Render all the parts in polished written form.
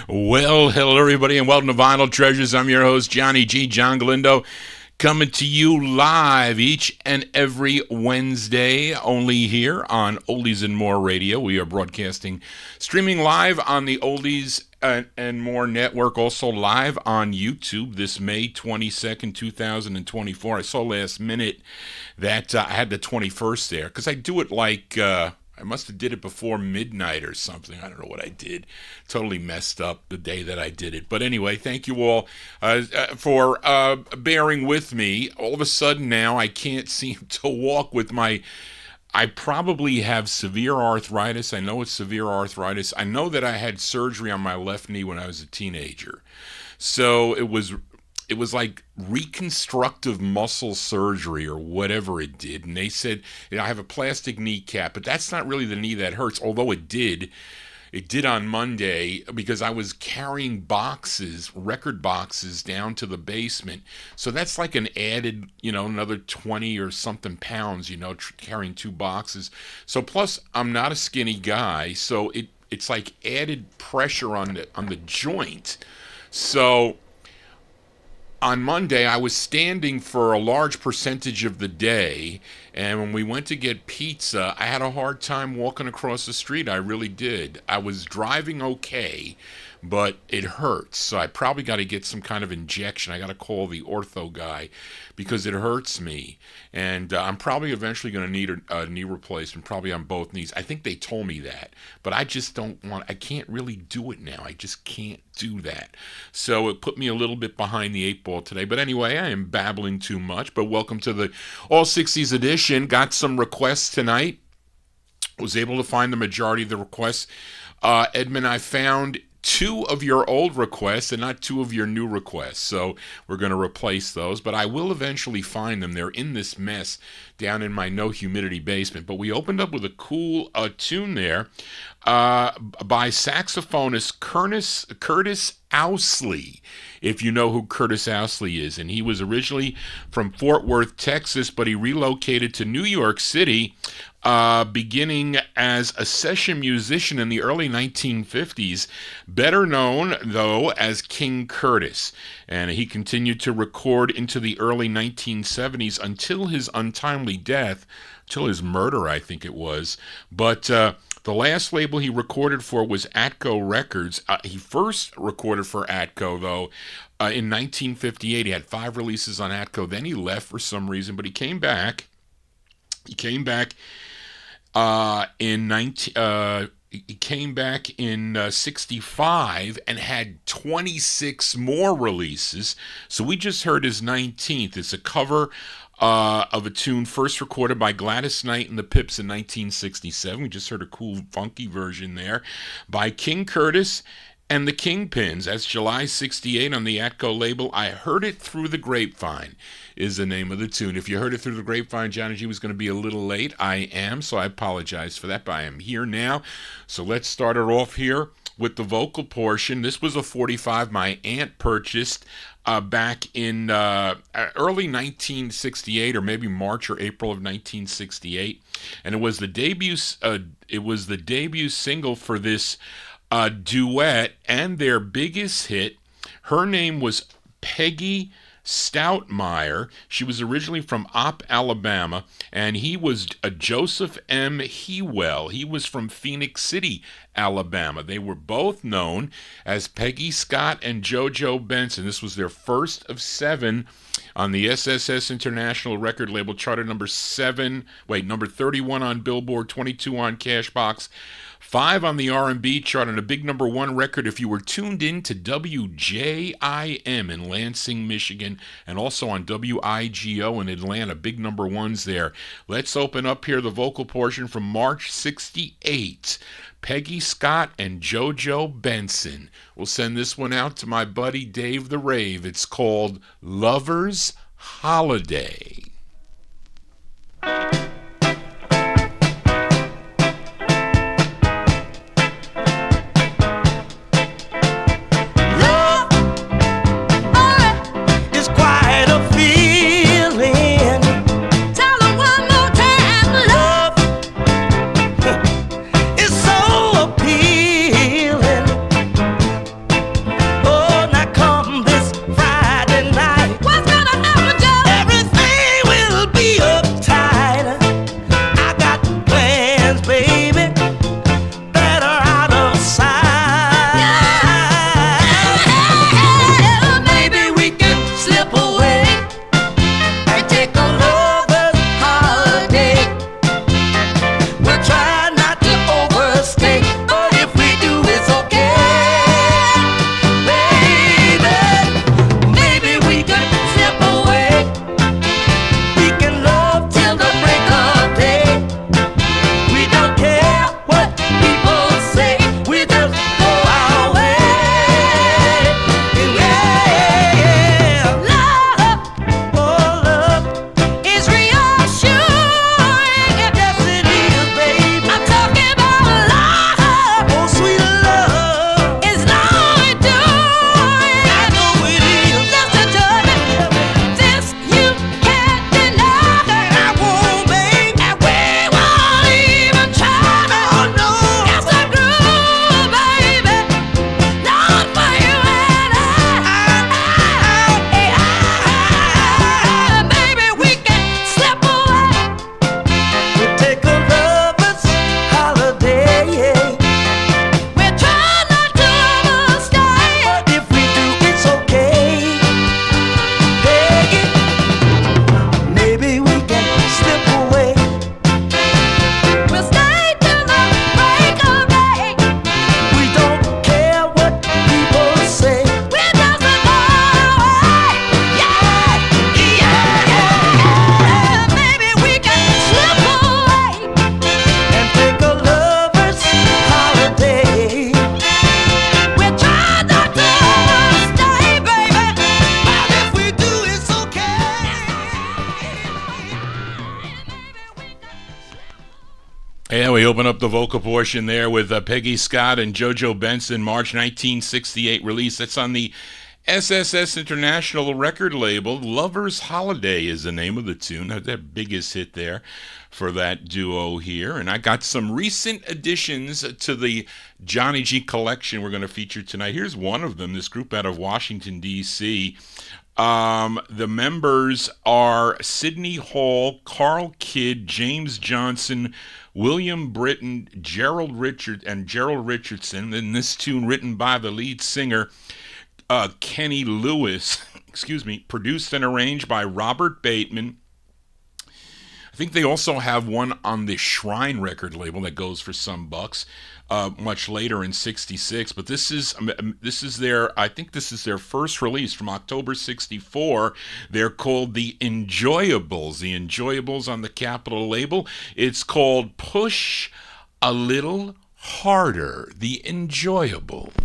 Well, hello everybody, and welcome to Vinyl Treasures. I'm your host, Johnny G. John Galindo, coming to you live each and every Wednesday, only here on Oldies and More Radio. We are broadcasting, streaming live on the Oldies and More Network, also live on YouTube this May 22nd, 2024. I saw last minute that I had the 21st there, because I do it like... I must have did it before midnight or something. I don't know what I did. Totally messed up the day that I did it. But anyway, thank you all for bearing with me. All of a sudden now I can't seem to walk with my... I probably have severe arthritis. I know it's severe arthritis. I know that I had surgery on my left knee when I was a teenager. So it was like reconstructive muscle surgery or whatever it did. And they said, I have a plastic kneecap, but that's not really the knee that hurts, although it did. It did on Monday because I was carrying boxes, record boxes, down to the basement. So that's like an added, another 20 or something pounds, carrying two boxes. So plus, I'm not a skinny guy, so it's like added pressure on the joint. So... on Monday, I was standing for a large percentage of the day, and when we went to get pizza, I had a hard time walking across the street. I really did. I was driving okay, but it hurts, so I probably got to get some kind of injection. I got to call the ortho guy because it hurts me, and I'm probably eventually going to need a knee replacement, probably on both knees. I think they told me that, but I just I can't really do it now. I just can't do that. So it put me a little bit behind the eight ball today. But anyway, I am babbling too much, but welcome to the All 60s edition. Got some requests tonight. Was able to find the majority of the requests. Edmund, I found two of your old requests and not two of your new requests. So we're going to replace those, but I will eventually find them. They're in this mess down in my no humidity basement. But we opened up with a cool tune there by saxophonist Curtis Ousley, if you know who Curtis Ousley is. And he was originally from Fort Worth, Texas, but he relocated to New York City beginning as a session musician in the early 1950s, better known, though, as King Curtis. And he continued to record into the early 1970s until his untimely death, till his murder, I think it was. But the last label he recorded for was Atco Records. He first recorded for Atco, though, in 1958. He had 5 releases on Atco. Then he left for some reason, but he came back. He came back in 65 and had 26 more releases. So we just heard his 19th. It's a cover of a tune first recorded by Gladys Knight and the Pips in 1967. We just heard a cool, funky version there by King Curtis and the Kingpins. That's July 68 on the Atco label. I Heard It Through the Grapevine is the name of the tune. If you heard it through the grapevine, Johnny G was going to be a little late. I am, so I apologize for that, but I am here now. So let's start it off here with the vocal portion. This was a 45 my aunt purchased back in early 1968, or maybe March or April of 1968, and it was the debut. Single for this duet and their biggest hit. Her name was Peggy Stoutmeyer. She was originally from Opp, Alabama, and he was Joseph M. Hewell. He was from Phoenix City, Alabama. They were both known as Peggy Scott and JoJo Benson. This was their first of 7 on the SSS International record label, charted number 31 on Billboard, 22 on Cashbox, 5 on the R&B chart, and a big number 1 record if you were tuned in to WJIM in Lansing, Michigan, and also on WIGO in Atlanta. Big number 1s there. Let's open up here the vocal portion from March 68. Peggy Scott and JoJo Benson. We'll send this one out to my buddy Dave the Rave. It's called Lover's Holiday. open up the vocal portion there with Peggy Scott and JoJo Benson, March 1968 release. That's on the SSS International record label. Lover's Holiday is the name of the tune. Their biggest hit there for that duo here. And I got some recent additions to the Johnny G collection we're going to feature tonight. Here's one of them, this group out of Washington, D.C. The members are Sidney Hall, Carl Kidd, James Johnson, William Britton, Gerald Richardson. And this tune written by the lead singer, Kenny Lewis, produced and arranged by Robert Bateman. I think they also have one on the Shrine record label that goes for some bucks, much later in '66. But this is their first release from October '64. They're called the Enjoyables. The Enjoyables on the Capitol label. It's called Push a Little Harder. The Enjoyables.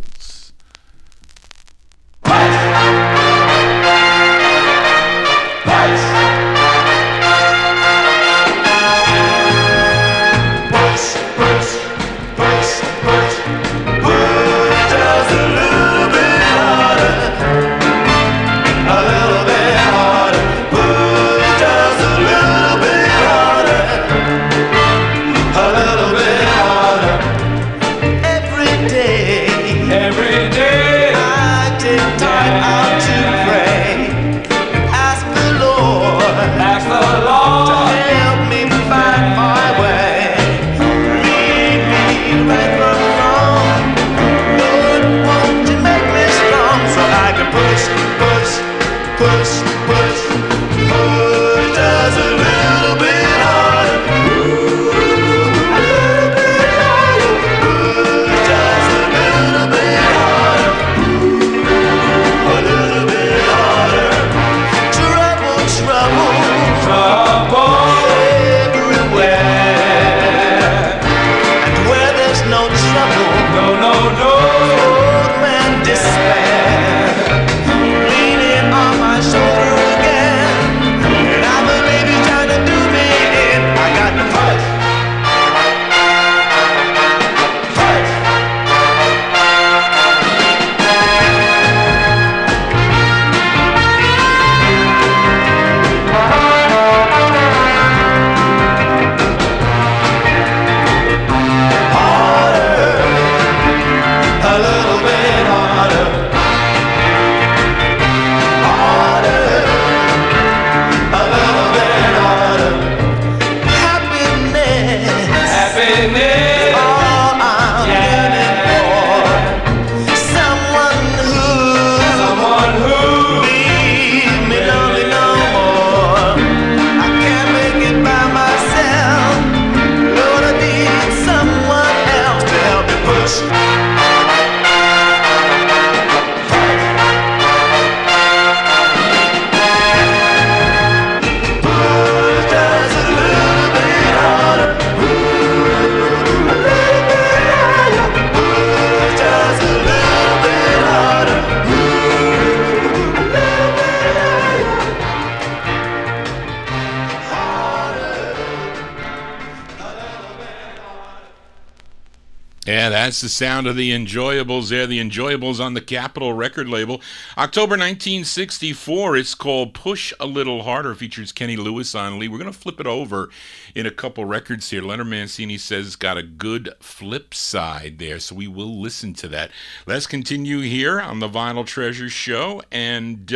Yeah, that's the sound of the Enjoyables there. The Enjoyables on the Capitol record label. October 1964, it's called Push a Little Harder. Features Kenny Lewis on lead. We're going to flip it over in a couple records here. Leonard Mancini says it's got a good flip side there, so we will listen to that. Let's continue here on the Vinyl Treasure Show. And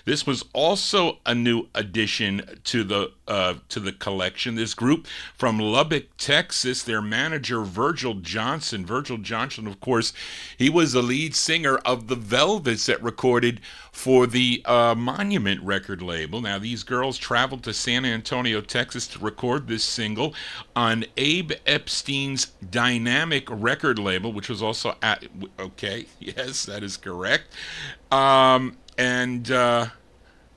this was also a new addition to the collection. This group from Lubbock, Texas, their manager, Virgil Johnson. Virgil Johnson, of course, he was the lead singer of the Velvets that recorded for the Monument record label. Now, these girls traveled to San Antonio, Texas to record this single on Abe Epstein's Dynamic record label, which was also okay, yes, that is correct.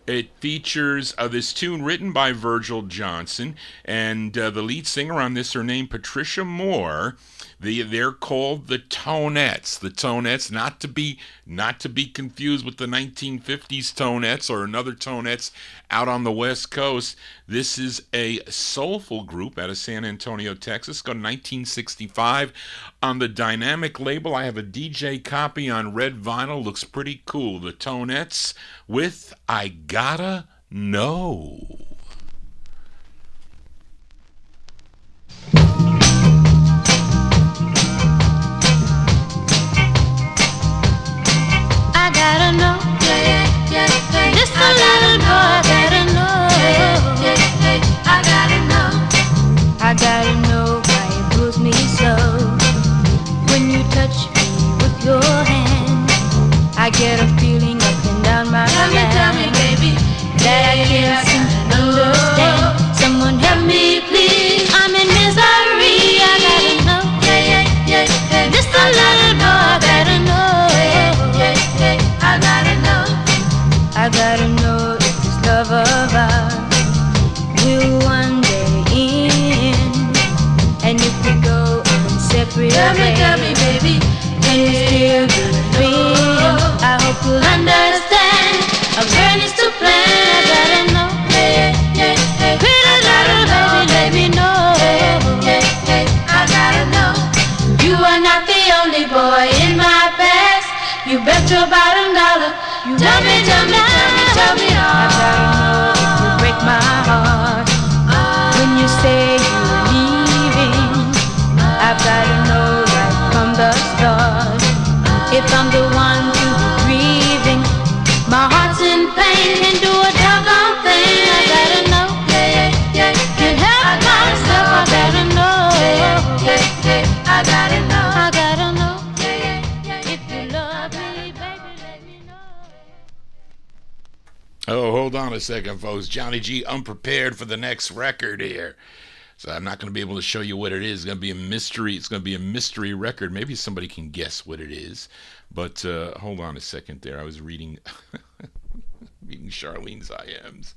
It features this tune written by Virgil Johnson, and the lead singer on this, her name Patricia Moore. They're called the Tonettes. The Tonettes, not to be confused with the 1950s Tonettes or another Tonettes out on the West Coast. This is a soulful group out of San Antonio, Texas. Got 1965 on the Dynamic label. I have a DJ copy on red vinyl. Looks pretty cool. The Tonettes with I Gotta Know. I gotta know, just a little boy, gotta know, I gotta know why it moves me so. When you touch me with your hand, I get a feeling up and down my spine. Tell me, baby, that I can't seem to understand. Someone help me, please. I'm in misery. I gotta know, just a little boy, gotta know. I gotta know if this love of ours will one day end. And if we go on separate ways, tell me, baby, can we still be friends? I hope you'll understand. A girl needs to plan. I gotta know. Pretty little baby, let me know. I gotta know. You are not the only boy in my past. You bet your bottom dollar. You tell me all. I gotta know if you break my heart when you say you're leaving. I've gotta know right from the start if I'm the one to be grieving. My heart's in pain, can't do a doggone thing. I gotta know. Can't help myself. I gotta know. I gotta know. I gotta know. If you love me, baby, let me know. Oh, hold on a second, folks. Johnny G unprepared for the next record here. So I'm not going to be able to show you what it is. It's going to be a mystery. It's going to be a mystery record. Maybe somebody can guess what it is. But hold on a second there. I was reading Charlene's IMs.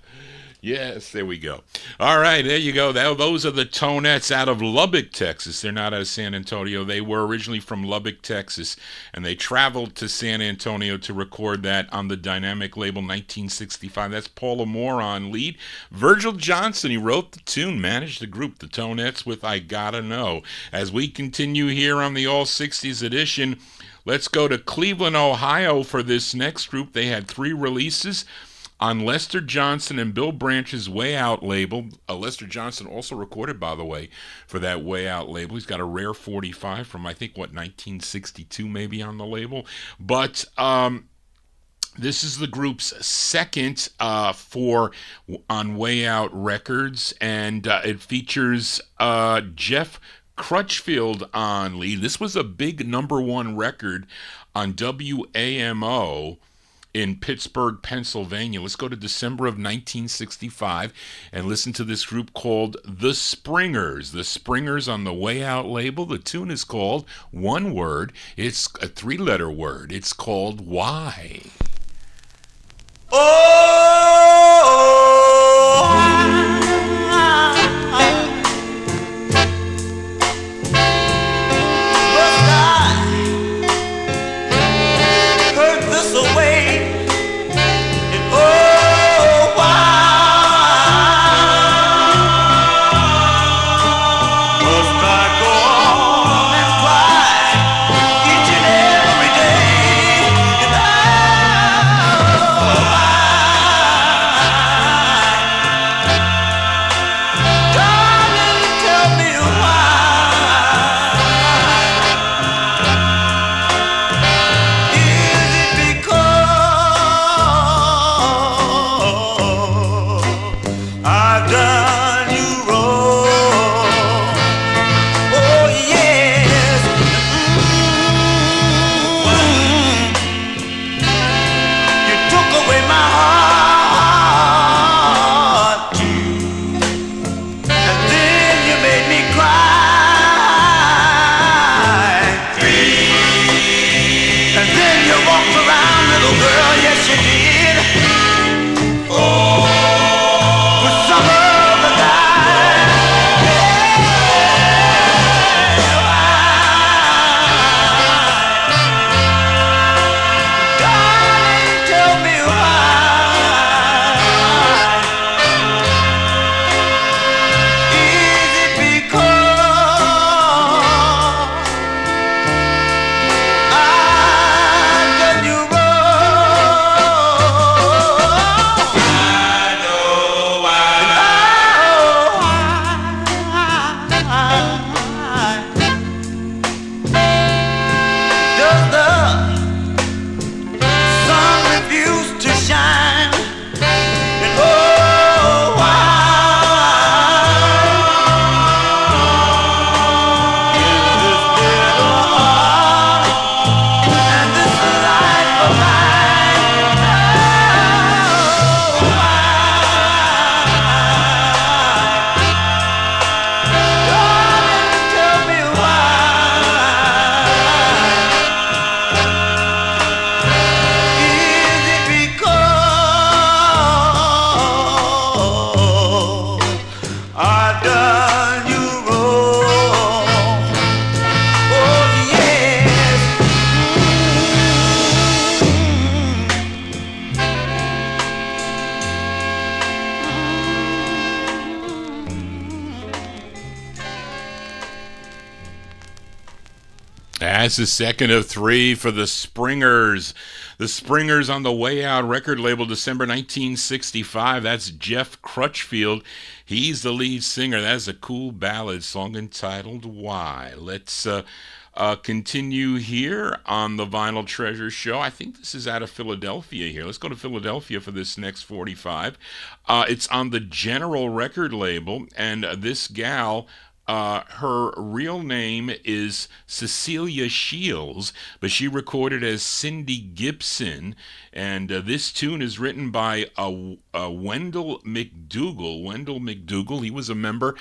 Yes, there we go. All right, there you go. Those are the Tonettes out of Lubbock, Texas. They're not out of San Antonio. They were originally from Lubbock, Texas, and they traveled to San Antonio to record that on the Dynamic label 1965. That's Paula Moore on lead. Virgil Johnson, he wrote the tune, managed the group, the Tonettes, with I Gotta Know. As we continue here on the All 60s edition, let's go to Cleveland, Ohio for this next group. They had 3 releases on Lester Johnson and Bill Branch's Way Out label. Lester Johnson also recorded, by the way, for that Way Out label. He's got a rare 45 from, I think, 1962 maybe on the label. But this is the group's second on Way Out Records, and it features Jeff Crutchfield on lead. This was a big #1 record on WAMO in Pittsburgh, Pennsylvania. Let's go to December of 1965 and listen to this group called The Springers. The Springers on the Way Out label. The tune is called, one word, it's a 3-letter word. It's called Why. And then you walked around, little girl, yes you did. That's the second of three for the Springers. The Springers on the Way Out record label, December 1965. That's Jeff Crutchfield. He's the lead singer. That's a cool ballad song entitled Why. Let's continue here on the Vinyl Treasure Show. I think this is out of Philadelphia here. Let's go to Philadelphia for this next 45. It's on the General record label, and this gal, her real name is Cecilia Shields, but she recorded as Cindy Gibson, and this tune is written by Wendell McDougall. Wendell McDougall, he was a member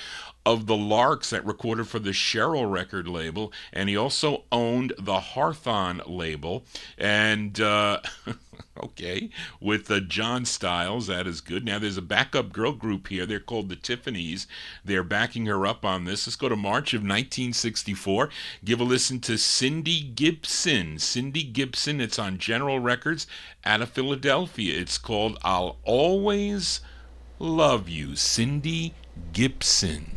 of the Larks that recorded for the Cheryl record label, and he also owned the Hawthorne label, and okay, with John Styles. That is good. Now there's a backup girl group here. They're called the Tiffany's. They're backing her up on this. Let's go to March of 1964. Give a listen to Cindy Gibson. Cindy Gibson. It's on General Records out of Philadelphia. It's called I'll Always Love You. Cindy Gibson.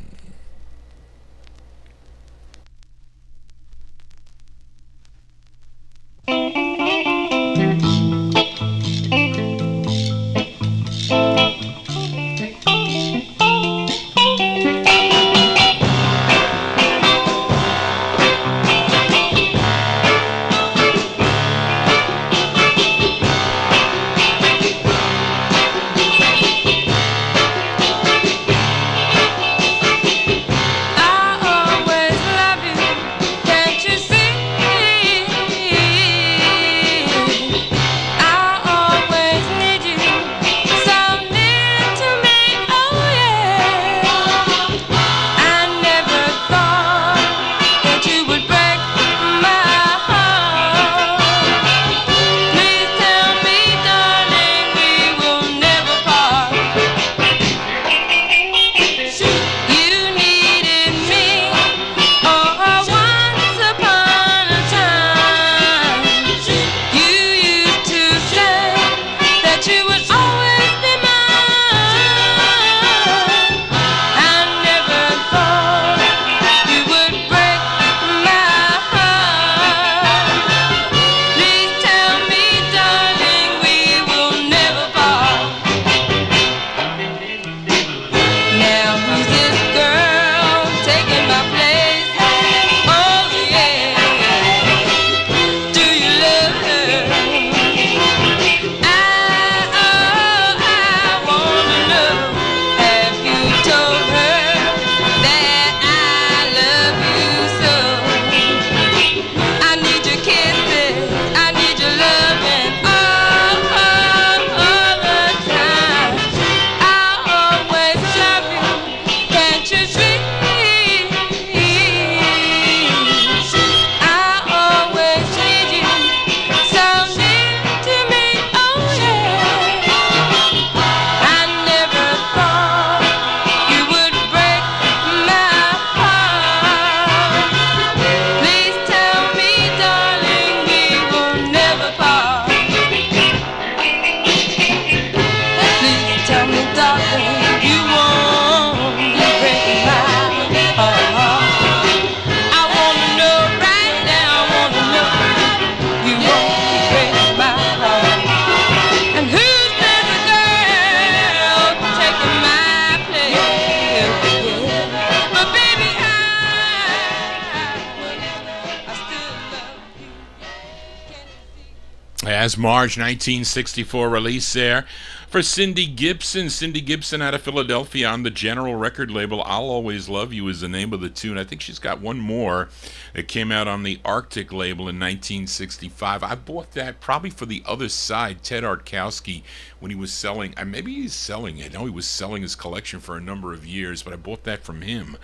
As March 1964 release there for Cindy Gibson. Cindy Gibson out of Philadelphia on the General record label. I'll Always Love You is the name of the tune. I think she's got one more that came out on the Arctic label in 1965. I bought that probably for the other side, Ted Artkowski, when he was selling, maybe he's selling it. No, he was selling his collection for a number of years, but I bought that from him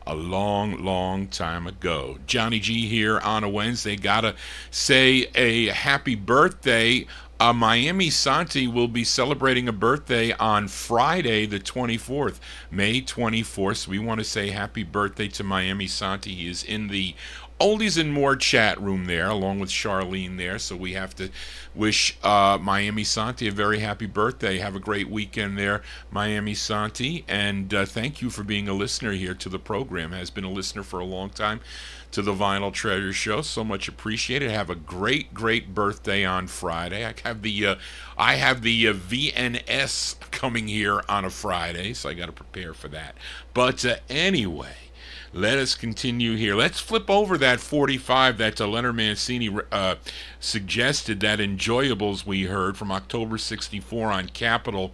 a long time ago. Johnny G here on a Wednesday. Gotta say a happy birthday. Miami Santi will be celebrating a birthday on Friday the 24th, May 24th. So we want to say happy birthday to Miami Santi. He is in the Oldies and More chat room there, along with Charlene there. So we have to wish Miami Santi a very happy birthday. Have a great weekend there, Miami Santi. And thank you for being a listener here to the program. Has been a listener for a long time to the Vinyl Treasure Show. So much appreciated. Have a great birthday on Friday. I have the VNS coming here on a Friday, so I got to prepare for that. But anyway, let us continue here. Let's flip over that 45 that Leonard Mancini suggested, that Enjoyables we heard from October 64 on Capitol,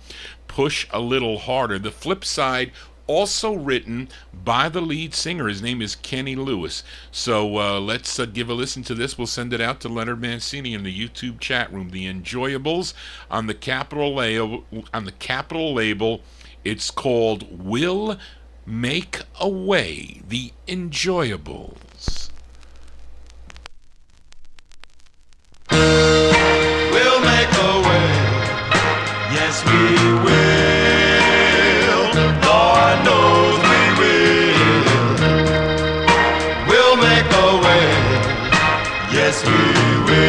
Push a Little Harder. The flip side, also written by the lead singer. His name is Kenny Lewis. So let's give a listen to this. We'll send it out to Leonard Mancini in the YouTube chat room. The Enjoyables on the Capitol label. It's called Will Make a Way. The Enjoyables. We'll make a way. Yes, we will. Lord knows we will. We'll make a way. Yes, we will.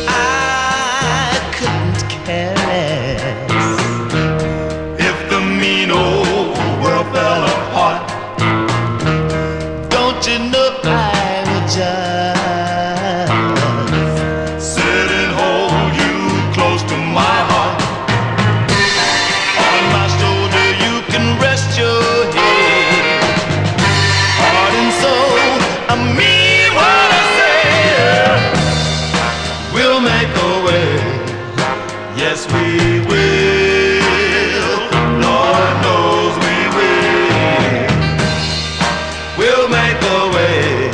I couldn't care less if the mean old world fell apart. Don't you know I would just sit and hold you close to my heart. On my shoulder you can rest your head. Heart and soul, I mean what I say. We'll make a way. Yes, we will. Lord knows we will. We'll make a way.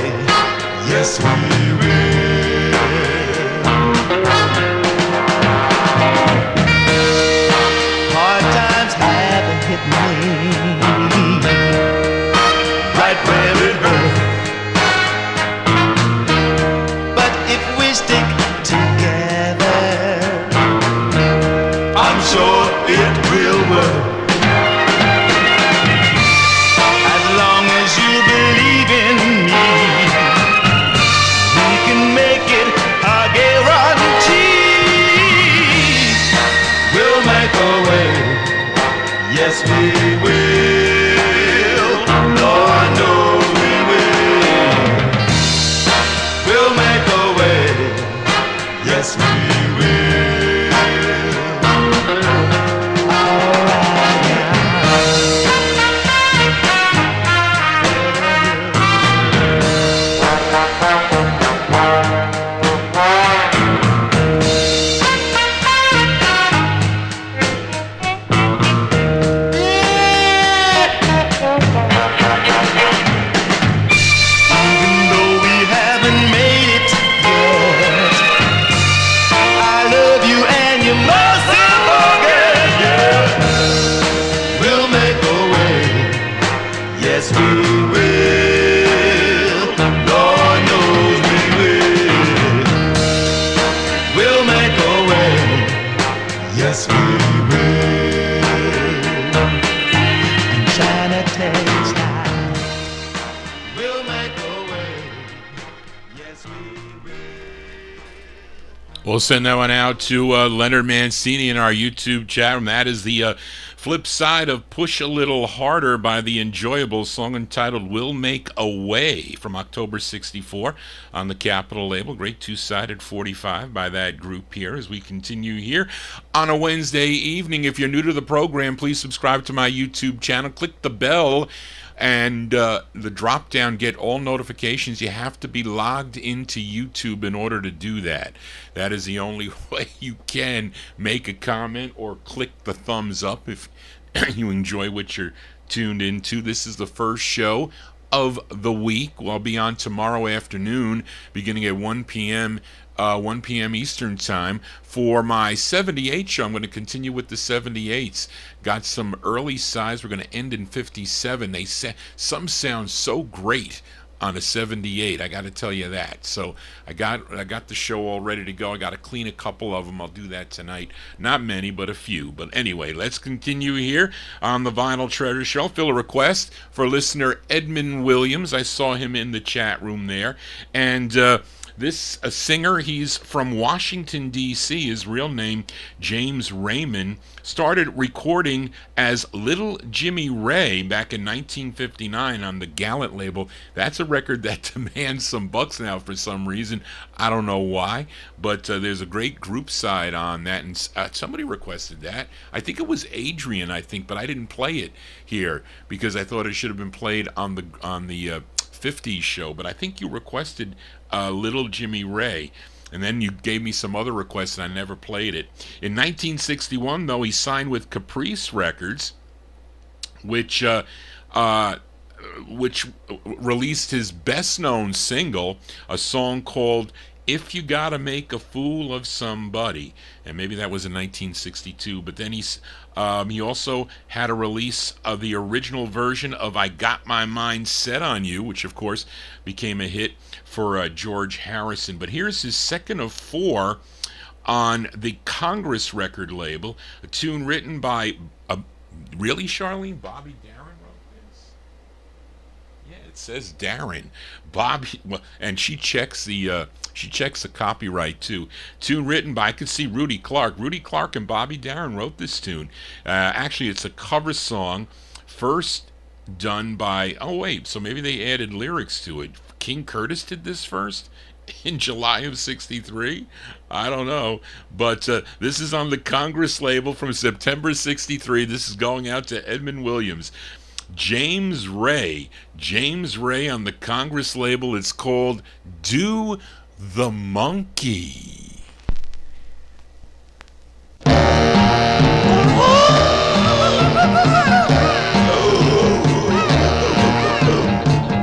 Yes, we will. Hard times haven't hit me right where it hurts. But if we stick together, I'm sure it will work. As long as you believe in me, we can make it, I guarantee. We'll make a way. Yes, we will. Lord knows we will. We'll make a way. Yes, we will. All right now. Even though we haven't made it yet, I love you and you mustn't forget. Yeah. We'll make a way. Yes, we will. Lord knows we will. We'll make a way. Yes, we will. And China takes time. We'll make a way. Yes, we will. We'll send that one out to Leonard Mancini in our YouTube chat room. That is the flip side of Push a Little Harder by the Enjoyables, song entitled We'll Make a Way from October 64 on the Capitol label. Great two-sided 45 by that group here as we continue here on a Wednesday evening. If you're new to the program, please subscribe to my YouTube channel. Click the bell And the drop down, get all notifications. You have to be logged into YouTube in order to do that. That is the only way you can make a comment or click the thumbs up if you enjoy what you're tuned into. This is the first show of the week. I'll be on tomorrow afternoon beginning at 1 p.m. 1 p.m. Eastern Time for my 78 show. I'm going to continue with the 78s. Got some early sides. We're going to end in 57. Some sound so great on a 78. I got to tell you that. So I got the show all ready to go. I got to clean a couple of them. I'll do that tonight. Not many, but a few. But anyway, let's continue here on the Vinyl Treasure Show. Fill a request for listener Edmund Williams. I saw him in the chat room there. And this a singer, he's from Washington, D.C. His real name, James Raymond, started recording as Little Jimmy Ray back in 1959 on the Gallant label. That's a record that demands some bucks now for some reason. I don't know why, but there's a great group side on that, and somebody requested that. I think it was Adrian, but I didn't play it here because I thought it should have been played on the 50s show, but I think you requested Little Jimmy Ray, and then you gave me some other requests and I never played it. In 1961, though, he signed with Caprice Records, which released his best-known single, a song called If You Gotta Make a Fool of Somebody, and maybe that was in 1962, but then he also had a release of the original version of I Got My Mind Set on You, which of course became a hit for George Harrison. But here's his second of four on the Congress record label, a tune written by, really, Charlene? Bobby Darin wrote this? Yeah, it says Darin. Bobby, and she checks the copyright too. Tune written by, I could see Rudy Clark. Rudy Clark and Bobby Darin wrote this tune. Actually, it's a cover song, first done by, so maybe they added lyrics to it. King Curtis did this first in July of 63. I don't know, but this is on the Congress label from September 63. This is going out to Edmund Williams. James Ray on the Congress label. It's called Do the Monkey.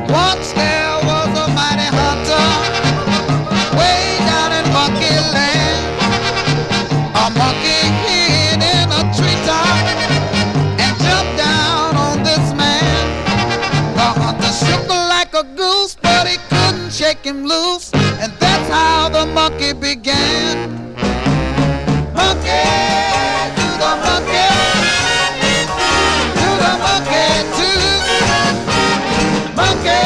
Once there was a mighty hunter way down in Monkey Land. A monkey hid in a treetop and jumped down on this man. The hunter shook like a goose, but he couldn't shake him loose, and that's how the monkey began. Monkey, do the monkey, do the monkey too. Monkey,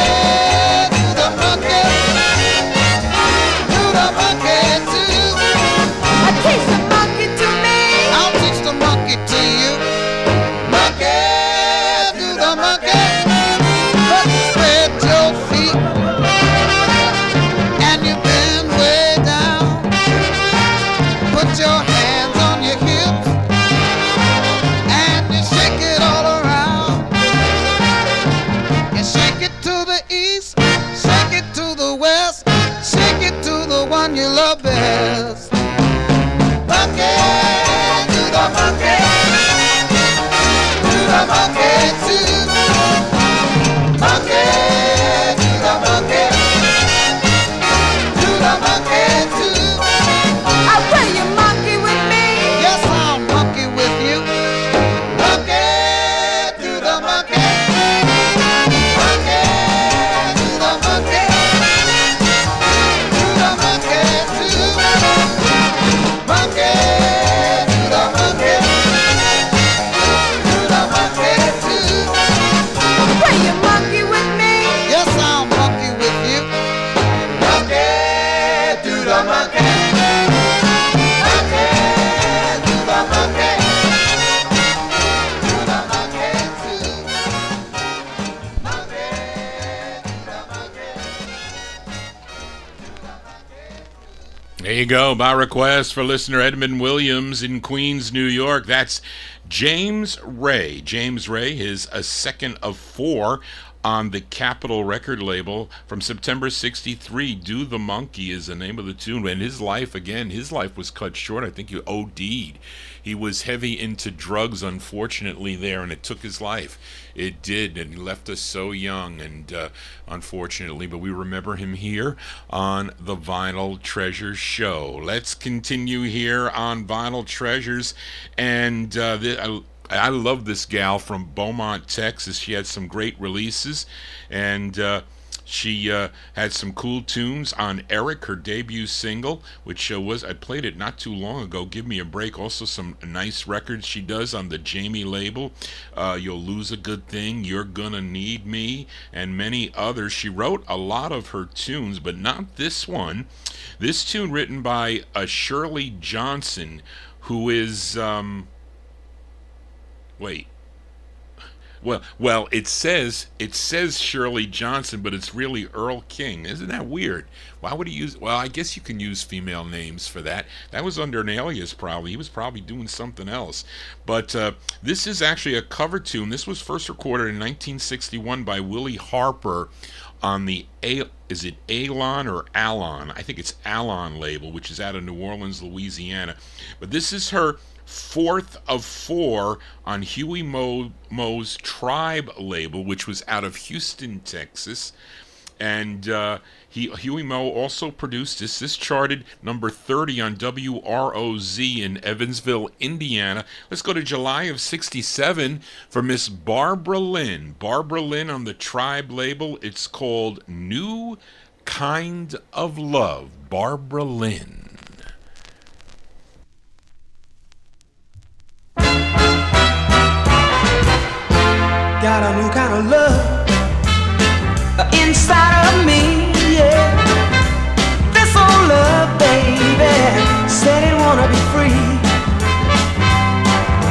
do the monkey, do the monkey too. Teach the monkey to me. I'll teach the monkey to you. Monkey, do the monkey. Let's spread your feet and you bend way down. Put your hands on your hips and you shake it all around. You shake it to the east, shake it to the west, shake it to the one you love best. Monkey, do the monkey, do the monkey too. Monkey, do the monkey, do the monkey too. I'll play you monkey with me. Yes, I'll monkey with you. Monkey, do the monkey, monkey, do the monkey, do the monkey too. Monkey, do the monkey, do the monkey too. Play you monkey with me. Yes, I'll monkey with you. Monkey, do the monkey. Monkey, do the monkey. Do the monkey too. Monkey, do the monkey. There you go, by request for listener Edmund Williams in Queens, New York. That's James Ray. James Ray is a second of four on the Capitol record label from September 63. Do the Monkey is the name of the tune. And his life was cut short. I think he OD'd. He was heavy into drugs, unfortunately, there, and it took his life. It did, and he left us so young, and unfortunately, but we remember him here on the Vinyl Treasures show. Let's continue here on Vinyl Treasures, and I love this gal from Beaumont, Texas. She had some great releases, and she had some cool tunes on Eric, her debut single, which I played it not too long ago, Give Me a Break. Also some nice records she does on the Jamie label, You'll Lose a Good Thing, You're Gonna Need Me, and many others. She wrote a lot of her tunes, but not this one. This tune written by Shirley Johnson, who is... Wait. Well, it says Shirley Johnson, but it's really Earl King. Isn't that weird? Why would he use? Well, I guess you can use female names for that. That was under an alias, probably. He was probably doing something else. But this is actually a cover tune. This was first recorded in 1961 by Willie Harper on the is it Alon or Alon? I think it's Alon label, which is out of New Orleans, Louisiana. But this is her fourth of four on Huey Moe's Tribe label, which was out of Houston, Texas. And Huey Moe also produced this. This charted number 30 on WROZ in Evansville, Indiana. Let's go to July of 67 for Miss Barbara Lynn. Barbara Lynn on the Tribe label. It's called New Kind of Love. Barbara Lynn. Got a new kind of love inside of me, yeah. This old love, baby, said it wanna be free.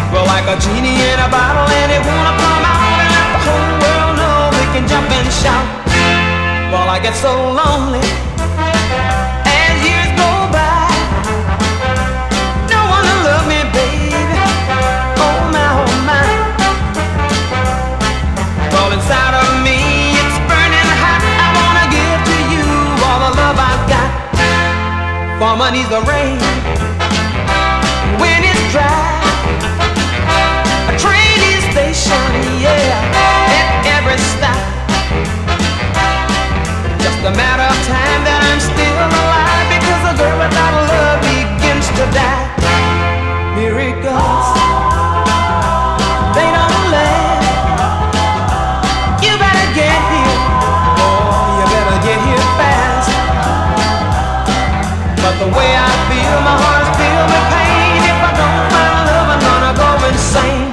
Well, like a genie in a bottle, and it wanna come out and let the whole world know we can jump and shout. Well, I get so lonely as years go by. No one to love me, baby. Oh my, oh my. All inside of me, it's burning hot. I wanna give to you all the love I've got. Farmer needs the rain when it's dry. A train station, yeah, at every stop. Just a matter of time that I'm still alive, because a girl without love begins to die. Miracles, they don't last. You better get here, oh, you better get here fast. But the way I feel, my heart is filled with pain. If I don't find love, I'm gonna go insane.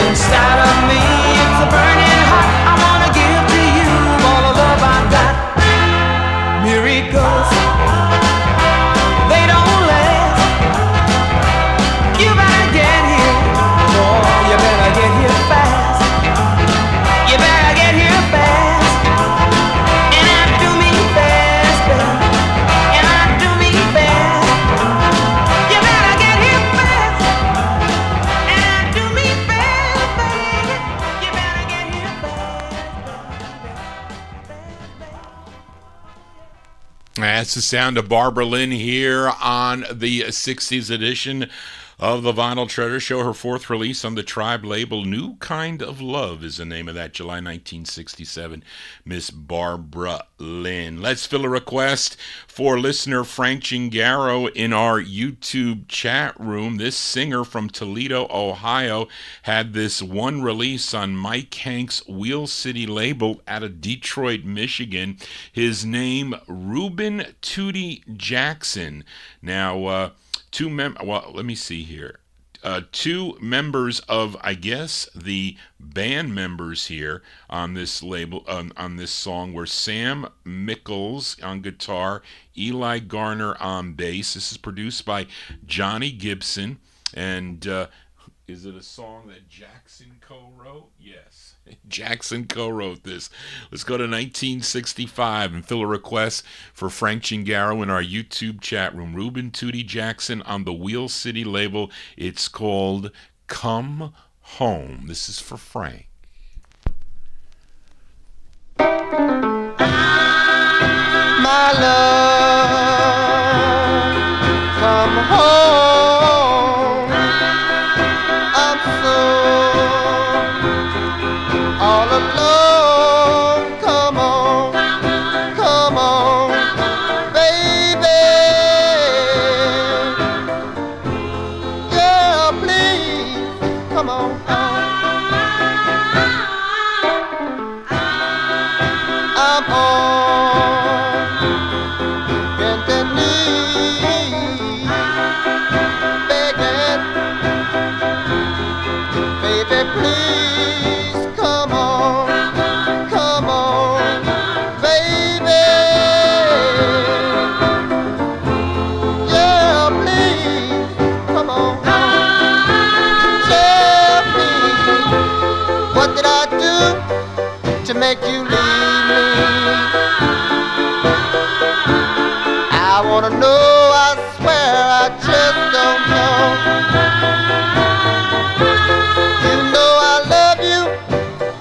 Inside of me, it's a burning hot. I wanna give to you all the love I've got. Miracles, they don't last. You better get here, oh, you better get here fast. You better get here fast. And I do mean fast, baby. And I do mean fast. You better get here fast. And I do mean fast, baby. You better get here fast. That's the sound of Barbara Lynn here on the 60s edition of the Vinyl Treasure Show. Her fourth release on the Tribe label, New Kind of Love is the name of that, July 1967. Miss Barbara Lynn. Let's fill a request for listener Frank Gingaro in our YouTube chat room. This singer from Toledo, Ohio, had this one release on Mike Hank's Wheel City label out of Detroit, Michigan. His name, Reuben Tootie Jackson. Now, let me see here. Two members of, I guess, the band members here on this label, on this song, were Sam Mickles on guitar, Eli Garner on bass. This is produced by Johnny Gibson, and Is it a song that Jackson co-wrote? Yes. Jackson co-wrote this. Let's go to 1965 and fill a request for Frank Chingaro in our YouTube chat room. Ruben Tootie Jackson on the Wheel City label. It's called Come Home. This is for Frank. My love, come home. I'm so all alone. Come on, baby. Yeah, please, come on. I'm on bended knee, begging, baby, please come on, baby. Yeah, please, come on. Tell me, what did I do to make you leave me? I wanna know, I swear, I just don't know. You know I love you,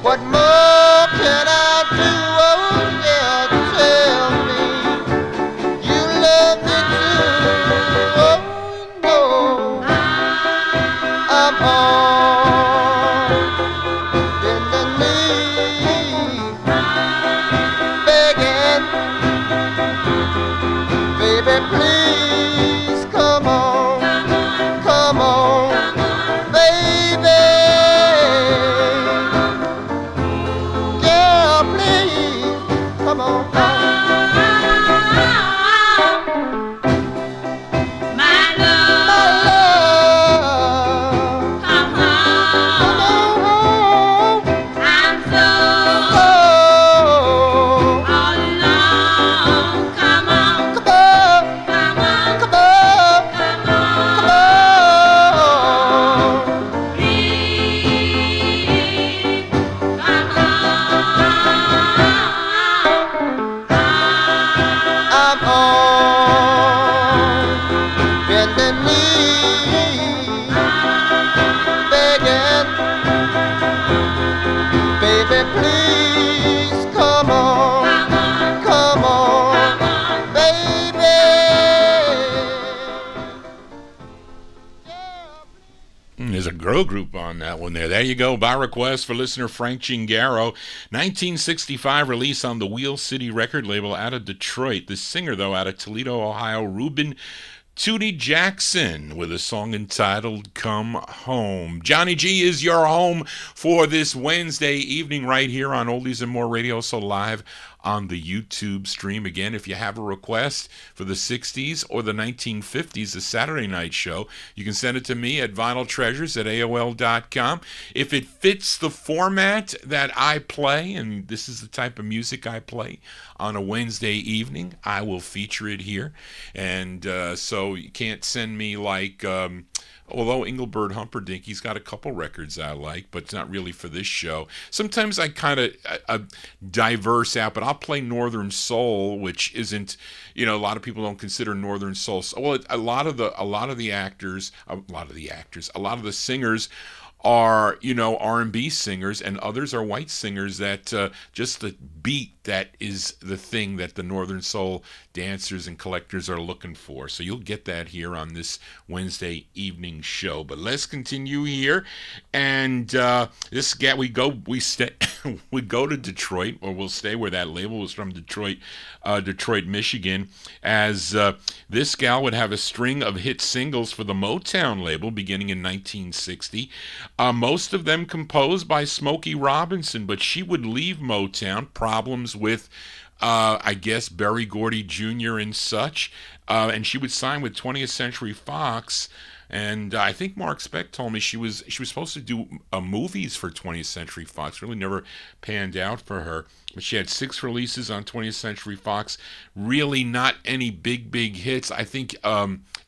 what more can I do? Oh yeah, tell me, you love me too. Oh no, I'm on bended knee, begging, baby, please come on, baby. Yeah, please come on. My love, My love, come come home. on. I'm so Oh, all alone. Come on, come on, come on, come on, come on. come on. Please come home. I'm on bended knee, begging, baby, please come on, baby. There's a girl group on that one there. There you go. By request for listener Frank Chingaro. 1965 release on the Wheel City record label out of Detroit. The singer, though, out of Toledo, Ohio, Ruben Tootie Jackson, with a song entitled Come Home. Johnny G is your home for this Wednesday evening right here on Oldies and More Radio, so live on the YouTube stream. Again, if you have a request for the 60s or the 1950s, the Saturday night show, you can send it to me at vinyltreasures@aol.com. If it fits the format that I play, and this is the type of music I play on a Wednesday evening, I will feature it here. And so you can't send me like... although Engelbert Humperdinck, he's got a couple records I like, but it's not really for this show. Sometimes I kind of diverse out, but I'll play Northern Soul, which isn't, a lot of people don't consider Northern Soul. Well, a lot of the singers are, R&B singers, and others are white singers that just the beat that is the thing that the Northern Soul dancers and collectors are looking for. So you'll get that here on this Wednesday evening show. But let's continue here, and we go to Detroit, or we'll stay where that label was from, Detroit, Michigan, as this gal would have a string of hit singles for the MOTOWN label beginning in 1960. Most of them composed by Smokey Robinson, but she would leave Motown, problems with, I guess, Berry Gordy Jr. and such, and she would sign with 20th Century Fox. And I think Mark Speck told me she was supposed to do movies for 20th Century Fox. Really never panned out for her. But she had 6 releases on 20th Century Fox. Really not any big hits. I think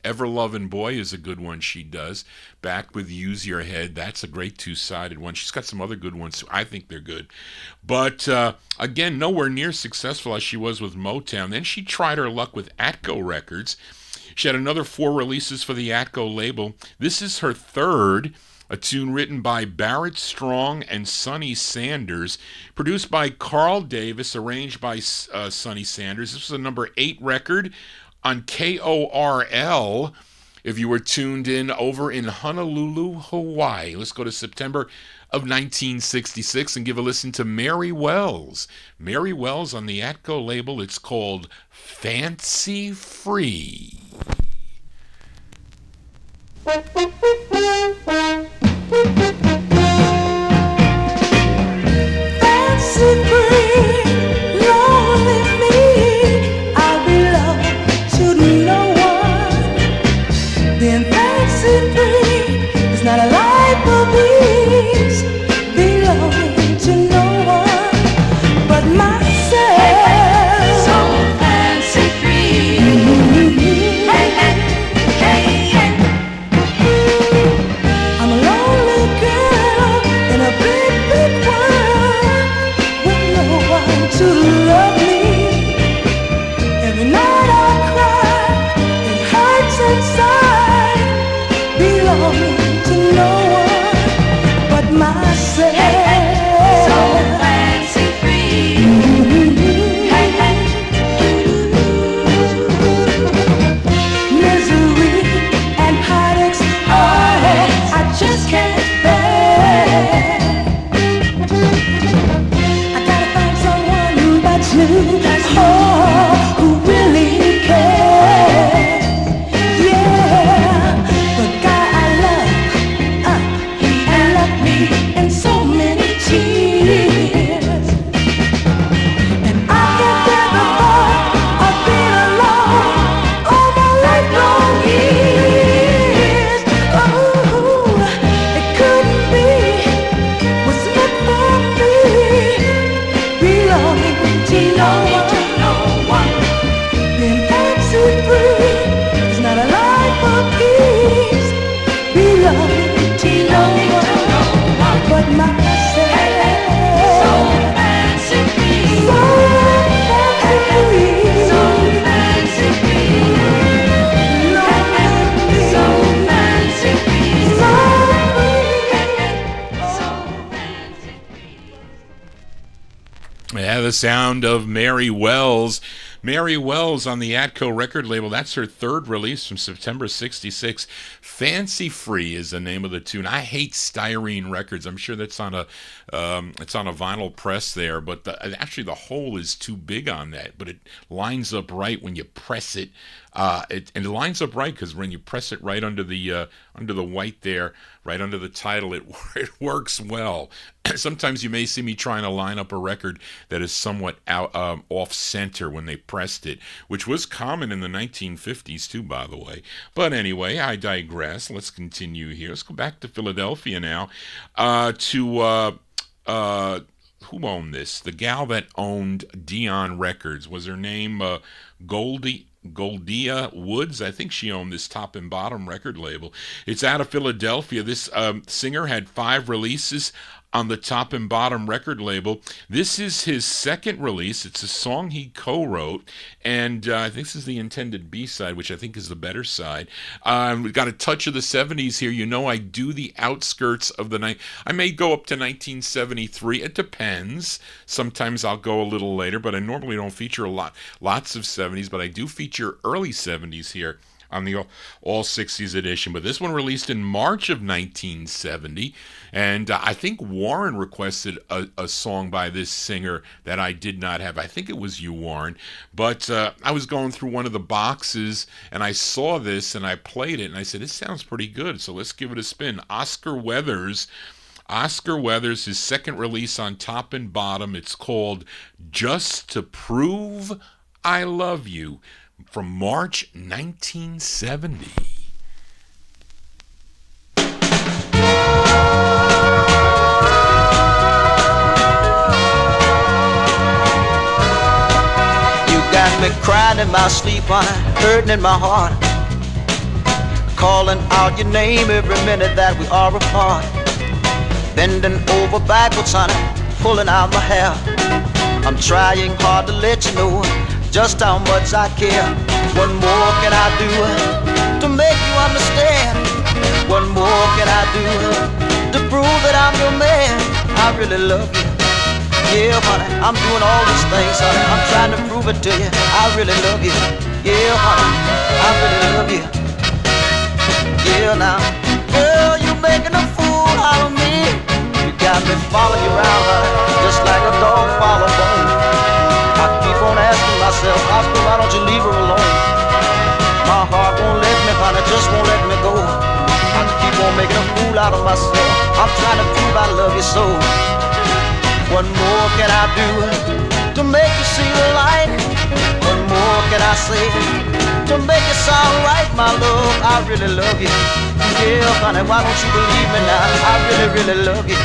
Ever Lovin' Boy is a good one she does. Back with Use Your Head, that's a great two-sided one. She's got some other good ones too. I think they're good. But again, nowhere near successful as she was with Motown. Then she tried her luck with Atco Records. She had another 4 releases for the Atco label. This is her third, a tune written by Barrett Strong and Sonny Sanders, produced by Carl Davis, arranged by Sonny Sanders. This was a number 8 record on KORL, if you were tuned in over in Honolulu, Hawaii. Let's go to September of 1966 and give a listen to Mary Wells. Mary Wells on the Atco label. It's called Fancy Free. Fancy free, lonely me, I belong to no one. Being fancy free is not a life of ease, belonging to no one but myself. So fancy free. Hey, hey, hey, hey. I'm a lonely girl in a big, big world with no one to love me. Every night I cry, it hurts inside, belonging to no one but myself. So fancy free. Hey, hey. Misery and heartaches, oh, I just can't bear. I gotta find someone that's new, oh, who really cares. Yeah, the guy I love, he left me in so many tears. And I can't bear the thought of being alone all my lifelong years. Oh, it couldn't be what's meant for me, belonging to no one. Being fancy free is not a life of ease, belonging to no one but myself. So fancy free. So fancy free. So fancy free. Lonely. So fancy free. So So fancy free. Yeah, the sound of Mary Wells. Mary Wells on the Atco record label. That's her third release from September 66. Fancy Free is the name of the tune. I hate styrene records. I'm sure that's on a vinyl press there, but actually the hole is too big on that. But it lines up right when you press it. And it lines up right because when you press it right under the white there, right under the title, it works well. Sometimes you may see me trying to line up a record that is somewhat off center when they pressed it, which was common in the 1950s too, by the way. But anyway, I digress. Let's continue here. Let's go back to Philadelphia now. Who owned this? The gal that owned Dion Records. Was her name Goldia Woods? I think she owned this top and bottom record label. It's out of Philadelphia. This singer had 5 releases on the top and bottom record label. This is his second release. It's a song he co-wrote, and I think this is the intended B-side, which I think is the better side. We've got a touch of the 70s here. You know, I do the outskirts of the night. I may go up to 1973. It depends. Sometimes I'll go a little later, but I normally don't feature lots of 70s, but I do feature early 70s here on the All 60s edition. But this one released in March of 1970, and I think Warren requested a song by this singer that I did not have. I think it was you, Warren. But I was going through one of the boxes, and I saw this, and I played it, and I said, this sounds pretty good, so let's give it a spin. Oscar Weathers, his second release on top and bottom. It's called Just to Prove I Love You, from March 1970. You got me crying in my sleep, I'm hurting in my heart. calling out your name every minute that we are apart. Bending over backwards, honey, pulling out my hair. I'm trying hard to let you know just how much I care. What more can I do to make you understand? What more can I do to prove that I'm your man? I really love you. Yeah, honey, I'm doing all these things, honey. I'm trying to prove it to you. I really love you. Yeah, honey, I really love you. Yeah, now, girl, you're making a fool out of me. You got me following you around, honey, just like a dog follow bone. I keep on asking myself, Oscar, why don't you leave her alone? My heart won't let me, honey, just won't let me go. I keep on making a fool out of myself. I'm trying to prove I love you so. What more can I do to make you see the light? What more can I say to make it sound right, my love? I really love you. Yeah, honey, why don't you believe me now? I really, really love you.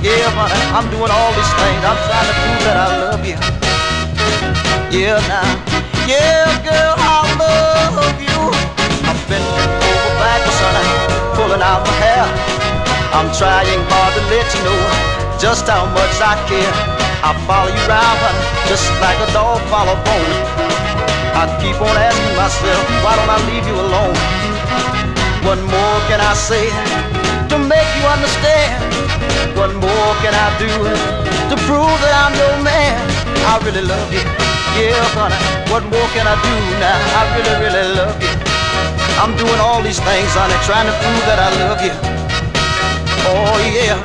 Yeah, honey, I'm doing all these things. I'm trying to prove that I love you. Yeah, now, yeah, girl, I love you. I've been over backwards, honey, pulling out my hair. I'm trying hard to let you know just how much I care. I follow you around, honey, just like a dog follow bone. I keep on asking myself, why don't I leave you alone? What more can I say to make you understand? What more can I do to prove that I'm your man? I really love you. Yeah, honey, what more can I do now? I really, really love you. I'm doing all these things, honey, trying to prove that I love you. Oh, yeah.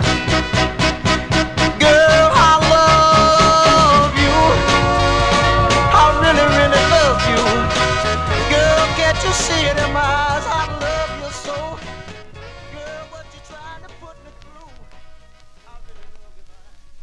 Girl, I love you. I really, really love you. Girl, can't you see it in my eyes? I love you so. Girl, what you trying to put me through? I really love you,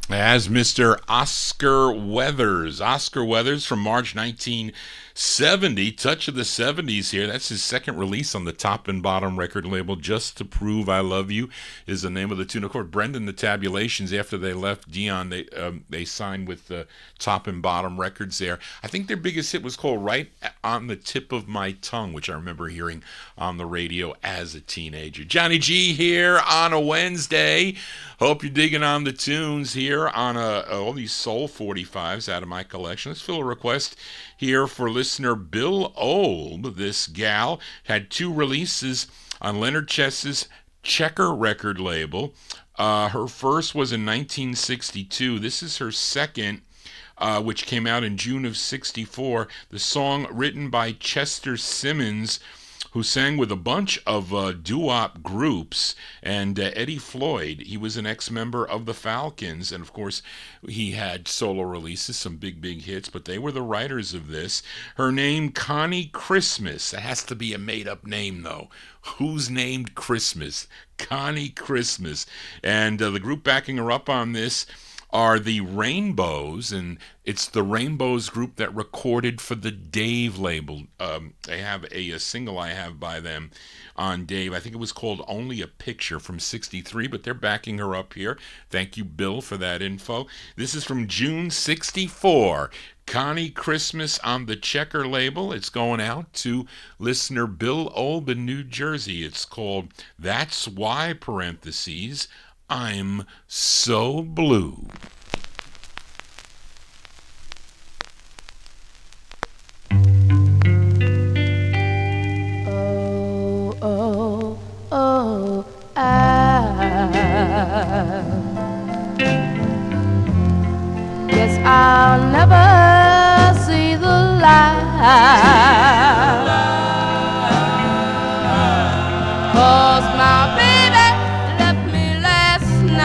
man. As Mr. Oscar Weathers. Oscar Weathers from March 1970. Touch of the 70s here. That's his second release on the Top and Bottom record label. Just to Prove I Love You is the name of the tune. Of course, Brendan, the Tabulations, after they left Dion, they signed with the Top and Bottom records there. I think their biggest hit was called Right on the Tip of My Tongue, which I remember hearing on the radio as a teenager. Johnny G here on a Wednesday. Hope you're digging on the tunes here on all these Soul 45's out of my collection. Let's fill a request here for listener Bill Olb. This gal had two releases on Leonard Chess's Checker record label. Her first was in 1962. This is her second, which came out in June of 64. The song written by Chester Simmons, who sang with a bunch of doo-wop groups, and Eddie Floyd. He was an ex-member of the Falcons, and of course he had solo releases, some big hits, but they were the writers of this. Her name, Connie Christmas. It has to be a made-up name, though. Who's named Christmas? Connie Christmas. And the group backing her up on this are the Rainbows, and it's the Rainbows group that recorded for the Dave label. They have a single I have by them on Dave. I think it was called Only a Picture from 63, but they're backing her up here. Thank you, Bill, for that info. This is from June 64. Connie Christmas on the Checker label. It's going out to listener Bill Olb in New Jersey. It's called That's Why, parentheses, I'm So Blue. Oh, oh, oh, I guess I'll never see the light. 'Cause my baby left me last night.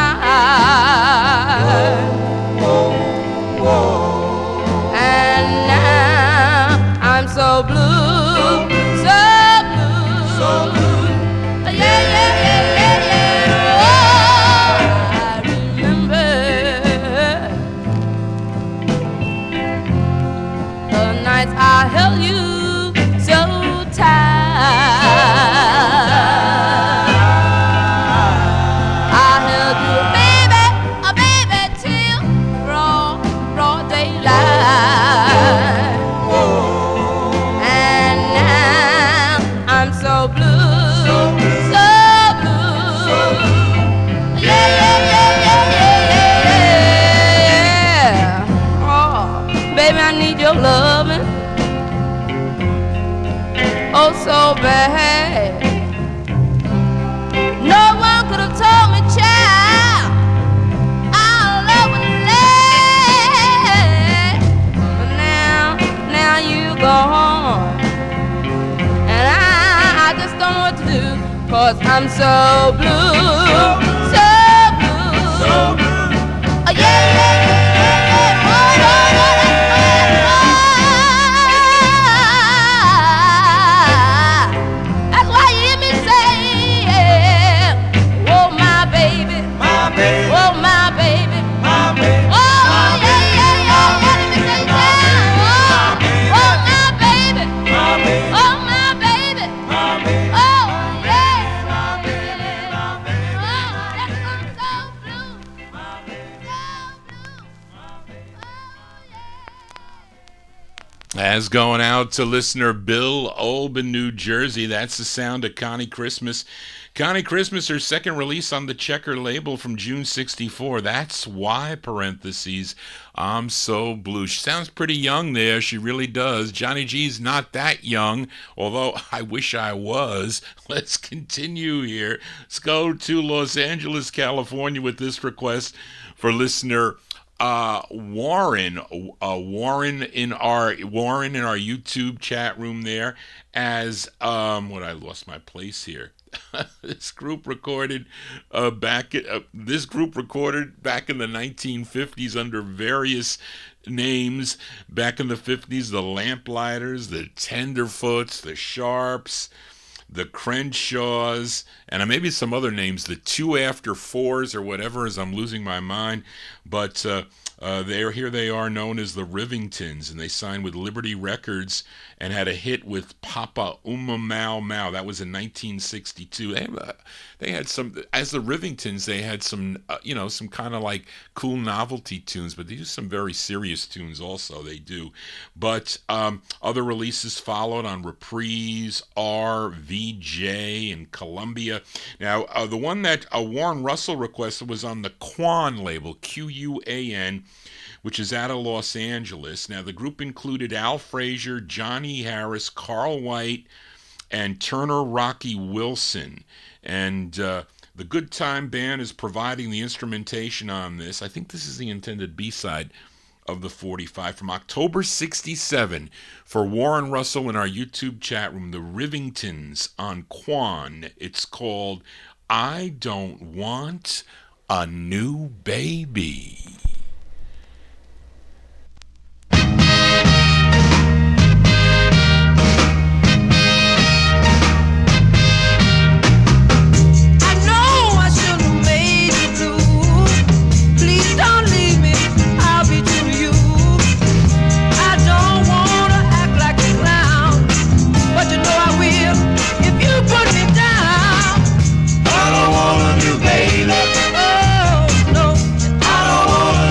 And now I'm so blue, so blue, so blue. Yeah, yeah, yeah, yeah, yeah. Oh, I remember the nights I held you so tight. I held you, baby, till broad daylight. And now I'm so blue, so bad. No one could have told me, child, our love would last. But now you gone, and I just don't know what to do, 'cause I'm so blue, so blue, so blue. Oh, yeah, yeah, yeah, yeah, yeah. Oh, oh, oh, that's why you hear me say, oh, my baby, oh, my baby, oh, yeah, yeah, yeah, yeah, let me say that, oh, my baby, oh, my baby, oh, yeah, my baby, oh, that's why I'm so blue, so blue, oh, yeah. As going out to listener Bill Olben, New Jersey. That's the sound of Connie Christmas. Connie Christmas, her second release on the Checker label from June 64. That's why, parentheses, I'm so blue. She sounds pretty young there. She really does. Johnny G's not that young, although I wish I was. Let's continue here. Let's go to Los Angeles, California with this request for listener Warren in our YouTube chat room there, as I lost my place here. This group recorded back in the 1950s under various names. Back in the 50s, the Lamplighters, the Tenderfoots, the Sharps, the Crenshaws, and maybe some other names, the 2 After 4s or whatever, as I'm losing my mind. But they are known as the Rivingtons, and they signed with Liberty Records and had a hit with Papa Uma Mau Mau. That was in 1962. They had some, as the Rivingtons, they had some, some kind of like cool novelty tunes, but they do some very serious tunes also, they do. But other releases followed on Reprise, R, VJ, and Columbia. Now, the one that Warren Russell requested was on the Quan label, Quan, which is out of Los Angeles. Now, the group included Al Frazier, Johnny Harris, Carl White, and Turner Rocky Wilson. And the Good Time Band is providing the instrumentation on this. I think this is the intended B-side of the 45 from October 67 for Warren Russell in our YouTube chat room, the Rivingtons on Quan. It's called I Don't Want a New Baby. I don't want a new baby. Oh, no. I don't want a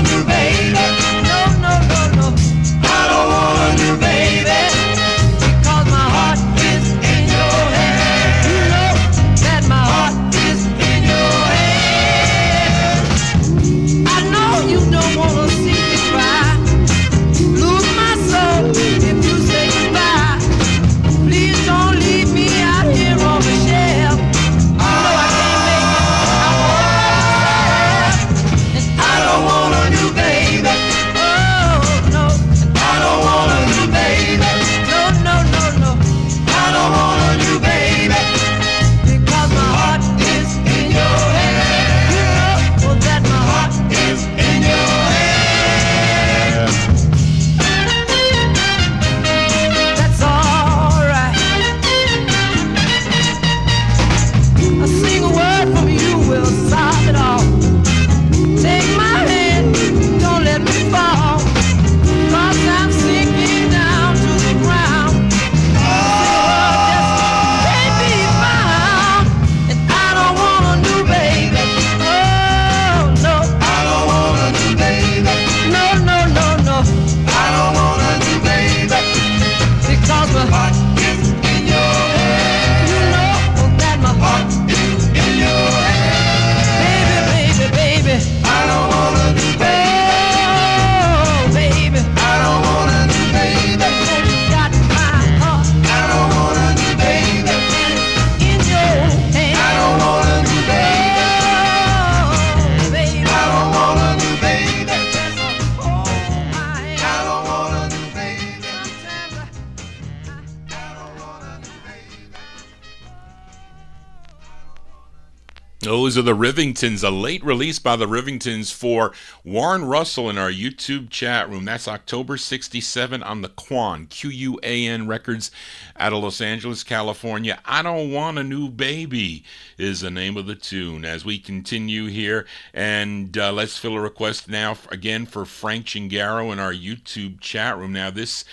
Those are the Rivingtons, a late release by the Rivingtons for Warren Russell in our YouTube chat room. That's October 67 on the Quan, Quan Records out of Los Angeles, California. I Don't Want a New Baby is the name of the tune. As we continue here, and let's fill a request now again for Frank Chingaro in our YouTube chat room. Now this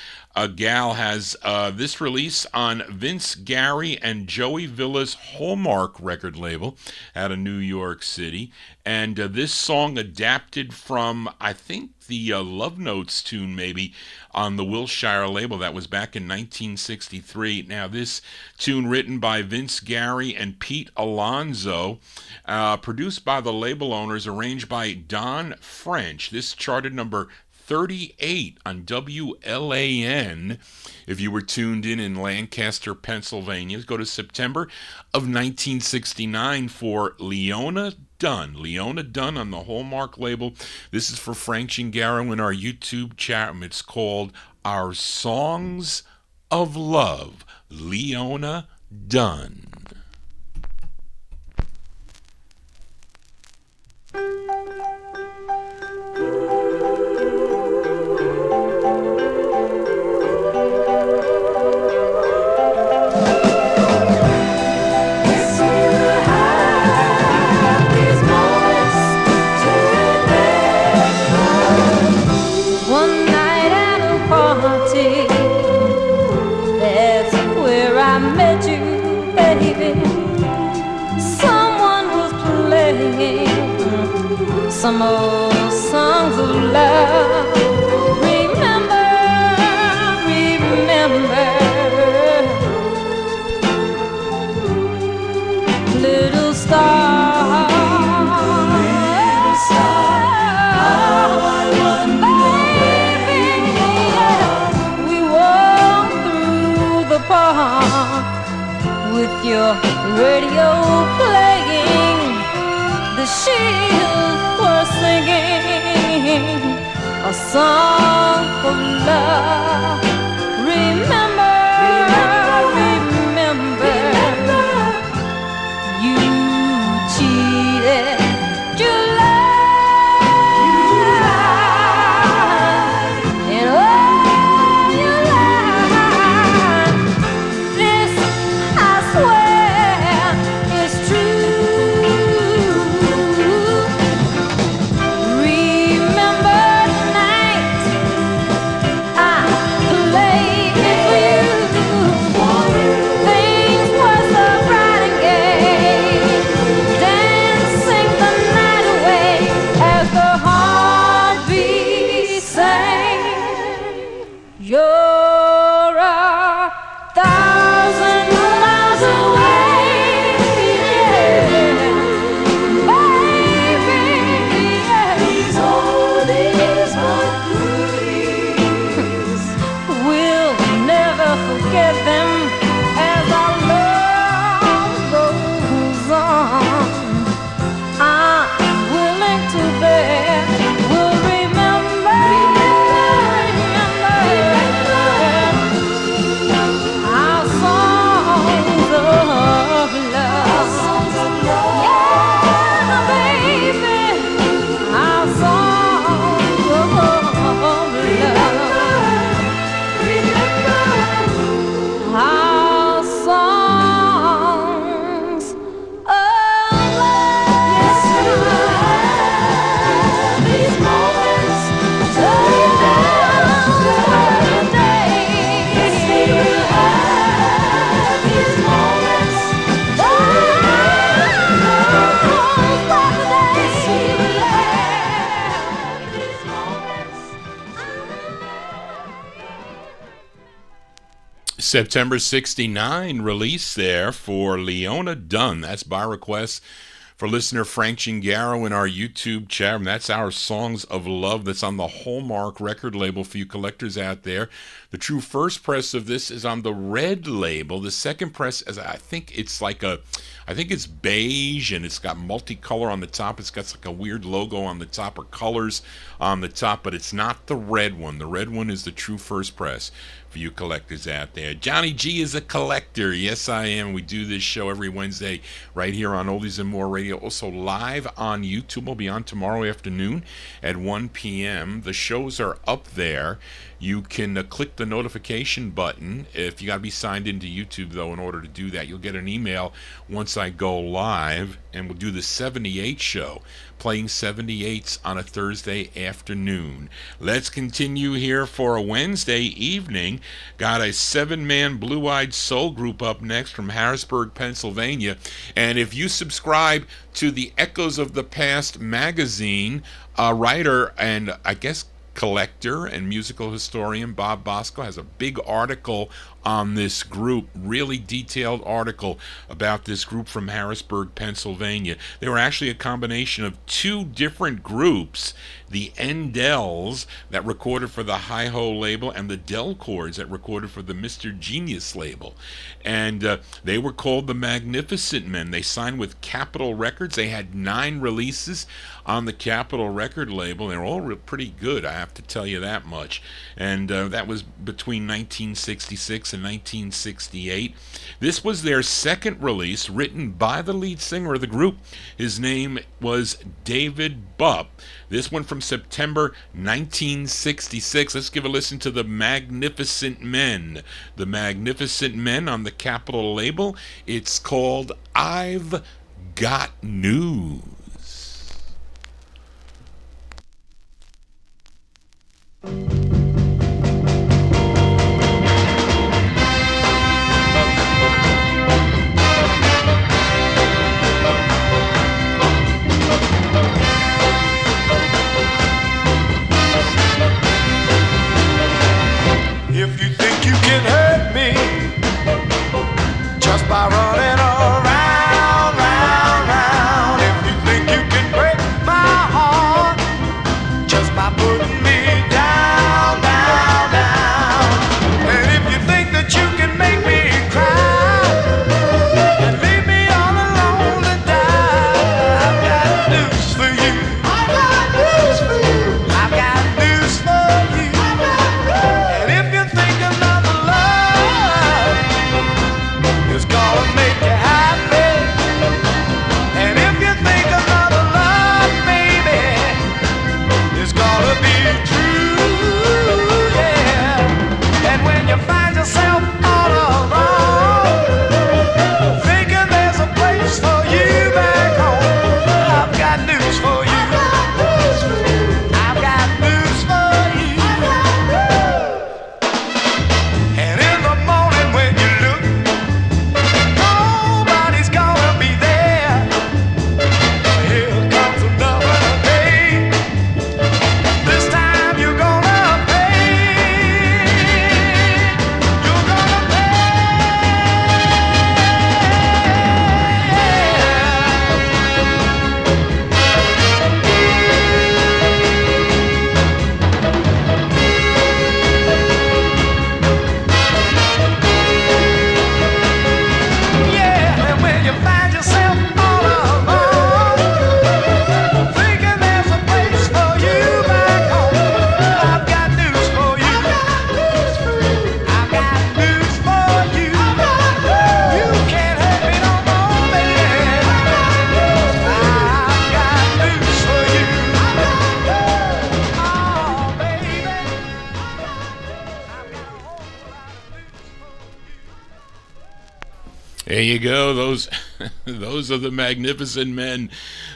gal has this release on Vince Gary and Joey Villa's Hallmark record label out of New York City. And this song adapted from, I think, the Love Notes tune maybe on the Wilshire label. That was back in 1963. Now this tune written by Vince Gary and Pete Alonso, produced by the label owners, arranged by Don French. This charted number 38 on WLAN. If you were tuned in Lancaster, Pennsylvania, go to September of 1969 for Leona Dunn. Leona Dunn on the Hallmark label. This is for Frank Chingaro in our YouTube chat room. It's called Our Songs of Love. Leona Dunn. Some old songs of love. Remember, remember, little star, little star, how I wonder, baby, we walk through the park with your radio playing the shield. Singing a song of love. Remember, remember, you cheated July, and all your life. This, I swear, is true. September 69 release there for Leona Dunn. That's by request for listener Frank Chingaro in our YouTube chat. And that's Our Songs of Love. That's on the Hallmark record label for you collectors out there. The true first press of this is on the red label. The second press is, I think it's beige, and it's got multicolor on the top. It's got like a weird logo on the top, or colors on the top, but it's not the red one. The red one is the true first press for you collectors out there. Johnny G is a collector. Yes, I am. We do this show every Wednesday right here on Oldies and More Radio. Also live on YouTube. We'll be on tomorrow afternoon at 1 p.m. The shows are up there. You can click the notification button. If you got to be signed into YouTube, though, in order to do that, you'll get an email once I go live, and we'll do the 78 show, playing 78s on a Thursday afternoon. Let's continue here for a Wednesday evening. Got a 7-man blue-eyed soul group up next from Harrisburg, Pennsylvania. And if you subscribe to the Echoes of the Past magazine, writer and I guess collector and musical historian Bob Bosco has a big article on this group, really detailed article about this group from Harrisburg, Pennsylvania. They were actually a combination of two different groups, the Endells that recorded for the Hi-Ho label and the Delcords that recorded for the Mr. Genius label. And they were called the Magnificent Men. They signed with Capitol Records. They had 9 releases on the Capitol record label. They're all pretty good, I have to tell you that much. And that was between 1966 and 1968. This was their second release, written by the lead singer of the group. His name was David Bupp. This one from September 1966. Let's give a listen to the Magnificent Men. The Magnificent Men on the Capitol label. It's called I've Got News. If you think you can hurt me just by running around, round, round. If you think you can break my heart just by putting me down, down, down. And if you think that you can make me cry and leave me all alone to die, I've got news for you. I've got news for you. I've got news for you. And if you think another love is gonna make you happy, and if you think another love, baby, is gonna be true, yeah. And when you find yourself all alone, thinking there's a place for you back home, I've got news for you. I've got news for you. And in the morning when you look, nobody's gonna be there. Here comes another day. This time you're gonna pay. You're gonna yeah, and when you find yourself all alone, thinking there's a place for you back home, I've got news for you. I've got news for you. You can't hurt me no more, baby. I've got news for you. Oh, baby. I've got a whole lot of news for you. There you go. Those are the Magnificent Men.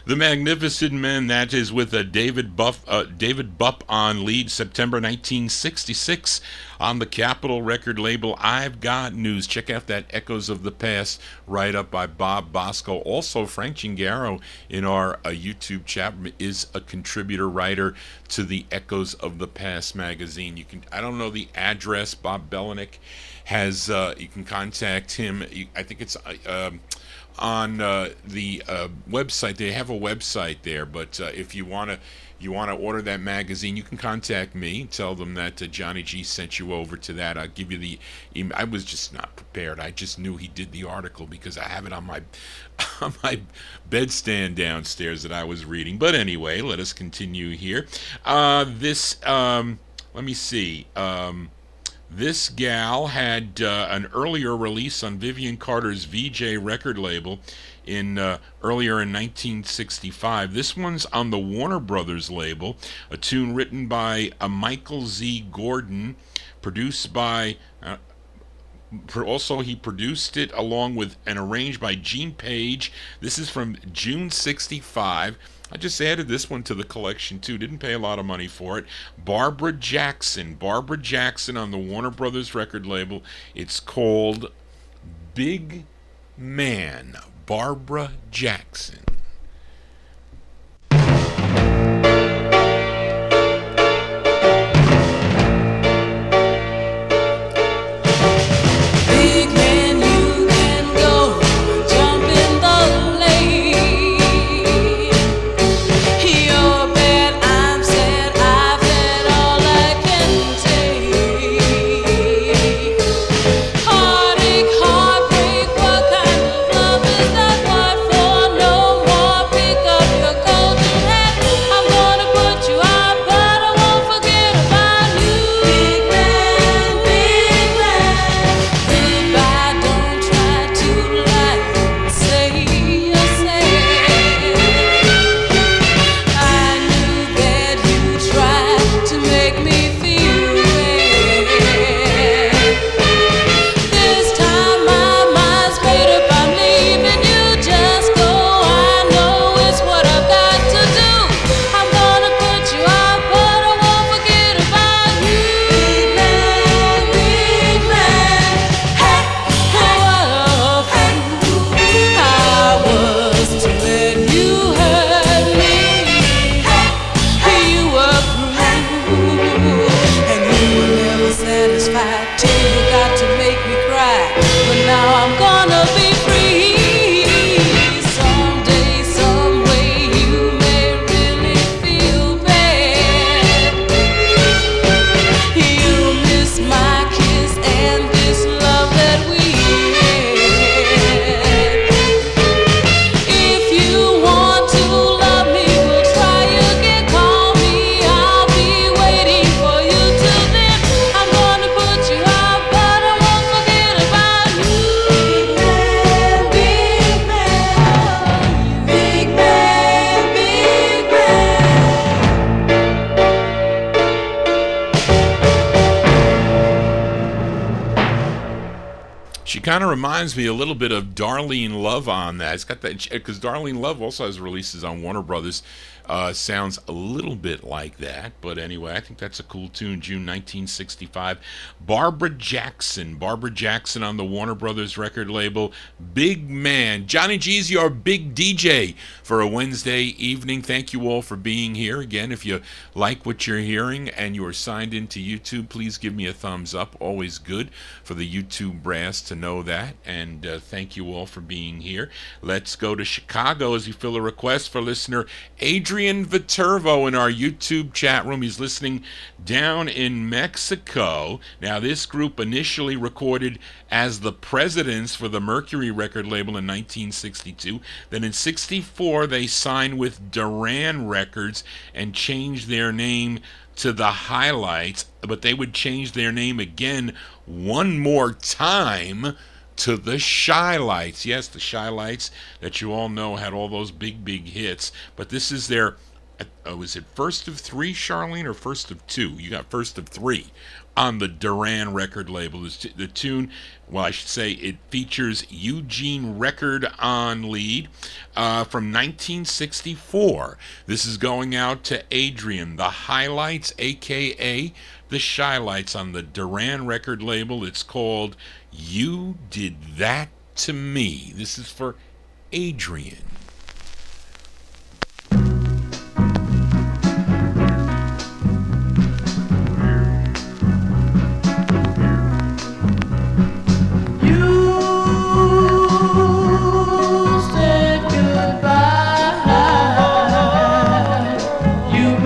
The Magnificent Men, that is with David Bupp on lead, September 1966 on the Capitol record label. I've Got News. Check out that Echoes of the Past write-up by Bob Bosco. Also, Frank Gingaro in our YouTube chat is a contributor writer to the Echoes of the Past magazine. I don't know the address. Bob Belenik has, you can contact him. I think it's on the website. They have a website there, but if you want to you want to order that magazine, you can contact me. Tell them that Johnny G sent you over to that. I'll give you the email. I was just not prepared. I just knew he did the article because I have it on my on my bedstand downstairs that I was reading. But anyway, let us continue here. Let me see. This gal had an earlier release on Vivian Carter's VJ record label earlier in 1965. This one's on the Warner Brothers label, a tune written by Michael Z. Gordon, produced by also he produced it along with and arranged by Gene Page. This is from June 65. I just added this one to the collection too. Didn't pay a lot of money for it. Barbara Jackson on the Warner Brothers record label. It's called Big Man. Barbara Jackson. Kind of reminds me a little bit of Darlene Love on that. It's got that because Darlene Love also has releases on Warner Brothers. Sounds a little bit like that, but anyway, I think that's a cool tune. June 1965. Barbara Jackson on the Warner Brothers record label. Big Man. Johnny G's your big DJ for a Wednesday evening. Thank you all for being here. Again, if you like what you're hearing and you are signed into YouTube, please give me a thumbs up. Always good for the YouTube brass to know that. And thank you all for being here. Let's go to Chicago as you fill a request for listener Adrian Viterbo in our YouTube chat room. He's listening down in Mexico. Now, this group initially recorded as the Presidents for the Mercury record label in 1962. Then in 64, they signed with Duran Records and changed their name to the Highlights, but they would change their name again one more time to the Shy Lights. Yes, the Shy Lights that you all know had all those big hits. But this is their, was it first of three, Charlene, or first of two? You got first of three on the Duran record label. The tune, well, I should say it features Eugene Record on lead from 1964. This is going out to Adrian. The Highlights, a.k.a. the Shy Lights on the Duran record label. It's called You Did That to Me. This is for Adrian. You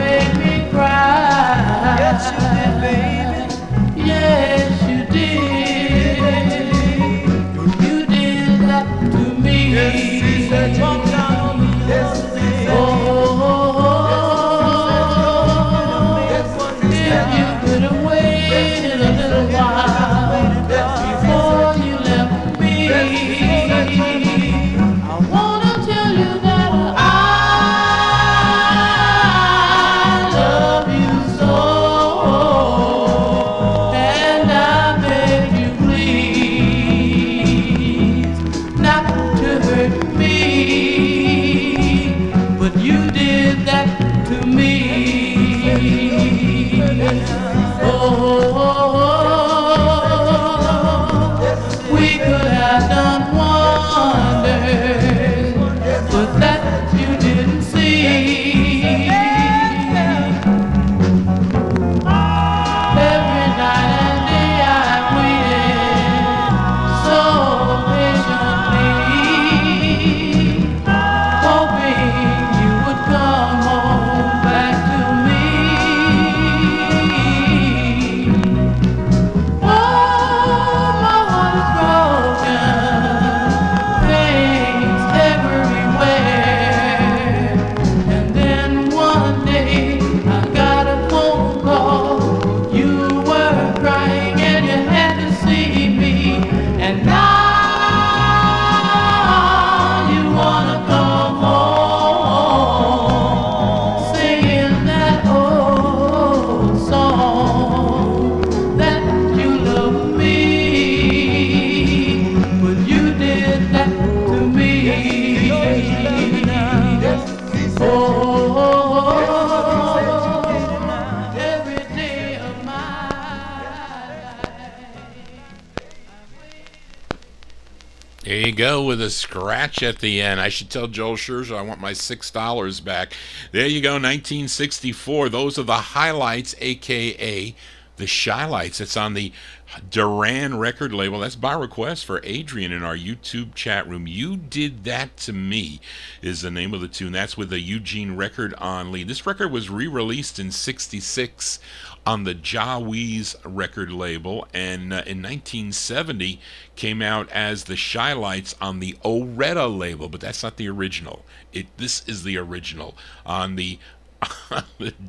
There you go with a scratch at the end. I should tell Joel Scherzer I want my $6 back. There you go, 1964. Those are the highlights, a.k.a. the Shylights. It's on the Duran record label. That's by request for Adrian in our YouTube chat room. You Did That to Me is the name of the tune. That's with the Eugene record on lead. This record was re-released in 66 on the JohnnyG's record label, and in 1970 came out as the Shylights on the Oretta label, but that's not the original. This is the original on the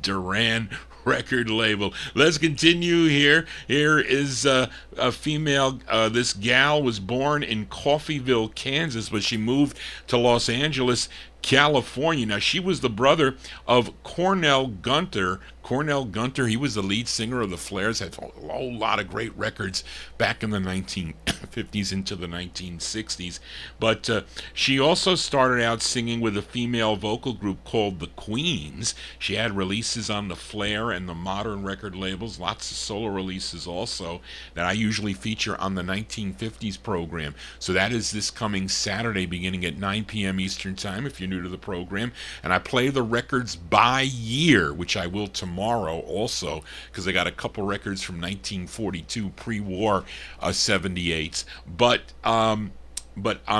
Duran record label. Let's continue here. Here is a female. This gal was born in Coffeyville, Kansas, but she moved to Los Angeles, California. Now, she was the brother of Cornell Gunter. Cornell Gunter, he was the lead singer of the Flares, had a whole lot of great records back in the 1950s into the 1960s. But she also started out singing with a female vocal group called the Queens. She had releases on the Flair and the MOTOWN record labels, lots of solo releases also that I usually feature on the 1950s program. So that is this coming Saturday beginning at 9 p.m. Eastern Time if you're new to the program. And I play the records by year, which I will tomorrow also, because I got a couple records from 1942 pre-war 78s. But on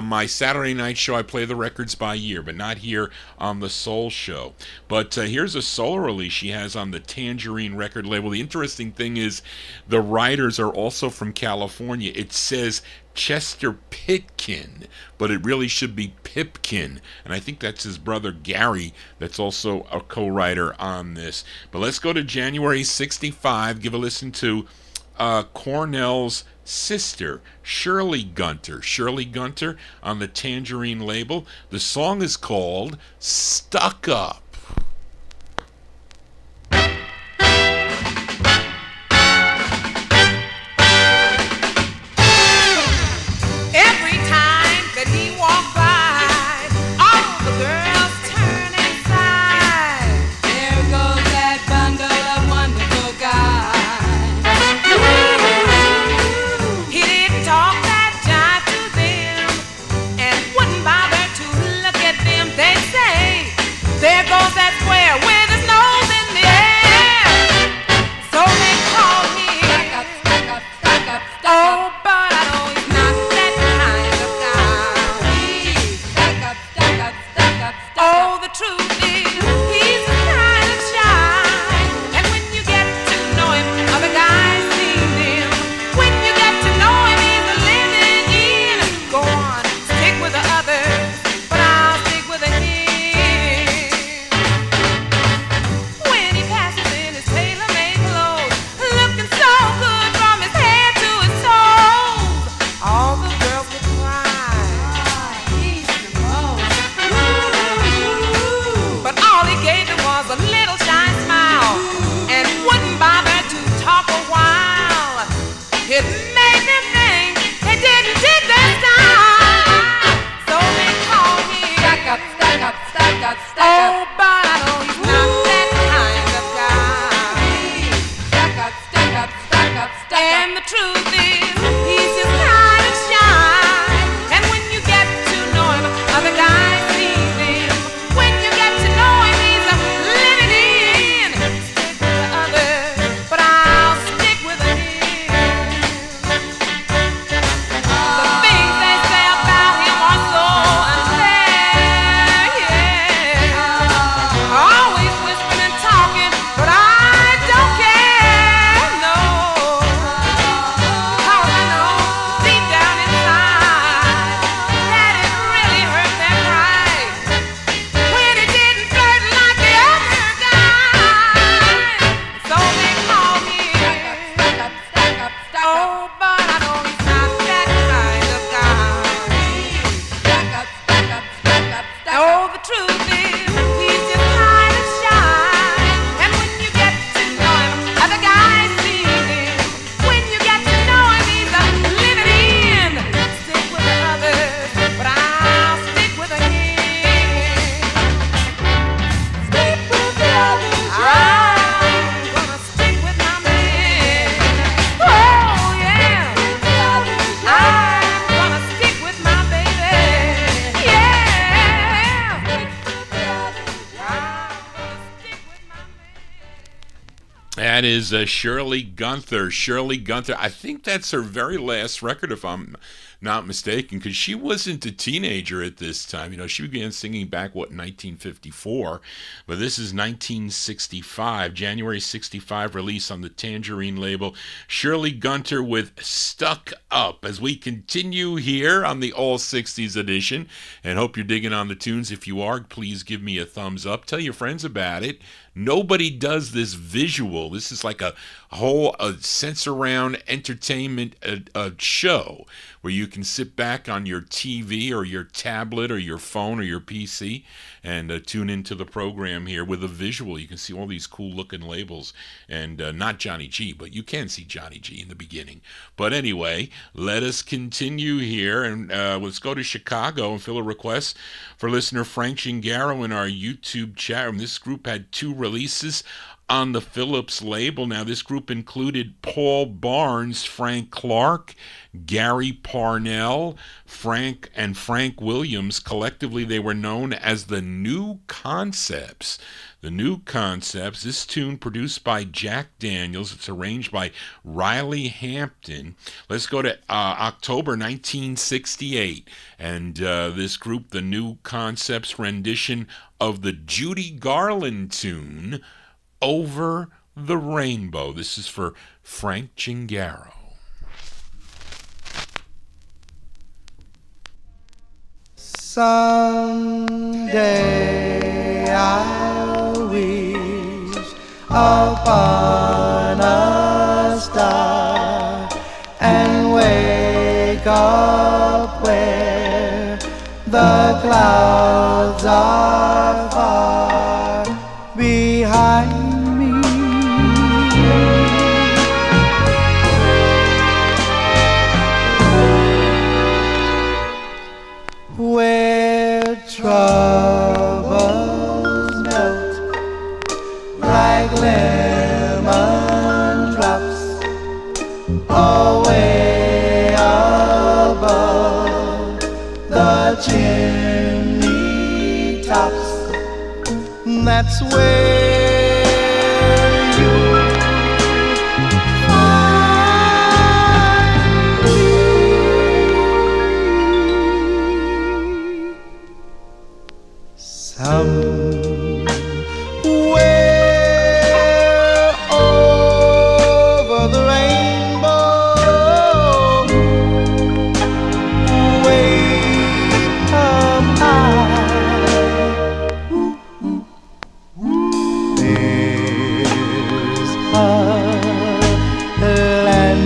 my Saturday night show, I play the records by year, but not here on the Soul Show. But here's a solo release she has on the Tangerine record label. The interesting thing is the writers are also from California. It says Chester Pitkin, but it really should be Pipkin, and I think that's his brother Gary that's also a co-writer on this. But let's go to January 65, give a listen to Cornell's sister, Shirley Gunter. Shirley Gunter on the Tangerine label. The song is called Stuck Up. There goes That is Shirley Gunther. Shirley Gunther. I think that's her very last record, if I'm not mistaken, because she wasn't a teenager at this time. You know, she began singing back, 1954? But this is 1965, January 65 release on the Tangerine label. Shirley Gunther with Stuck Up, as we continue here on the All 60s edition. And hope you're digging on the tunes. If you are, please give me a thumbs up. Tell your friends about it. Nobody does this visual. This is like a whole sense-around entertainment show where you can sit back on your TV or your tablet or your phone or your PC and tune into the program here with a visual. You can see all these cool-looking labels. And not Johnny G, but you can see Johnny G in the beginning. But anyway, let us continue here, and let's go to Chicago and fill a request for listener Frank Gingaro in our YouTube chat room. This group had 2 releases on the Phillips label. Now, this group included Paul Barnes, Frank Clark, Gary Parnell, Frank Williams. Collectively, they were known as the New Concepts. The New Concepts. This tune produced by Jack Daniels. It's arranged by Riley Hampton. Let's go to October 1968. And this group, the New Concepts rendition of the Judy Garland tune, Over the Rainbow. This is for Frank Gingaro. Someday I'll wish upon a star and wake up where the clouds are far behind me. Where troubles melt like lemon drops away above the chimney tops. That's where you find me. Somewhere over the rainbow, way up high, there's a land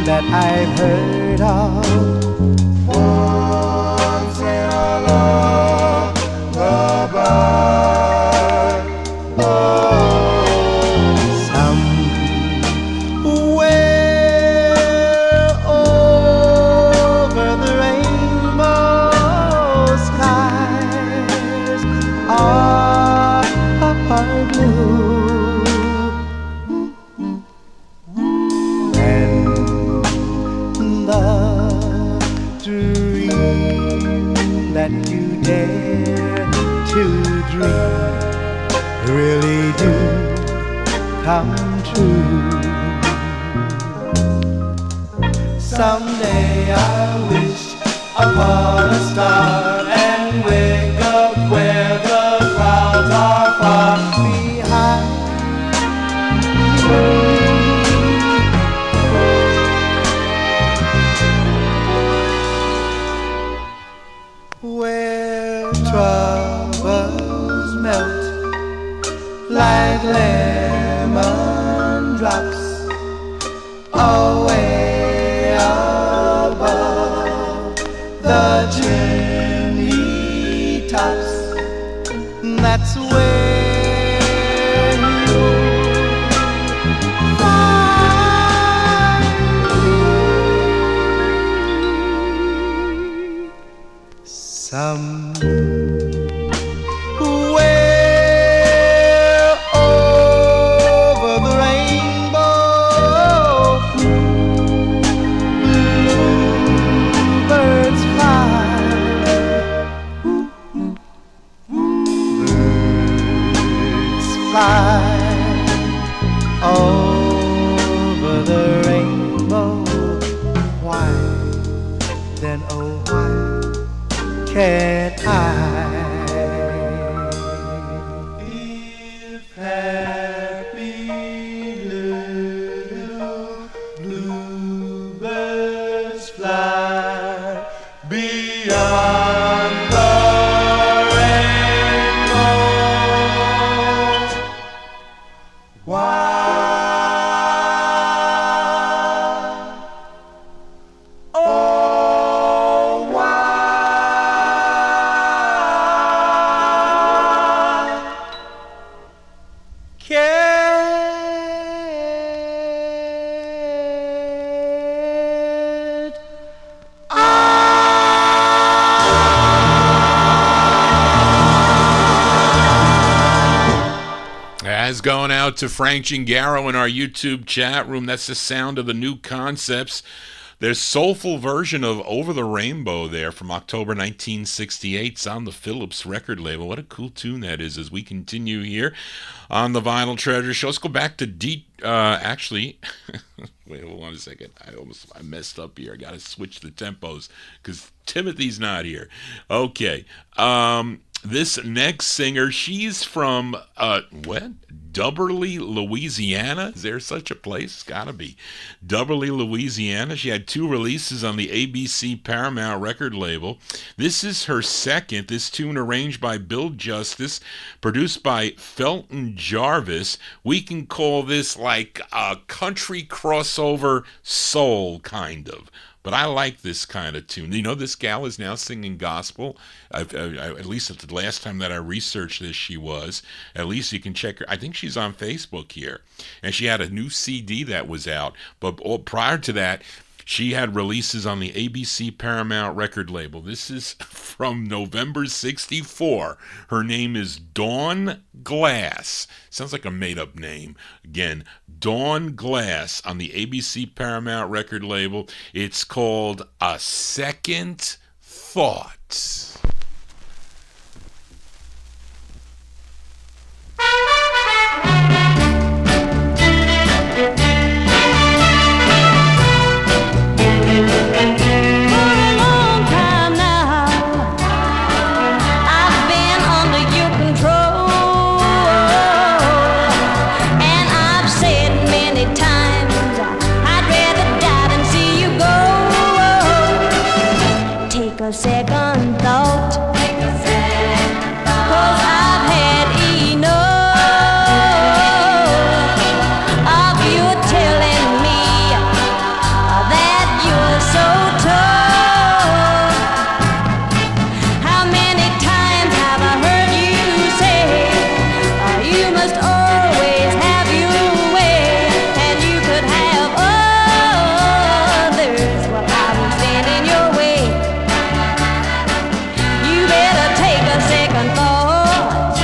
that I've heard of once in a lullaby. Somewhere over the rainbow, skies are blue, and the dream that you dare to dream really do come true. Someday I wish upon a star and wake up where the clouds are far behind me. Where troubles melt like lemon drops away above the chimney tops. That's where you find me. Somewhere over the rainbow, bluebirds fly. Birds fly can I? If happy little bluebirds fly beyond the rainbow, why? Oh, why can't As going out to Frank Gingaro in our YouTube chat room. That's the sound of the New Concepts. Their soulful version of Over the Rainbow there from October 1968. It's on the Phillips record label. What a cool tune that is as we continue here on the Vinyl Treasure Show. Let's go back to actually, wait, hold on a second. I messed up here. I got to switch the tempos because Timothy's not here. Okay. This next singer, she's from, Dubberly, Louisiana? Is there such a place? It's gotta be. Dubberly, Louisiana. She had 2 releases on the ABC Paramount record label. This is her second. This tune arranged by Bill Justice, produced by Felton Jarvis. We can call this like a country crossover soul, kind of. But I like this kind of tune. You know, this gal is now singing gospel. At least at the last time that I researched this, she was. At least you can check her. I think she's on Facebook here. And she had a new CD that was out. But prior to that, she had releases on the ABC Paramount record label. This is from November 64. Her name is Dawn Glass. Sounds like a made-up name. Again, Dawn Glass on the ABC Paramount record label. It's called A Second Thought. A second thought, 'cause I've had enough of you telling me that you're so tough. How many times have I heard you say you must always have your way, and you could have others? Well, I won't stand in your way. Take a second thought.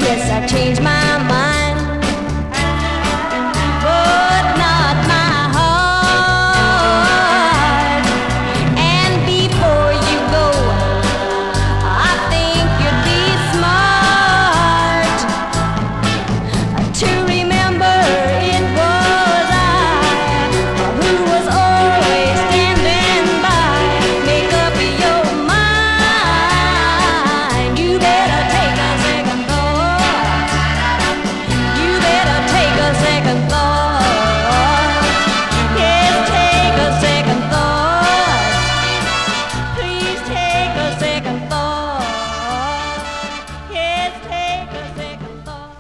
Yes, I changed my mind, but not my heart. And before you go, I think you'd be smart to remember it was I who was always standing by. Make up your mind. You better take a second thought. You better take a second thought. Yes, take a second thought. Please take a second thought. Yes, take a second thought.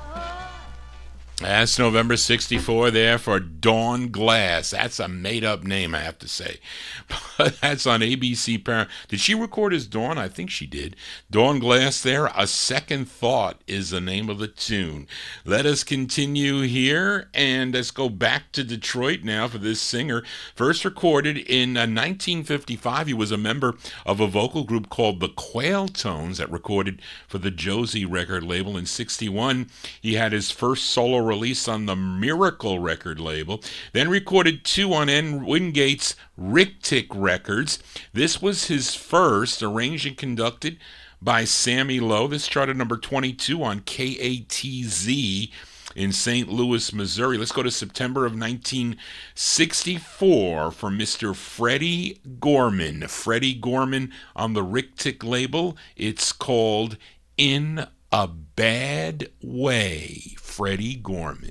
That's November 64 there for Dawn Glass. That's a made-up name, I have to say. But that's on ABC Paramount. Did she record as Dawn? I think she did. Dawn Glass there. A Second Thought is the name of the tune. Let us continue here, and let's go back to Detroit now for this singer. First recorded in 1955. He was a member of a vocal group called the Quail Tones that recorded for the Josie record label. In 61, he had his first solo release on the Miracle record label, then recorded 2 on N. Wingate's Rick-Tick Records. This was his first, arranged and conducted by Sammy Lowe. This charted number 22 on KATZ. in St. Louis, Missouri. Let's go to September of 1964 for Mr. Freddie Gorman. Freddie Gorman on the Rick Tick label. It's called In a Bad Way. Freddie Gorman.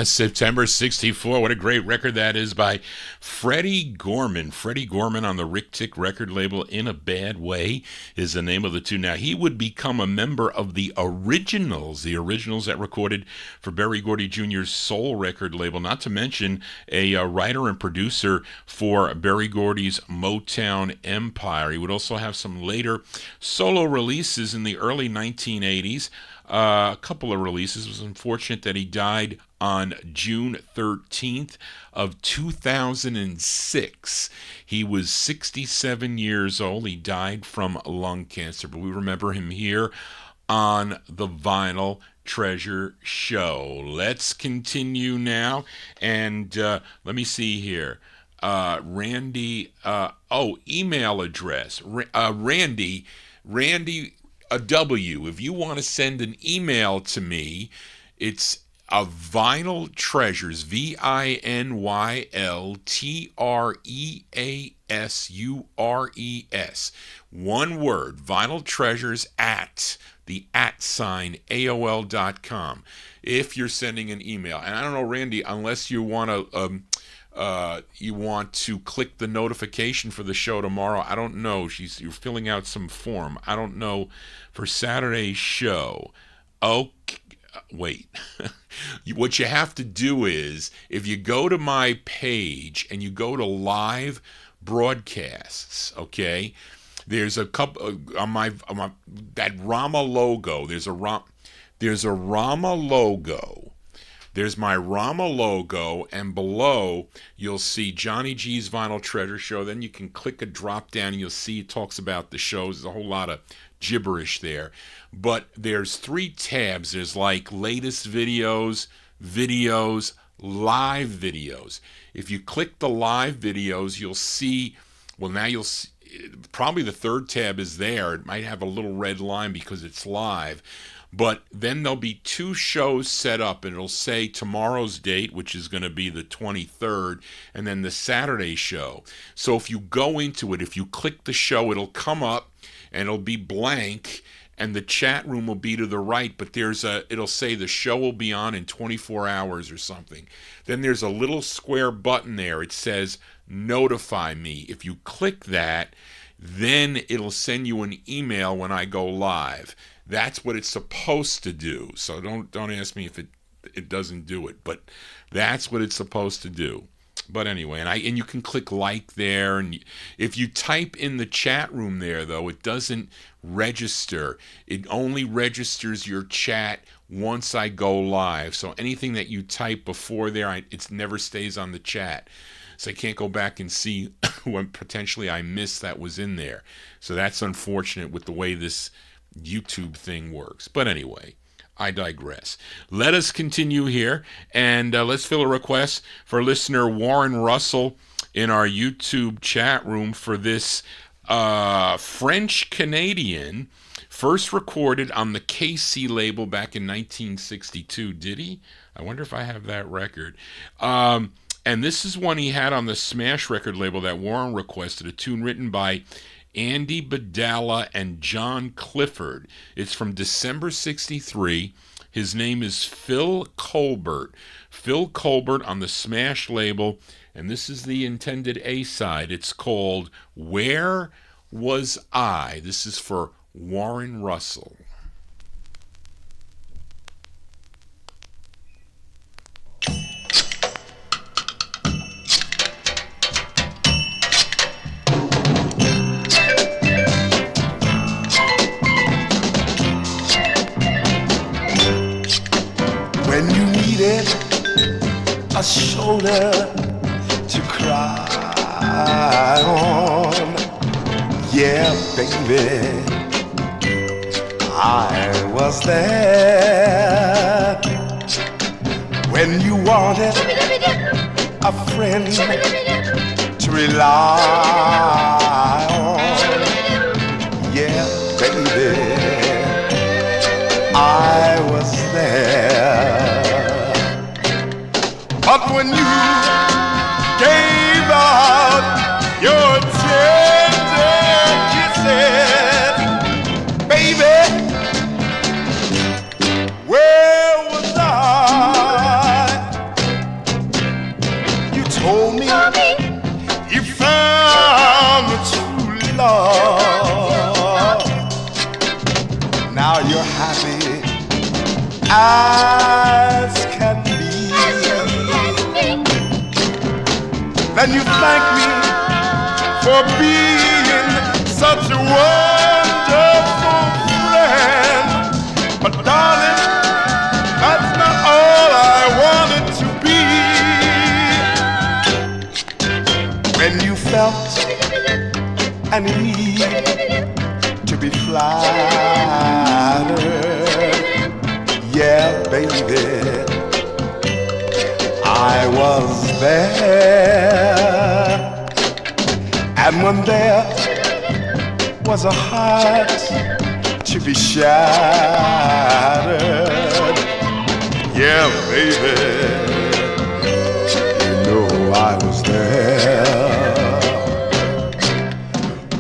September 64. What a great record that is by Freddie Gorman. Freddie Gorman on the Rick Tick record label. In a Bad Way is the name of the tune. Now, he would become a member of the Originals that recorded for Berry Gordy Jr.'s Soul record label, not to mention a writer and producer for Berry Gordy's MOTOWN empire. He would also have some later solo releases in the early 1980s. A couple of releases. It was unfortunate that he died on June 13th of 2006. He was 67 years old. He died from lung cancer, but we remember him here on the Vinyl Treasure Show. Let's continue now, and let me see here. Randy, email address. Randy W. If you want to send an email to me, it's Vinyltreasures, VINYLTREASURES. One word, Vinyltreasures at the @AOL.com. If you're sending an email, and I don't know, Randy, unless you want to click the notification for the show tomorrow. I don't know. You're filling out some form. I don't know for Saturday's show. Okay, wait. What you have to do is, if you go to my page and you go to live broadcasts, okay, there's a couple on my that Rama logo. There's a Rama logo. There's my Rama logo, and below you'll see Johnny G's Vinyl Treasure Show. Then you can click a drop down and you'll see it talks about the shows. There's a whole lot of gibberish there. But there's 3 tabs. There's like latest videos, live videos. If you click the live videos, you'll see, well, now you'll see, probably the third tab is there. It might have a little red line because it's live. But then there'll be 2 shows set up, and it'll say tomorrow's date, which is going to be the 23rd, and then the Saturday show. So if you go into it, if you click the show, it'll come up, and it'll be blank, and the chat room will be to the right, but it'll say the show will be on in 24 hours or something. Then there's a little square button there. It says notify me. If you click that, then it'll send you an email when I go live. That's what it's supposed to do. So don't ask me if it doesn't do it, but that's what it's supposed to do. But anyway, and you can click like there, and if you type in the chat room there, though, it doesn't register. It only registers your chat once I go live. So anything that you type before there, it never stays on the chat. So I can't go back and see when potentially I missed that was in there. So that's unfortunate with the way this YouTube thing works. But anyway, I digress. Let us continue here, and let's fill a request for listener Warren Russell in our YouTube chat room for this French-Canadian, first recorded on the KC label back in 1962. Did he? I wonder if I have that record. And this is one he had on the Smash record label that Warren requested, a tune written by Andy Badalla and John Clifford. It's from December 63. His name is Phil Colbert. Phil Colbert on the Smash label, and this is the intended A-side. It's called Where Was I? This is for Warren Russell. A shoulder to cry on. Yeah, baby, I was there when you wanted a friend to rely on. Yeah, baby, I was there. But when you gave out your tender kisses, baby, where was I? You told me you found the true love. Now you're happy as can be. Then you thank me for being such a wonderful friend. But darling, that's not all I wanted to be. When you felt any need to be flattered, yeah, baby, I was there. And when there was a heart to be shattered, yeah, baby, you know I was there.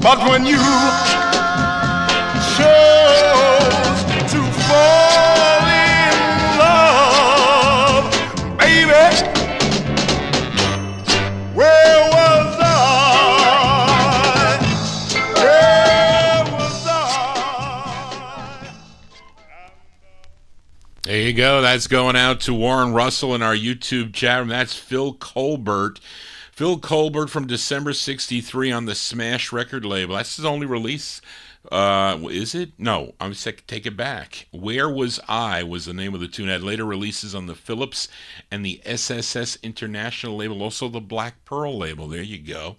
But when you chose to fall in love, baby, where was I? Where was I? There you go. That's going out to Warren Russell in our YouTube chat room. That's Phil Colbert. Phil Colbert from December 63 on the Smash record label. That's his only release. Is it? No, I'm sick. Take it back. Where Was I was the name of the tune. It had later releases on the Philips and the SSS International label, also the Black Pearl label. There you go.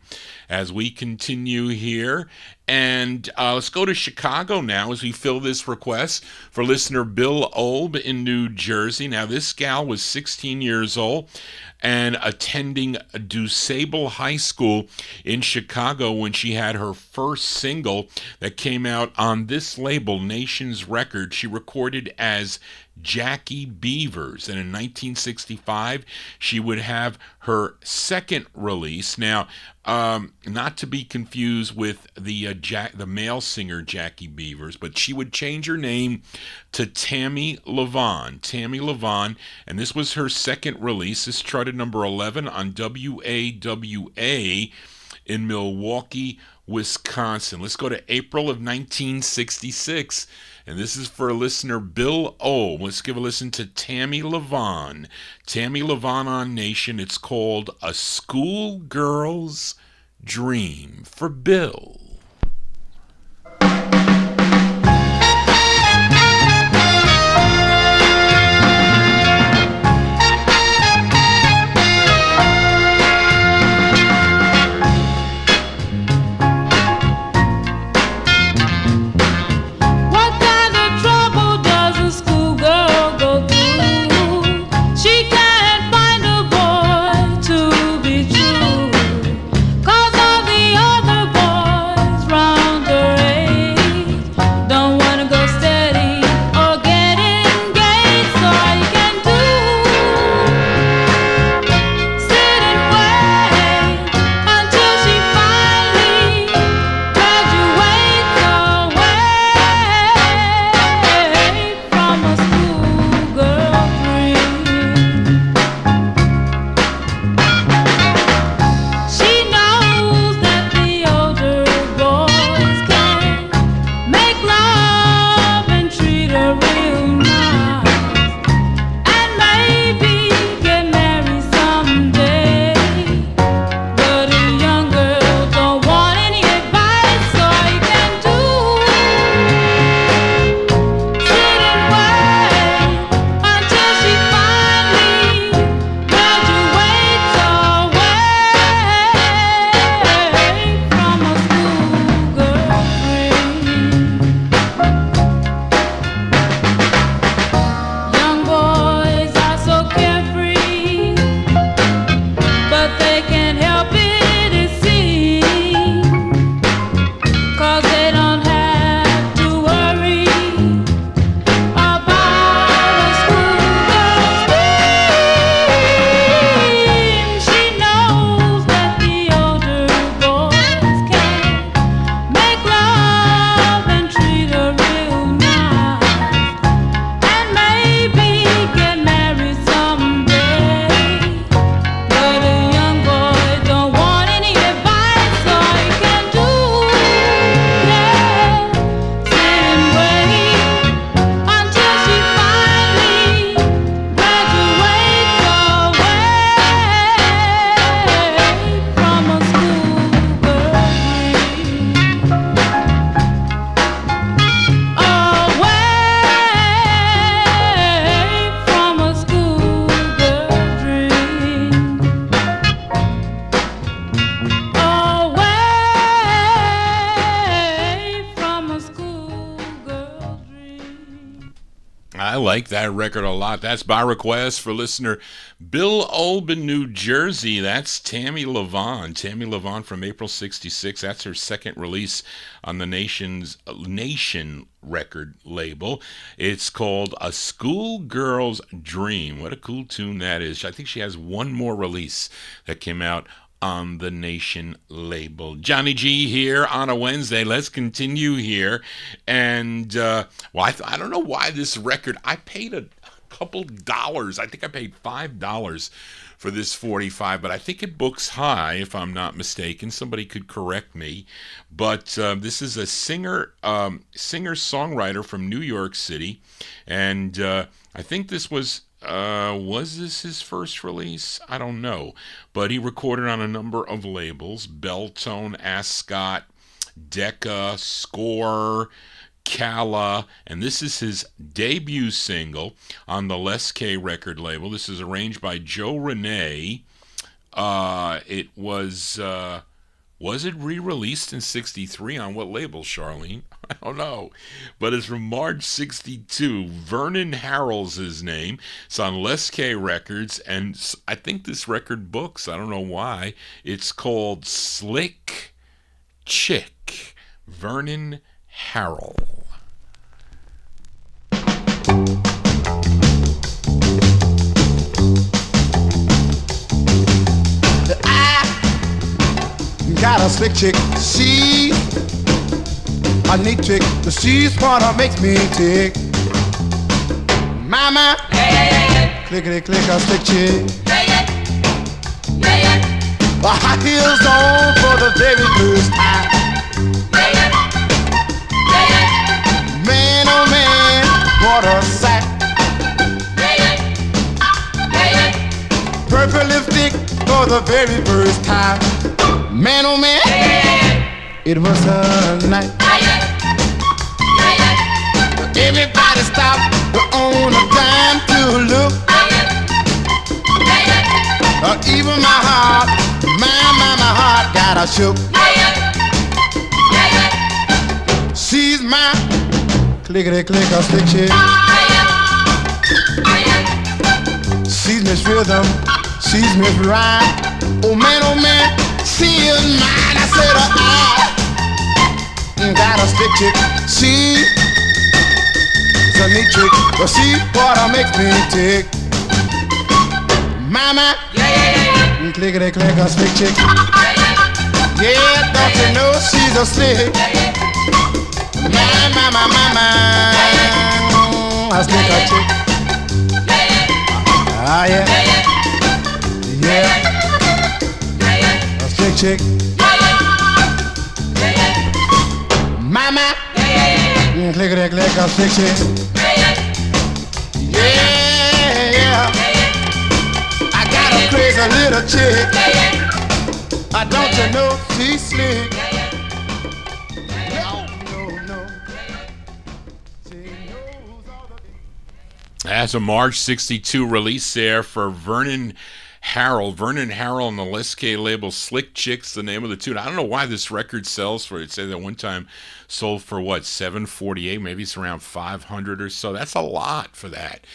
As we continue here, And let's go to Chicago now as we fill this request for listener Bill Olb in New Jersey. Now, this gal was 16 years old and attending DuSable High School in Chicago when she had her first single that came out on this label, Nation's Record. She recorded as Jackie Beavers, and in 1965 she would have her second release. Now, not to be confused with the male singer Jackie Beavers, but she would change her name to Tammy Levon, and this was her second release. This charted number 11 on WAWA in Milwaukee, Wisconsin. Let's go to April of 1966. And this is for listener Bill O. Let's give a listen to Tammy Levon. Tammy Levon on Nation. It's called A Schoolgirl's Dream for Bill. I like that record a lot. That's by request for listener Bill Olb in New Jersey. That's Tammy Levon. Tammy Levon from April 66. That's her second release on the Nation record label. It's called A Schoolgirl's Dream. What a cool tune that is. I think she has one more release that came out on the Nation label. Johnny G here on a Wednesday. Let's continue here. And, I don't know why this record, I paid a couple dollars. I think I paid $5 for this 45, but I think it books high, if I'm not mistaken. Somebody could correct me. But this is a singer-songwriter from New York City. And I think this was this his first release? I don't know. But he recorded on a number of labels: Belltone, Ascot, Decca, Score, Calla, and this is his debut single on the Les K record label. This is arranged by Joe Renee. It was Was it re-released in 63 on what label, Charlene? I don't know. But it's from March 62. Vernon Harrell's his name. It's on Les K Records, and I think this record books. I don't know why. It's called Slick Chick. Vernon Harrell. Got a slick chick, she's a neat chick. She's what makes me tick. Mama, clickety click, a slick chick. High heels on for the very first time. Man, oh man, what a sight. Purple lipstick for the very first time. Man, oh man, it was a night. Everybody stopped on a dime to look. Even my heart, my heart got a shook. She's my clickety clicker slick chick. She's Miss Rhythm, she's Miss Rhyme. Oh man, she is mine. I said I got a slick chick. She's a neat chick, but she what makes me tick. Mama, clickety click a slick chick. Yeah, don't you know she's a slick? My, a slick a chick. Ah yeah, a slick chick. Mama, clickety click a slick chick. Yeah. I got a crazy little chick. Don't you know she's slick? No. That's a March 62 release there for Vernon Harrell. Vernon Harrell on the Les K label. Slick Chick's the name of the tune. I don't know why this record sells for, it said that one time sold for what, $748? Maybe it's around $500 or so. That's a lot for that.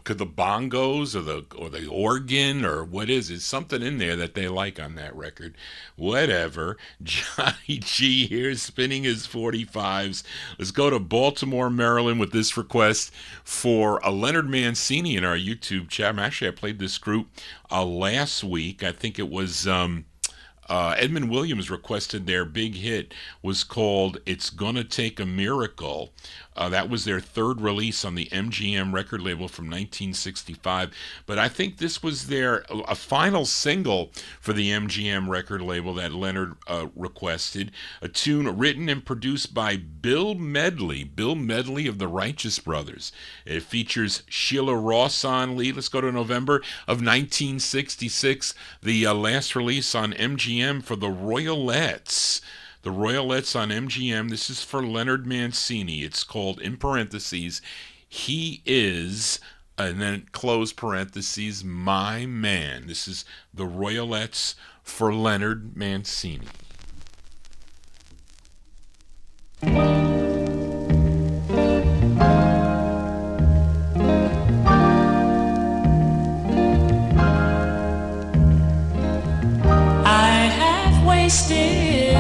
Could the bongos or the organ or what is it? Something in there that they like on that record. Whatever. Johnny G here spinning his 45's. Let's go to Baltimore, Maryland with this request for a Leonard Mancini in our YouTube chat. Actually, I played this group last week. I think it was Edmund Williams requested their big hit was called It's Gonna Take a Miracle. That was their third release on the MGM record label from 1965. But I think this was a final single for the MGM record label that Leonard requested. A tune written and produced by Bill Medley of the Righteous Brothers. It features Sheila Ross on lead. Let's go to November of 1966, the last release on MGM for the Royalettes. The Royalettes on MGM. This is for Leonard Mancini. It's called, in parentheses, He Is, and then close parentheses, My Man. This is the Royalettes for Leonard Mancini. I have wasted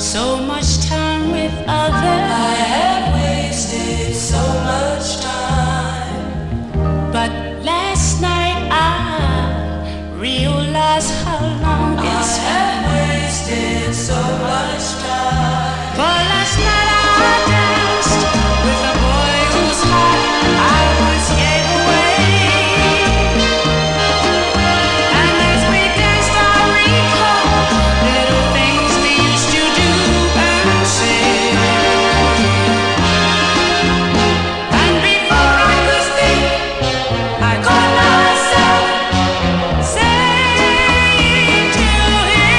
so much time with others. I have wasted so much time. But last night I realized how long it's been. I have wasted so much time. For last night I danced with a boy whose heart I once gave away. And as we danced I recalled little things we used to do and say. And before I could speak, I caught myself saying to him,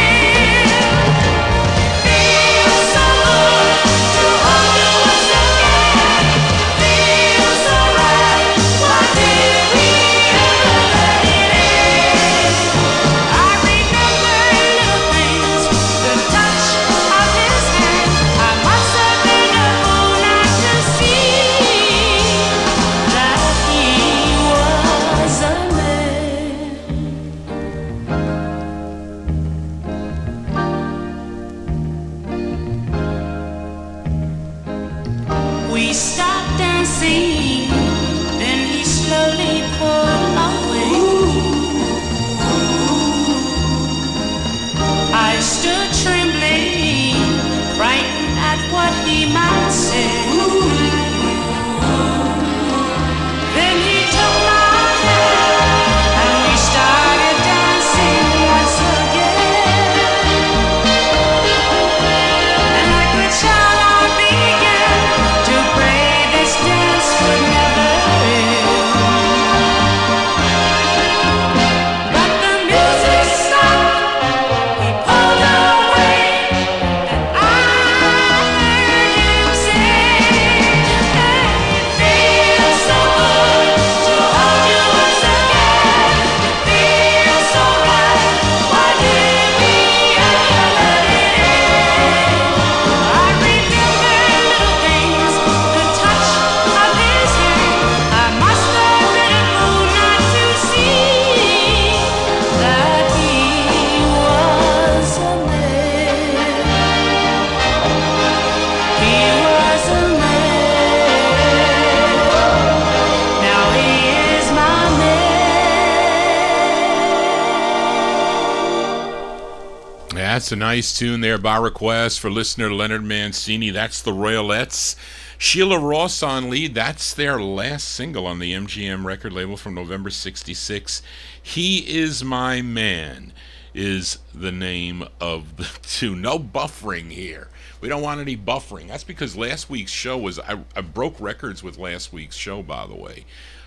That's a nice tune there by request for listener Leonard Mancini. That's the Royalettes. Sheila Ross on lead. That's their last single on the MGM record label from November 66. He Is My Man is the name of the tune. No buffering here. We don't want any buffering. That's because last week's show was... I broke records with last week's show, by the way.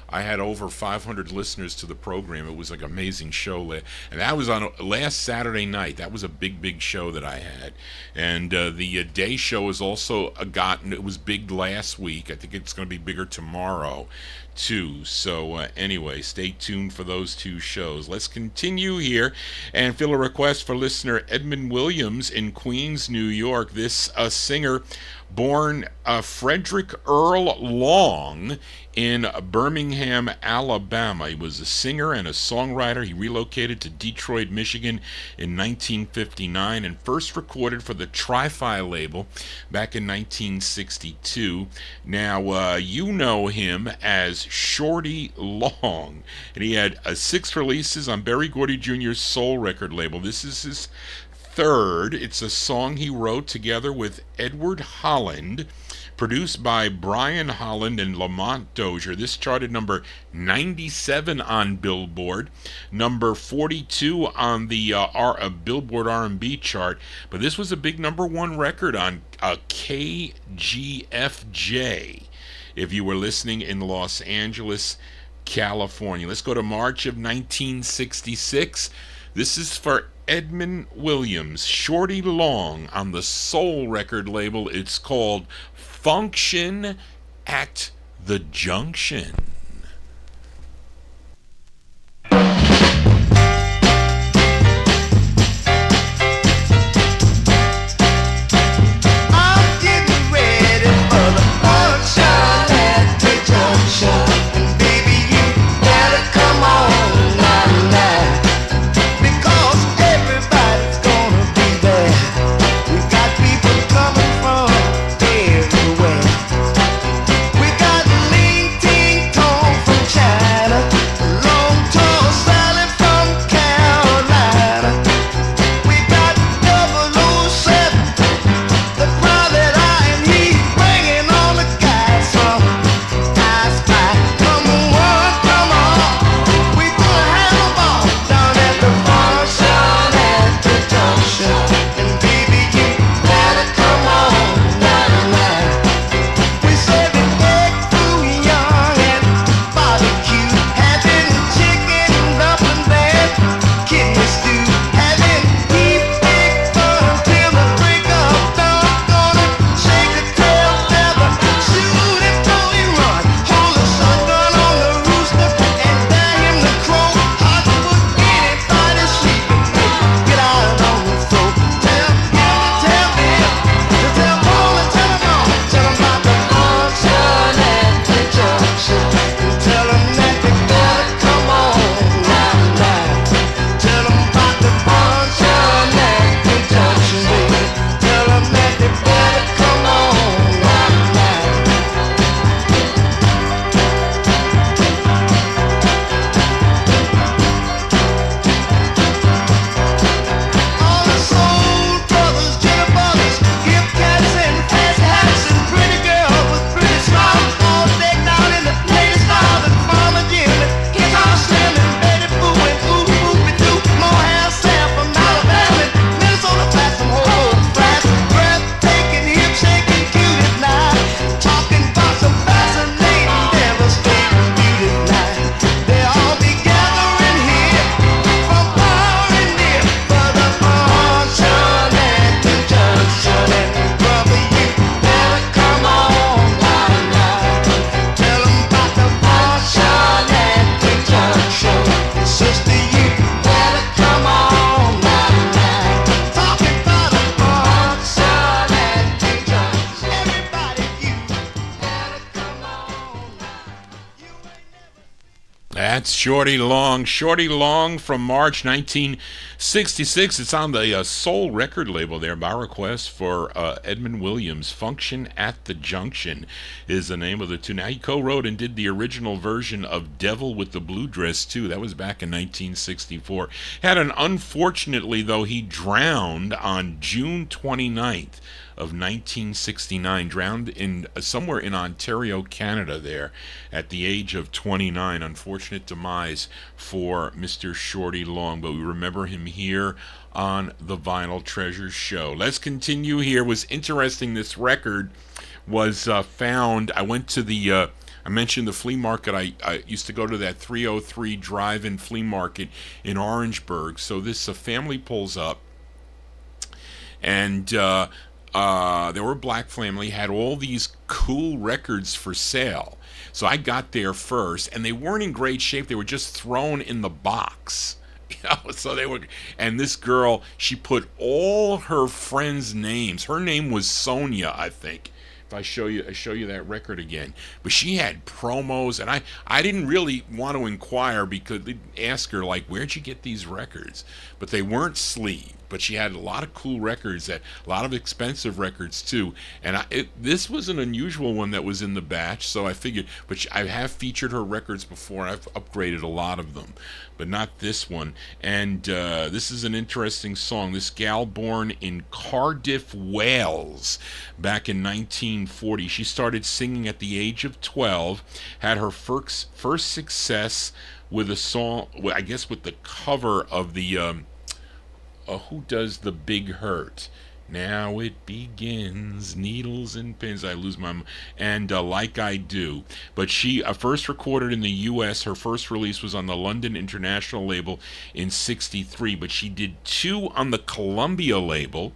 I had over 500 listeners to the program. It was like an amazing show. And that was on last Saturday night. That was a big, big show that I had. And the day show is also it was big last week. I think it's going to be bigger tomorrow, too. So anyway, stay tuned for those two shows. Let's continue here and fill a request for listener Edmund Williams in Queens, New York. This singer born Frederick Earl Long in Birmingham, Alabama. He was a singer and a songwriter. He relocated to Detroit, Michigan in 1959 and first recorded for the Tri-Fi label back in 1962. Now, you know him as Shorty Long, and he had 6 releases on Berry Gordy Jr.'s Soul record label. This is his third. It's a song he wrote together with Edward Holland, produced by Brian Holland and Lamont Dozier. This charted number 97 on Billboard, number 42 on the Billboard R&B chart, but this was a big number 1 record on KGFJ if you were listening in Los Angeles, California. Let's go to March of 1966. This is for Edmund Williams, Shorty Long on the Soul record label. It's called Function at the Junction. I'm getting ready for the function at the junction. Baby, you better come on now, because everybody's gonna be there. We've got people coming from everywhere. We got lean, teen, tone. Shorty Long from March 1966. It's on the Soul record label there by request for Edmund Williams. Function at the Junction is the name of the tune. Now, he co-wrote and did the original version of Devil with the Blue Dress too. That was back in 1964. Unfortunately though, he drowned on June 29th of 1969, drowned in somewhere in Ontario, Canada there at the age of 29. Unfortunate demise for Mr. Shorty Long, but we remember him here on the Vinyl Treasures show. Let's continue here. It was interesting, this record was found. I went to the I mentioned the flea market. I used to go to that 303 drive-in flea market in Orangeburg. So this family pulls up, and they were a black family, had all these cool records for sale. So I got there first, and they weren't in great shape. They were just thrown in the box. So they were, and this girl, she put all her friends' names. Her name was Sonia, I think. If I show you that record again. But she had promos, and I didn't really want to inquire because they'd ask her, like, where'd you get these records? But they weren't sleeved. But she had a lot of cool records, a lot of expensive records too. And this was an unusual one that was in the batch, so I figured. But I have featured her records before. I've upgraded a lot of them, but not this one. And this is an interesting song. This gal, born in Cardiff, Wales, back in 1940. She started singing at the age of 12. Had her first success with a song, I guess, with the cover of the. Who does the Big Hurt? Now it begins, needles and pins. I lose my and Like I Do. But she first recorded in the U.S. Her first release was on the London International label in '63. But she did two on the Columbia label,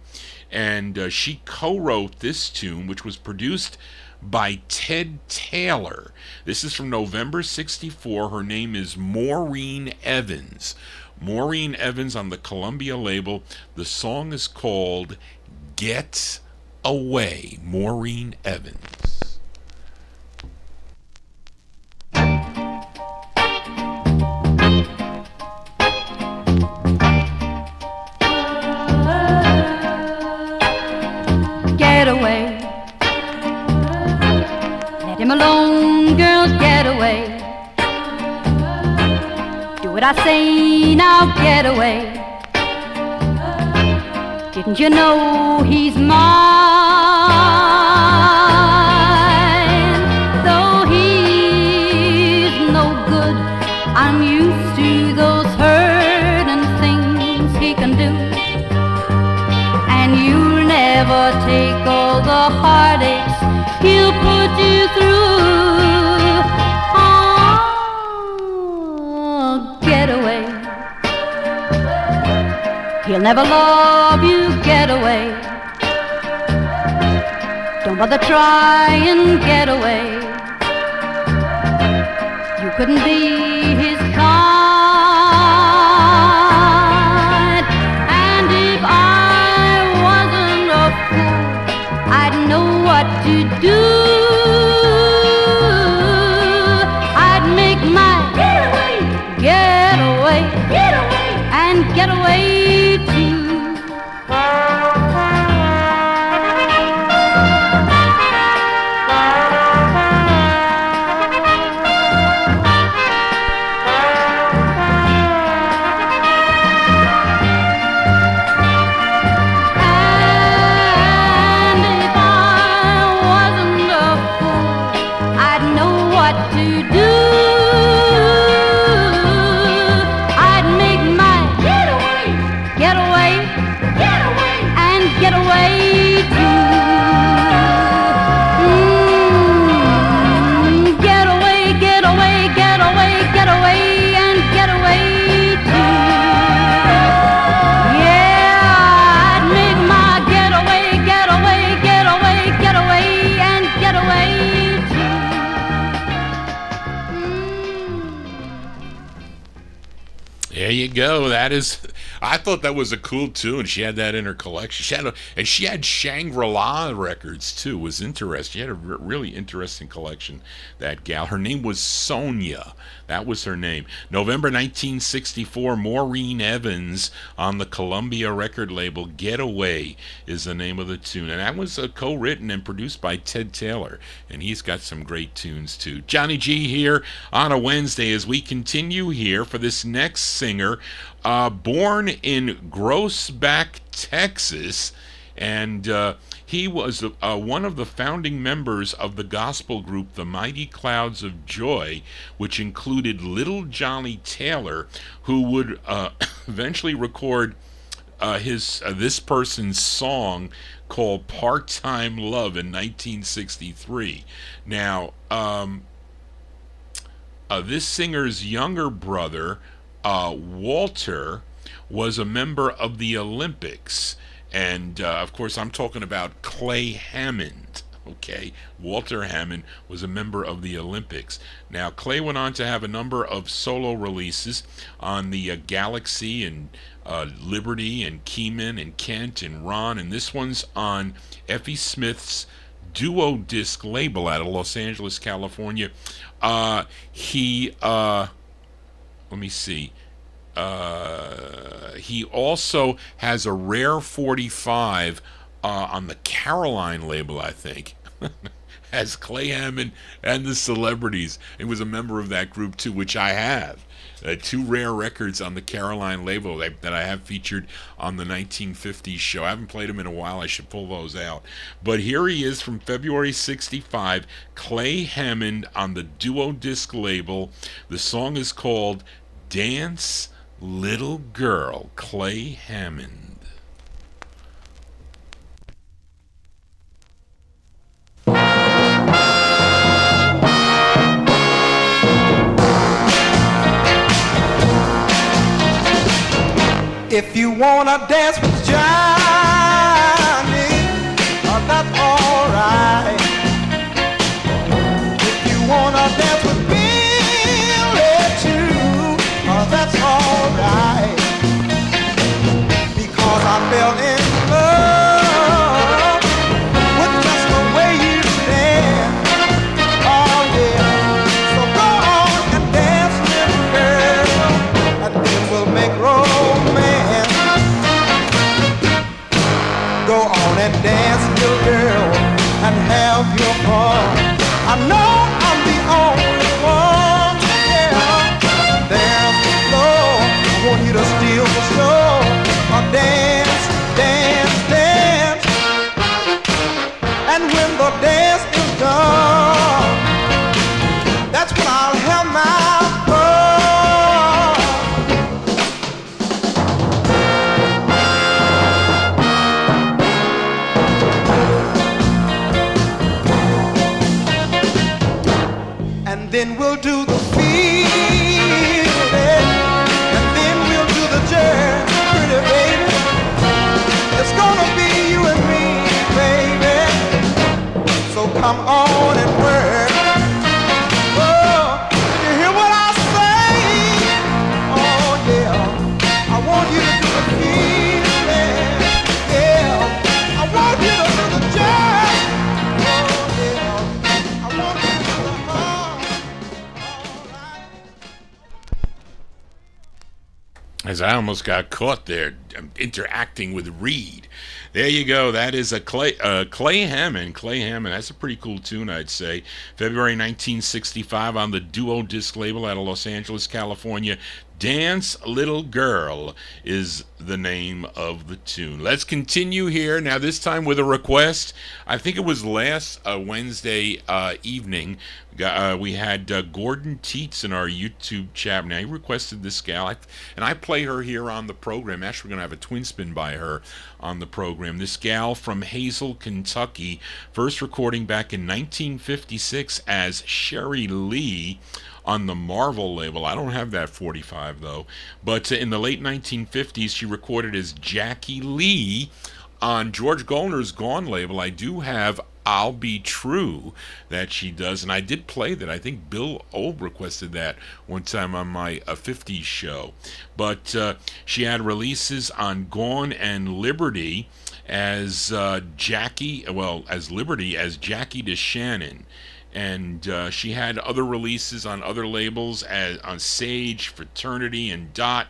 and she co-wrote this tune, which was produced by Ted Taylor. This is from November '64. Her name is Maureen Evans. Maureen Evans on the Columbia label. The song is called Get Away. Maureen Evans. Get away. Let him alone, girl, get away. Do what I say, now get away. Didn't you know he's mine? Though he's no good, I'm used to those hurting things he can do. And you'll never take all the heartaches he'll put you through. Get away. He'll never love you, get away. Don't bother trying, get away. You couldn't be his kind. And if I wasn't a fool, I'd know what to do. I'd make my get away, and get away too. And if I wasn't a fool, I'd know what to do. Get away too. Get away, get away, get away, get away, and get away too. Yeah, I'd make my get away, get away, get away, get away, and get away too. There you go. That is I thought that was a cool tune. She had that in her collection. She had Shangri-La records too. It was interesting. She had a really interesting collection. That gal. Her name was Sonia. That was her name. November 1964. Maureen Evans on the Columbia record label. Getaway is the name of the tune, and that was co-written and produced by Ted Taylor. And he's got some great tunes too. Johnny G here on a Wednesday as we continue here for this next singer, born in Groesbeck, Texas, and he was one of the founding members of the gospel group The Mighty Clouds of Joy, which included Little Johnny Taylor, who would eventually record this person's song called Part-Time Love in 1963. Now, this singer's younger brother, Walter, was a member of the Olympics. And, of course, I'm talking about Clay Hammond. Okay, Walter Hammond was a member of the Olympics. Now, Clay went on to have a number of solo releases on the Galaxy and Liberty and Keyman and Kent and Ron, and this one's on Effie Smith's Duo Disc label out of Los Angeles, California. Let me see. He also has a rare 45 on the Caroline label, I think. As Clay Hammond and the Celebrities. He was a member of that group too, which I have. Two rare records on the Caroline label that I have featured on the 1950s show. I haven't played them in a while. I should pull those out. But here he is from February 65, Clay Hammond on the Duo Disc label. The song is called Dance Little Girl, Clay Hammond. If you wanna dance with Johnny, that's alright. If you wanna dance with Billy too, that's alright. Because I fell in love with just the way you dance. Oh yeah. So go on and dance, little girl, and then we'll make romance. Go on and dance, little girl, and have your fun. I know I'm the only one, yeah. Dance the floor, I want you to steal the show. Dance, dance, dance. And when the dance is done, that's when I'll have my fun. Then we'll do the feeling, and then we'll do the jerk, pretty baby. It's gonna be you and me, baby. So come on and work. Oh, you hear what I say? Oh yeah, I want you to do the feeling, yeah. I want you to do the jerk. Oh yeah, I want you to do the As I almost got caught there interacting with Reed. There you go. That is a Clay Hammond. Clay Hammond. That's a pretty cool tune, I'd say. February 1965 on the Duo Disc label out of Los Angeles, California. Dance Little Girl is the name of the tune. Let's continue here. Now, this time with a request. I think it was last Wednesday evening. We had Gordon Teets in our YouTube chat. Now, he requested this gal, and I play her here on the program. Actually, we're going to have a twin spin by her on the program. This gal from Hazel, Kentucky, first recording back in 1956 as Sherry Lee on the Marvel label. I don't have that 45 though, but in the late 1950s she recorded as Jackie Lee on George Gollner's Gone label. I do have I'll Be True that she does. And I did play that. I think Bill Old requested that one time on my 50s show. But she had releases on Gone and Liberty as Jackie, well, as Liberty, as Jackie DeShannon. And she had other releases on other labels, on Sage, Fraternity, and Dot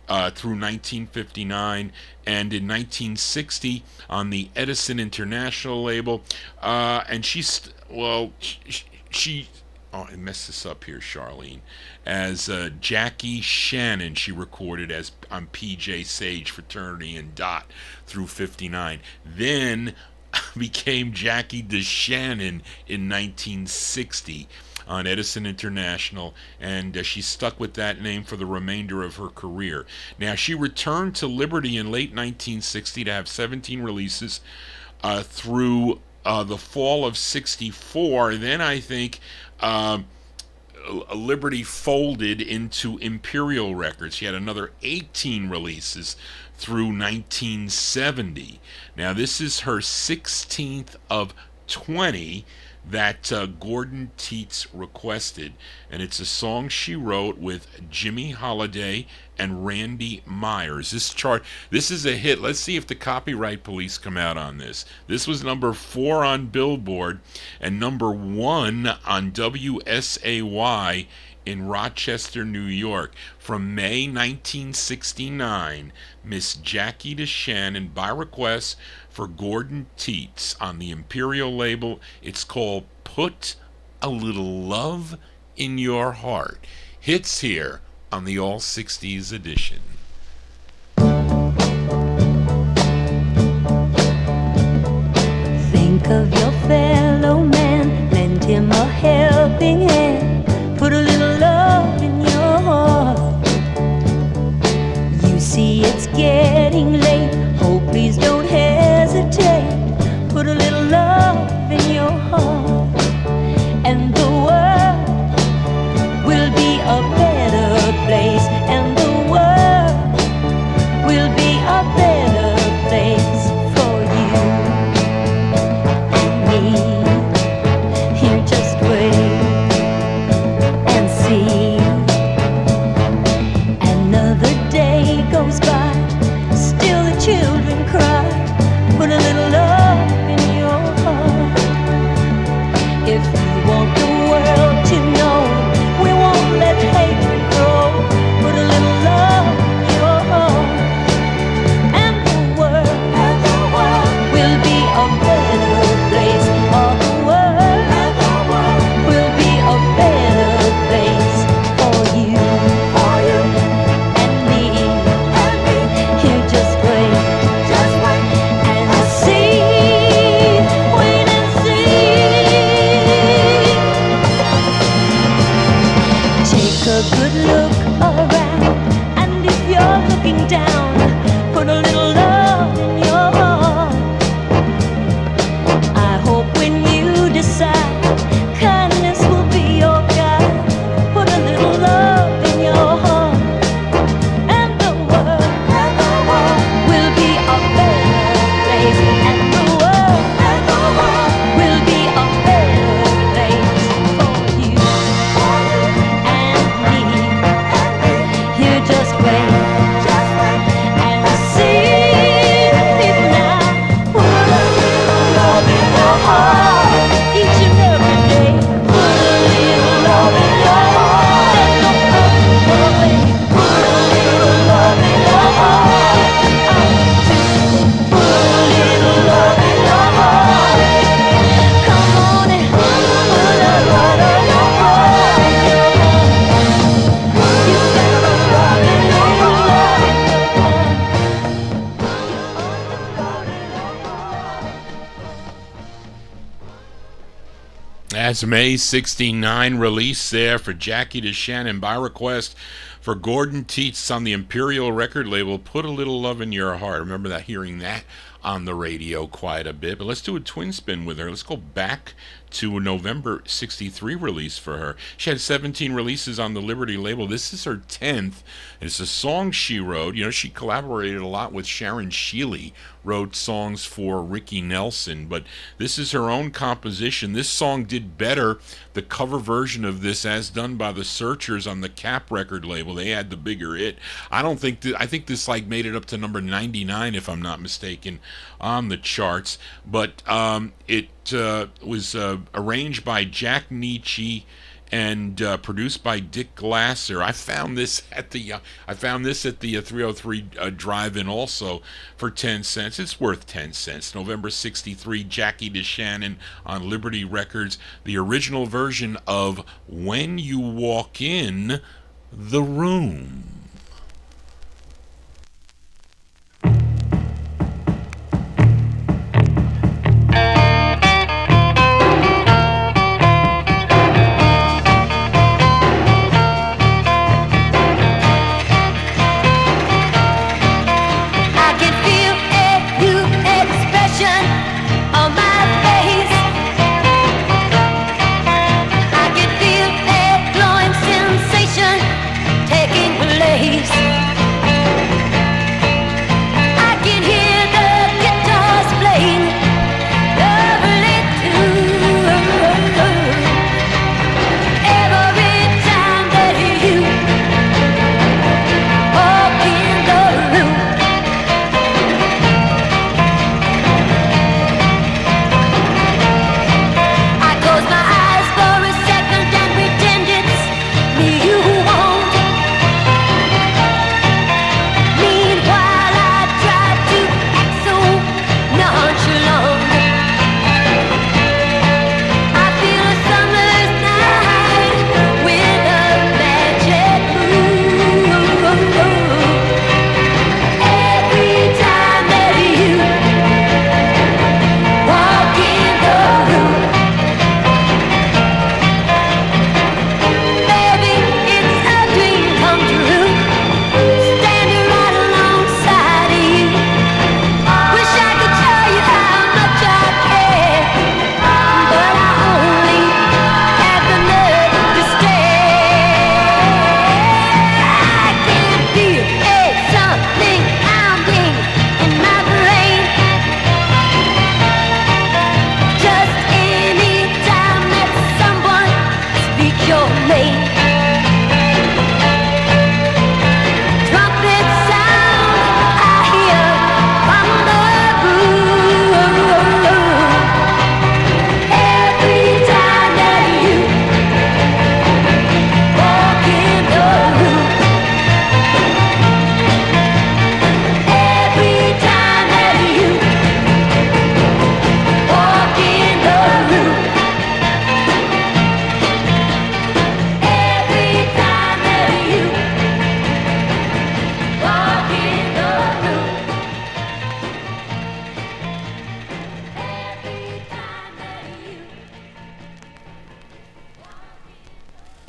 through 1959, and in 1960 on the Edison International label. And she oh, I messed this up here, Charlene. As Jackie Shannon, she recorded as on PJ Sage, Fraternity, and Dot through 59. Then became Jackie DeShannon in 1960 on Edison International, and she stuck with that name for the remainder of her career. Now, she returned to Liberty in late 1960 to have 17 releases through the fall of 64. Then I think Liberty folded into Imperial Records. She had another 18 releases through 1970. Now, this is her 16th of 20 that Gordon Teets requested, and it's a song she wrote with Jimmy Holiday and Randy Myers. This is a hit. Let's see if the copyright police come out on this. This was number 4 on Billboard and number 1 on WSAY in Rochester, New York. From May 1969, Miss Jackie DeShannon, by request for Gordon Teets on the Imperial label. It's called Put a Little Love in Your Heart. Hits here on the All 60s edition. Think of your fellow man, lend him a helping hand, put a little love in your heart. You see it's getting late, oh please don't hesitate, put a little love in your heart, and the world will be a better place, and the world will be a better place for you and me. Here, just wait and see. Another day goes by, still the children cry, put a little love in your heart. If you want the world to know, we won't let hatred grow, put a little love in your heart, and the world will be a better place. Oh, the world will be a better place for you and me. Here, just wait and see. Wait and see. Take a good look around, and if you're looking down, put a little love in your heart. I hope when you decide, kindness will be your guide. Put a little love in your heart, and the world will be a better place, and the world will be a better place for you and me. Here, just wait and see. Now, put a little love in your heart each and every day. Put a little love in your heart. Let no other way. Put a little love in your heart. Put a little love in your heart. Come on and put a little love in your heart. You better love in your heart. That's May 69 release there for Jackie DeShannon by request for Gordon Teets on the Imperial record label. Put a Little Love in Your Heart. Remember that, hearing that on the radio quite a bit. But let's do a twin spin with her. Let's go back to a November 63 release for her. She had 17 releases on the Liberty label. This is her 10th. It's a song she wrote. You know, she collaborated a lot with Sharon Shealy, wrote songs for Ricky Nelson, but this is her own composition. This song did better, the cover version of this, as done by the Searchers on the Cap record label. They had the bigger hit. I think this like made it up to number 99, if I'm not mistaken, on the charts. But it was arranged by Jack Nietzsche and produced by Dick Glasser. I found this at the 303 drive-in also for 10 cents. It's worth 10 cents. November 63, Jackie DeShannon on Liberty Records, the original version of When You Walk In the Room.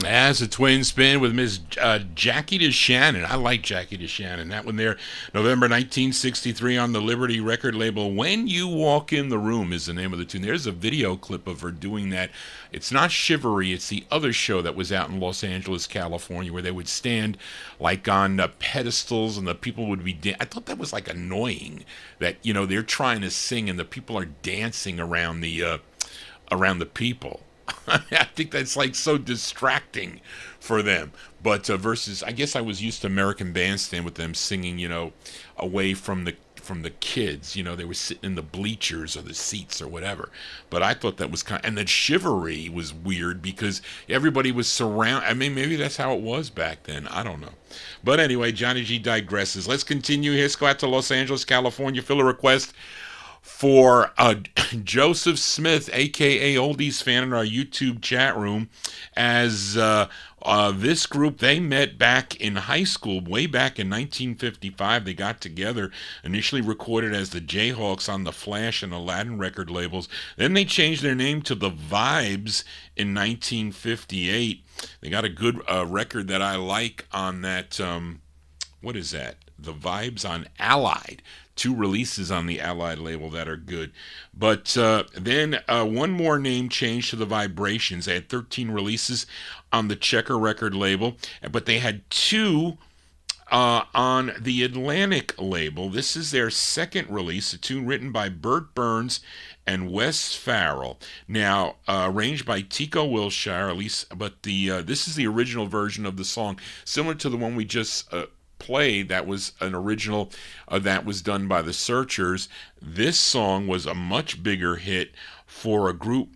As a twin spin with Miss Jackie DeShannon. I like Jackie DeShannon. That one there, November 1963 on the Liberty record label. When You Walk in the Room is the name of the tune. There's a video clip of her doing that. It's not Shivery. It's the other show that was out in Los Angeles, California, where they would stand like on pedestals and the people would be I thought that was like annoying that, you know, they're trying to sing and the people are dancing around the people. I think that's like so distracting for them. But versus, I guess I was used to American Bandstand with them singing, you know, away from the kids. You know, they were sitting in the bleachers or the seats or whatever. But I thought that was and then Shivery was weird because everybody was surrounded. I mean, maybe that's how it was back then. I don't know. But anyway, Johnny G digresses. Let's continue here. Let's go out to Los Angeles, California. Fill a request for Joseph Smith, a.k.a. Oldies Fan, in our YouTube chat room, as this group, they met back in high school, way back in 1955. They got together, initially recorded as the Jayhawks on the Flash and Aladdin record labels. Then they changed their name to the Vibes in 1958. They got a good record that I like on that, what is that? The Vibes on Allied. 2 releases on the Allied label that are good. But then one more name change to the Vibrations. They had 13 releases on the Checker record label, but they had 2 on the Atlantic label. This is their second release, a tune written by Bert Burns and Wes Farrell. Now, arranged by Tico Wilshire, at least, but this is the original version of the song, similar to the one we just played. That was an original that was done by the Searchers. This song was a much bigger hit for a group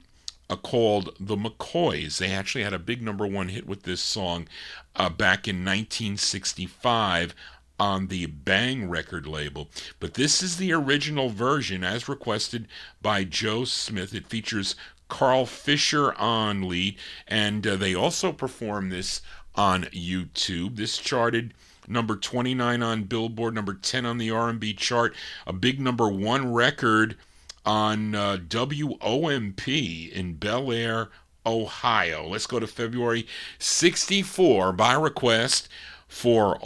called the McCoys. They actually had a big #1 hit with this song back in 1965 on the Bang record label. But this is the original version as requested by Joe Smith. It features Carl Fisher on lead, and they also performed this on YouTube. This charted number 29 on Billboard, number 10 on the R&B chart, a big #1 record on WOMP in Bel Air, Ohio. Let's go to February 64 by request for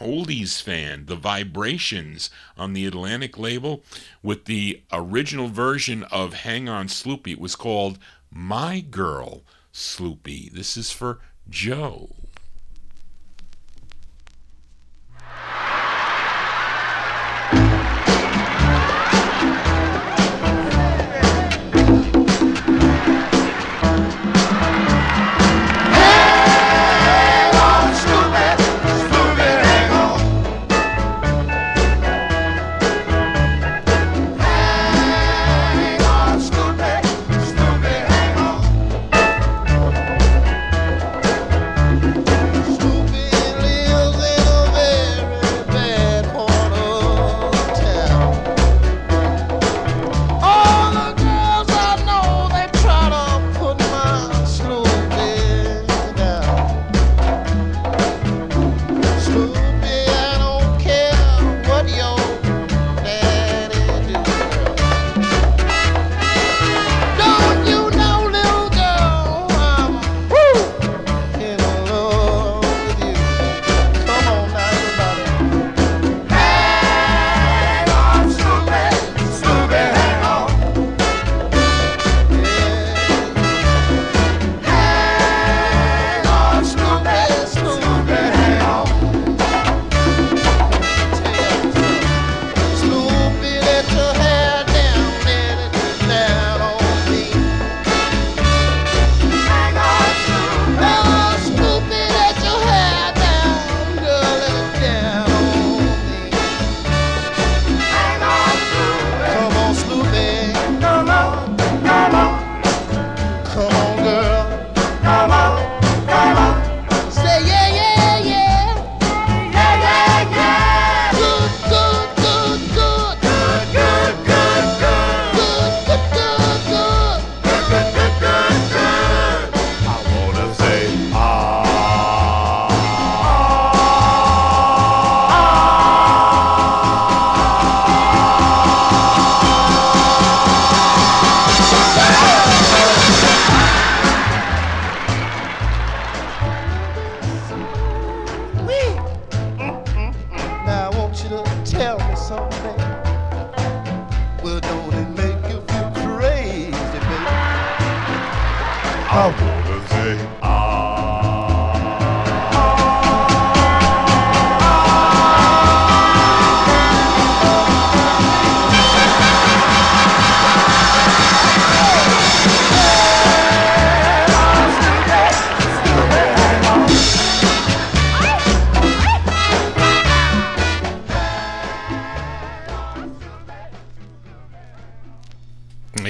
Oldies fan, The Vibrations on the Atlantic label with the original version of Hang On Sloopy. It was called My Girl Sloopy. This is for Joe.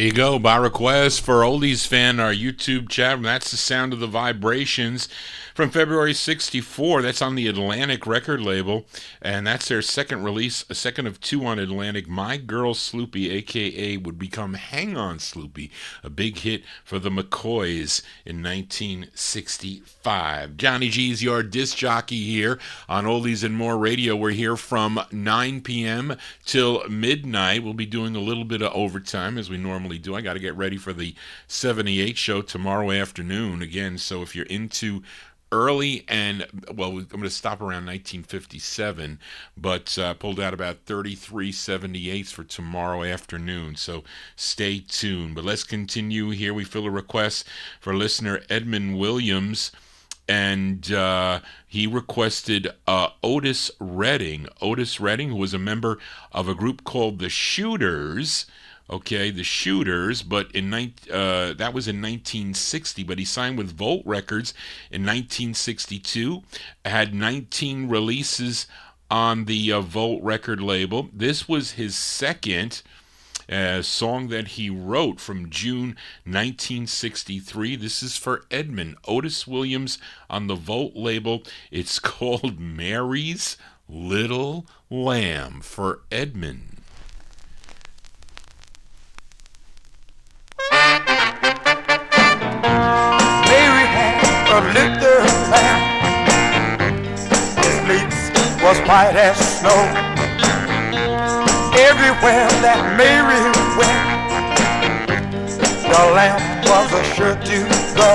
There you go, by request for Oldies fan, our YouTube chat room. That's the sound of the Vibrations from February 64. That's on the Atlantic record label, and that's their second release, a second of 2 on Atlantic. My Girl Sloopy, a.k.a. would become Hang On Sloopy, a big hit for the McCoys in 1965. Johnny G's your disc jockey here on Oldies and More Radio. We're here from 9 p.m. till midnight. We'll be doing a little bit of overtime, as we normally do. I got to get ready for the 78 show tomorrow afternoon again, so if you're into early and, well, I'm going to stop around 1957, but pulled out about 3378s for tomorrow afternoon, so stay tuned. But let's continue here. We fill a request for listener Edmund Williams, and he requested Otis Redding. Otis Redding, who was a member of a group called the Shooters. Okay, the Shooters, but that was in 1960, but he signed with Volt Records in 1962, had 19 releases on the Volt record label. This was his second song that he wrote from June 1963. This is for Edmund. Otis Williams on the Volt label. It's called Mary's Little Lamb for Edmund. Mary had a little lamb. His fleece was white as snow. Everywhere that Mary went, the lamb was sure to go.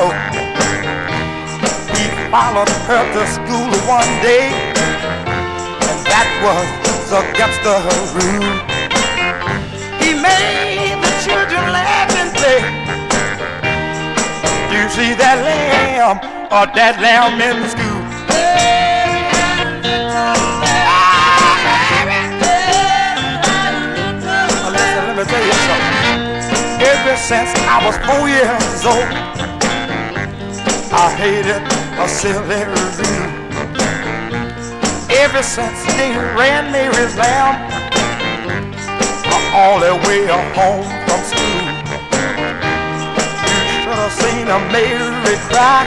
He followed her to school one day, and that was against the rule. He made the children laugh and play. You see that lamb, or that lamb in the school. Listen, let me tell you something. Ever since I was 4 years old, I hated a silly rule. Ever since they ran Mary's lamb all the way home from school. I've seen a Mary cry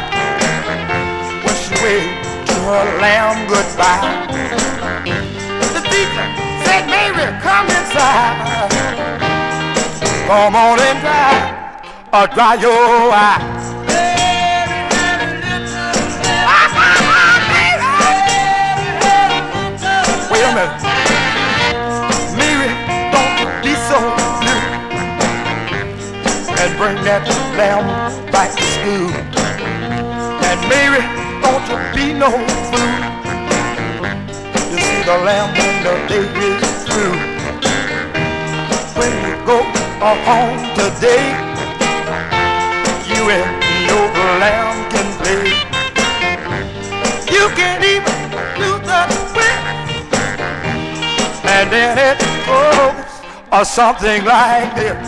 when she waved to her lamb goodbye. The teacher said, Mary, come inside. Come on and dry your eyes. Wait a minute. Mary, don't be so blue. And bring that lamb back to school. And Mary, don't you be no fool. You see the lamb when the day is through. When you go home today, you and your lamb can play. You can even do the whip. And then it goes something like this.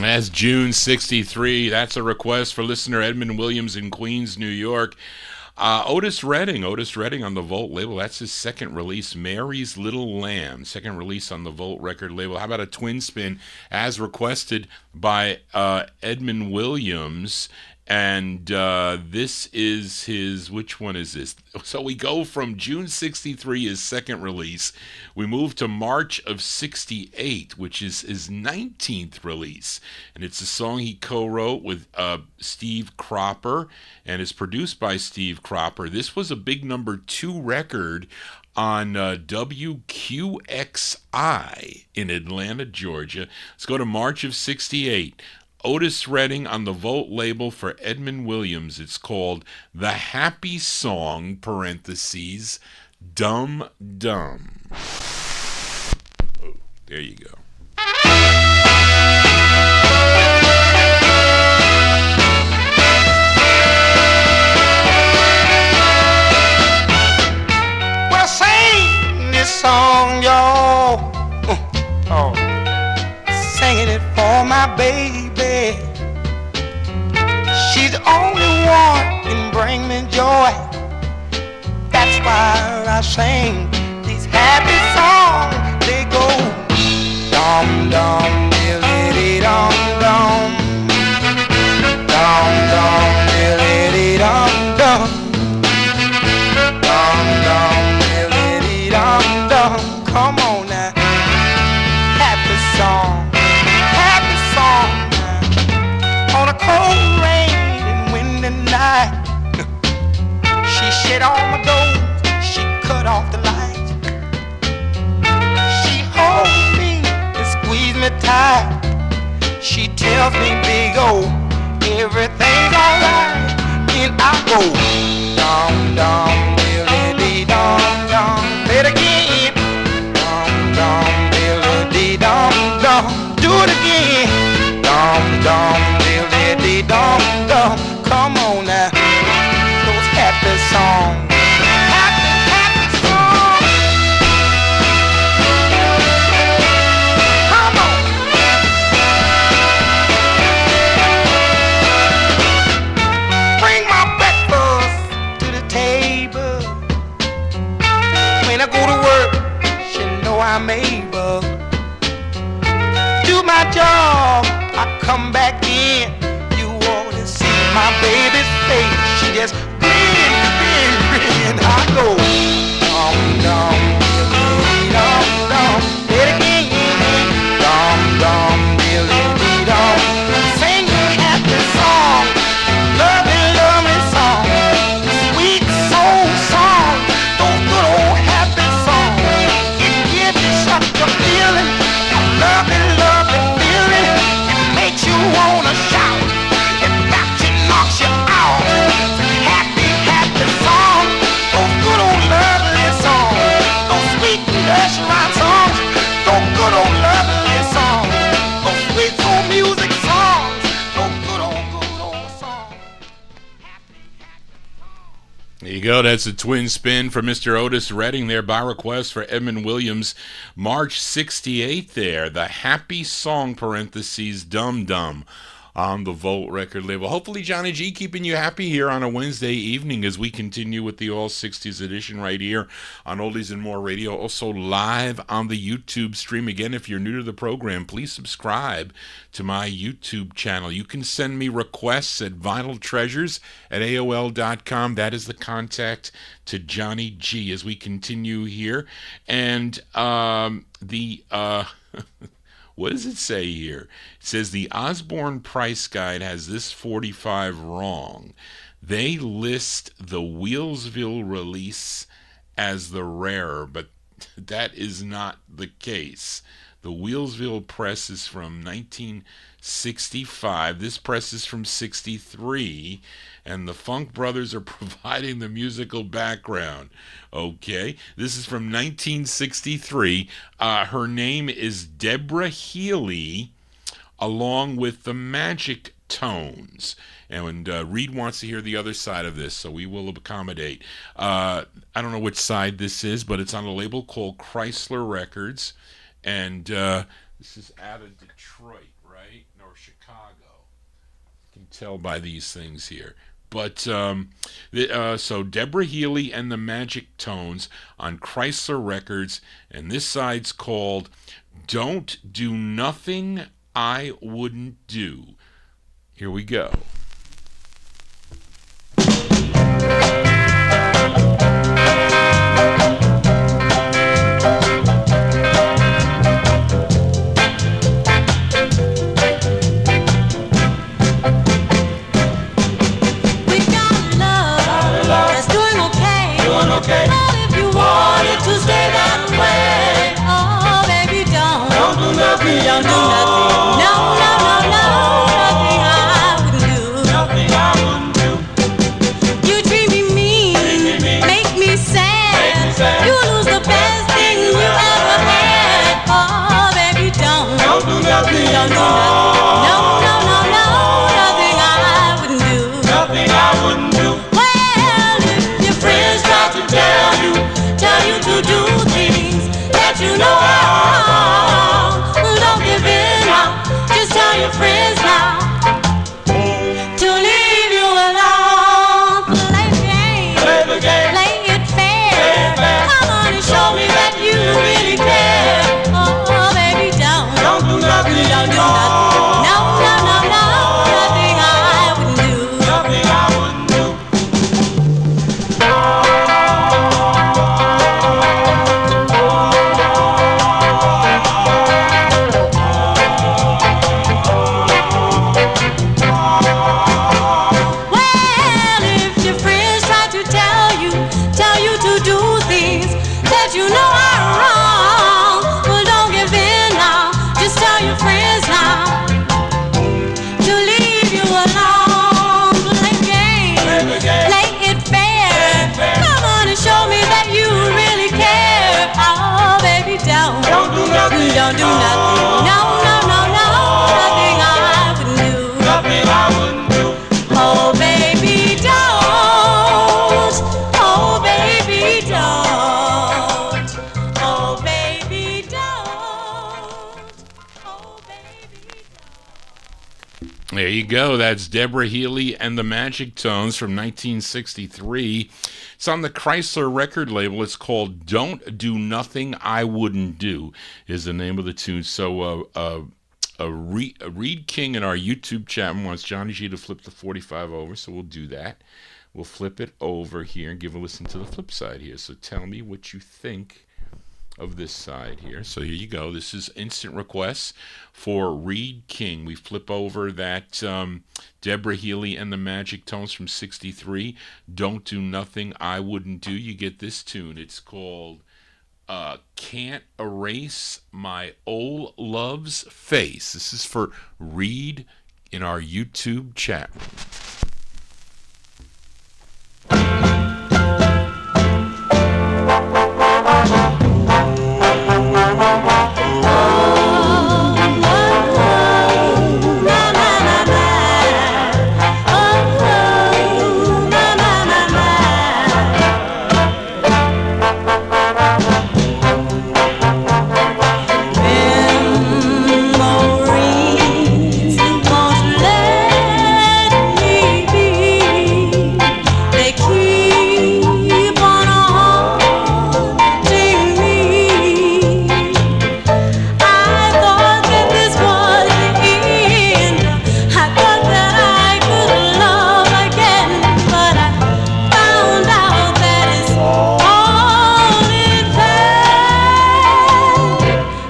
That's June 63. That's a request for listener Edmund Williams in Queens, New York. Otis Redding on the Volt label. That's his second release, Mary's Little Lamb. Second release on the Volt record label. How about a twin spin as requested by Edmund Williams? And this is his, which one is this? So we go from June 63, his second release. We move to March of 68, which is his 19th release. And it's a song he co-wrote with Steve Cropper and is produced by Steve Cropper. This was a big #2 record on WQXI in Atlanta, Georgia. Let's go to March of 68. Otis Redding on the Volt label for Edmund Williams. It's called The Happy Song, parentheses, Dum Dum. Oh, there you go. Well, sing this song, y'all. Oh. Singing it for my baby. She's the only one can bring me joy. That's why I sing these happy songs. They go dum dum, tight. She tells me, big O, everything's alright. Then I go, dum dum, diddly dum dum. Play it again, dum dum, diddly dum dum. Do it again, dum dum, diddly dum dum. Come on now, those happy songs. I'm able do my job. I come back in, you ought to see my baby's face. She just grin, grin, grin. I go dum dum, dum dum, hit again, dum dum, dum. Sing a happy song, lovely, lovely song, sweet soul song, those good old happy songs. Such a feeling, a lovely, lovely feeling. It makes you wanna shout. It knocks you out. Happy, happy song. Those good old lovely songs. Those sweet nursery songs. Those good old lovely songs. Those sweet soul music songs. Those good old songs. There you go. That's a twin spin for Mr. Otis Redding there by request for Edmund Williams. March 68 there. The Happy Song parentheses Dum Dum on the Volt record label. Hopefully Johnny G keeping you happy here on a Wednesday evening as we continue with the All 60s edition right here on Oldies and More Radio. Also live on the YouTube stream. Again, if you're new to the program, please subscribe to my YouTube channel. You can send me requests at vinyltreasures@aol.com. That is the contact to Johnny G as we continue here. And what does it say here? It says the Osborne Price Guide has this 45 wrong. They list the Wheelsville release as the rarer, but that is not the case. The Wheelsville press is from 1965. This press is from 63. And the Funk Brothers are providing the musical background. Okay, this is from 1963. Her name is Deborah Healy, along with the Magic Tones. And Reed wants to hear the other side of this, so we will accommodate. I don't know which side this is, but it's on a label called Chrysler Records. And this is out of Detroit, right? Or Chicago. You can tell by these things here. But so Deborah Healy and the Magic Tones on Chrysler Records, and this side's called Don't Do Nothing I Wouldn't Do. Here we go. Don't do nothing, no, no, no, no, nothing I wouldn't do. go. That's Deborah Healy and the Magic Tones from 1963. It's on the Chrysler record label. It's called Don't Do Nothing I Wouldn't Do is the name of the tune. So Reed King in our YouTube chat wants Johnny G to flip the 45 over, so we'll do that. We'll flip it over here and give a listen to the flip side here. So tell me what you think of this side here. So here you go. This is instant requests for Reed King. We flip over that Deborah Healy and the Magic Tones from 63. Don't Do Nothing I Wouldn't Do. You get this tune. It's called Can't Erase My Old Love's Face. This is for Reed in our YouTube chat.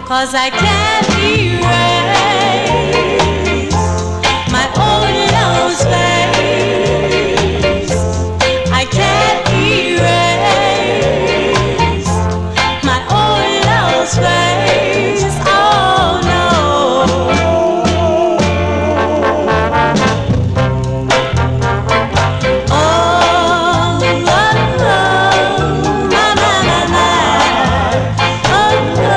Cause I can't erase my old love's face. I can't erase my old love's face. Oh no. Oh, na na na na. Oh no.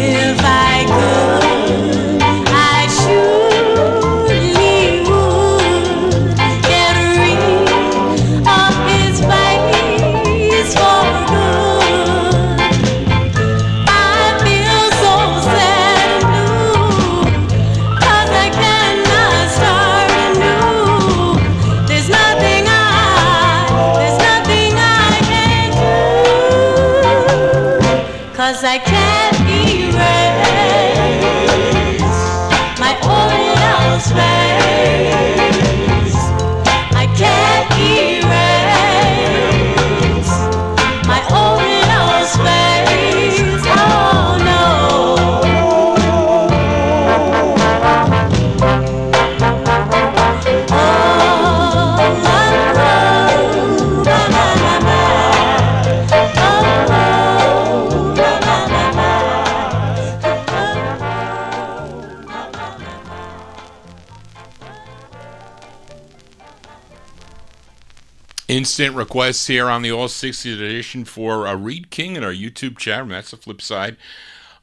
If I could, I surely would get rid of his face for good. I feel so sad and blue, 'cause I cannot start anew. There's nothing I can do, 'cause I can't erase my old love's face. I can't erase my old love's face. Oh no. Oh, na na na na na. Oh, na na na na. Instant requests here on the All 60s edition for Reed King in our YouTube chat room. That's the flip side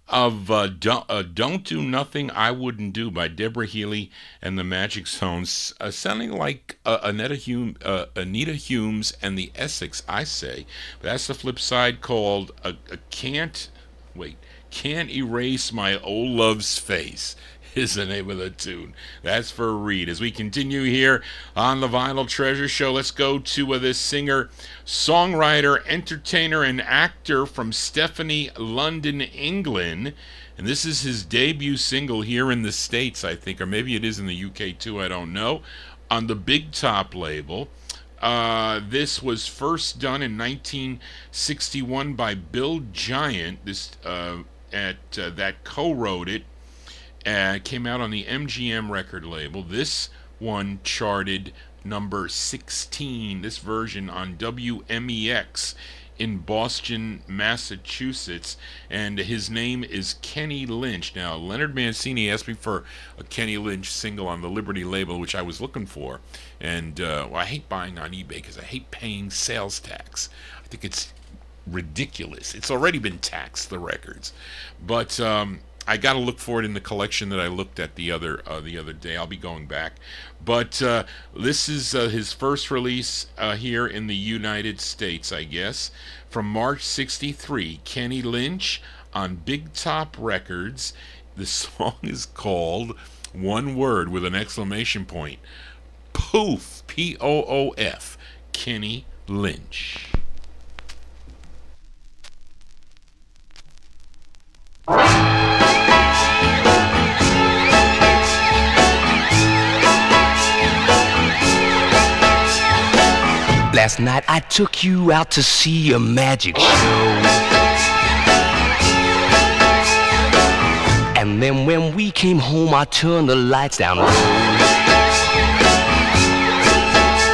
of Don't Do Nothing I Wouldn't Do by Deborah Healy and the Magic Tones, sounding like Anita Humes and the Essex, I say. But that's the flip side called Can't Erase My Old Love's Face is the name of the tune. That's for Reed. As we continue here on the Vinyl Treasure Show, let's go to this singer, songwriter, entertainer, and actor from Stephanie, London, England. And this is his debut single here in the States, I think, or maybe it is in the UK too, I don't know, on the Big Top label. This was first done in 1961 by Bill Giant, that co-wrote it. Came out on the MGM record label. This one charted number 16, this version on WMEX in Boston, Massachusetts, and his name is Kenny Lynch. Now, Leonard Mancini asked me for a Kenny Lynch single on the Liberty label, which I was looking for, and I hate buying on eBay because I hate paying sales tax. I think it's ridiculous. It's already been taxed, the records, but I got to look for it in the collection that I looked at the other day. I'll be going back, but this is his first release here in the United States, I guess, from March '63. Kenny Lynch on Big Top Records. The song is called, one word with an exclamation point, Poof, P-O-O-F, Kenny Lynch. Last night I took you out to see a magic show. And then when we came home, I turned the lights down low.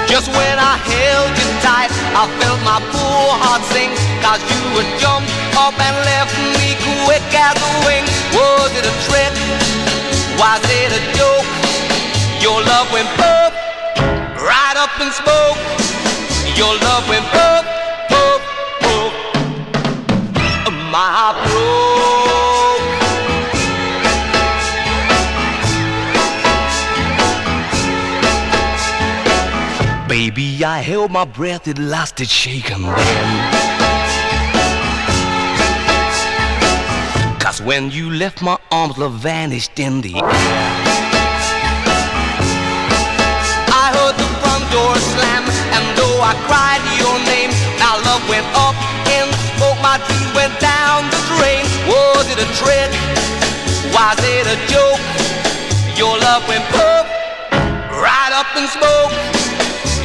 Just when I held you tight, I felt my poor heart sink, 'cause you would jump up and left me quick as a wing. Was it a trick? Was it a joke? Your love went poof, right up in smoke. Your love went poof, poof, poof. My heart broke. Baby, I held my breath, it lost its shaking then. 'Cause when you left my arms, love vanished in the air. I heard the front door slam, and though I cried your name, our love went up in smoke, my dreams went down the drain. Was it a trick? Was it a joke? Your love went poof, right up in smoke.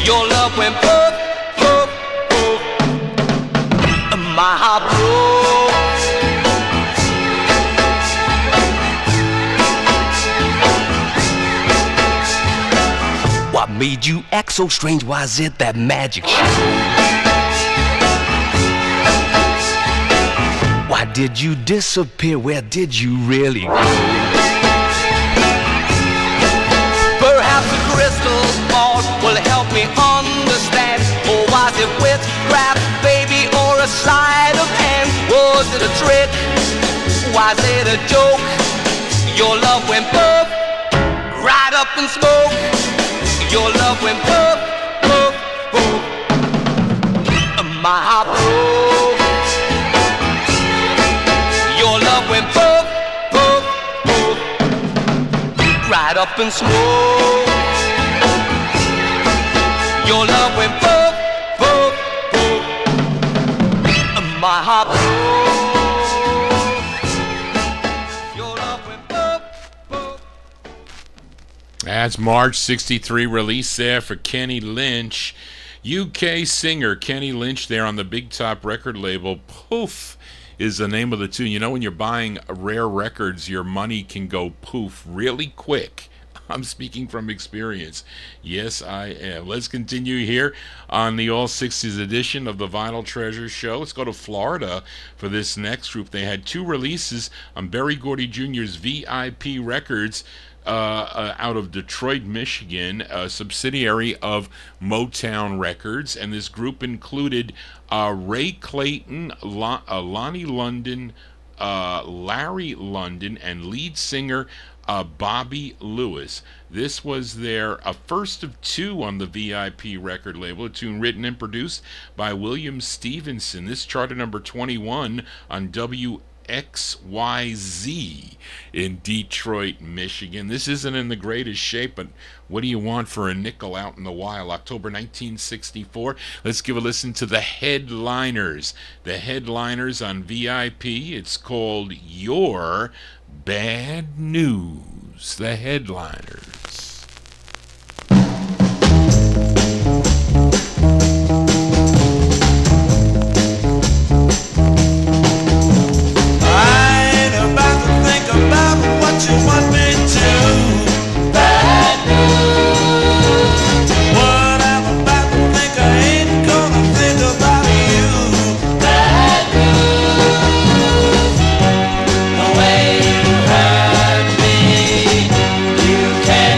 Your love went poof, poof, poof. My heart broke. What made you act so strange? Was it that magic show? Why did you disappear? Where did you really go? Perhaps a crystal ball will help me understand. Or was it witchcraft, baby, or a sleight of hand? Was it a trick? Was it a joke? Your love went poof, right up in smoke. Your love went poof, poof, poof. My heart broke. Your love went poof, poof, poof. Right up in smoke. Your love went poof, poof, poof. My heart broke. Your love went poof, poof. That's March '63 release there for Kenny Lynch. UK singer Kenny Lynch there on the Big Top record label. Poof is the name of the tune. You know, when you're buying rare records, your money can go poof really quick. I'm speaking from experience. Yes, I am. Let's continue here on the All 60s edition of the Vinyl Treasure Show. Let's go to Florida for this next group. They had two releases on Berry Gordy Jr.'s VIP Records out of Detroit, Michigan, a subsidiary of MOTOWN Records. And this group included Ray Clayton, Lonnie London, Larry London, and lead singer Bobby Lewis. This was their first of two on the VIP record label, a tune written and produced by William Stevenson. This charted number 21 on WXYZ in Detroit, Michigan. This isn't in the greatest shape, but what do you want for a nickel out in the wild? October 1964. Let's give a listen to the Headliners. The Headliners on VIP. It's called Your Bad News. The Headliners. I ain't about to think about what you want me to. Bad news. What I'm about to think, I ain't gonna think about you. Bad news. The way you hurt me, you can't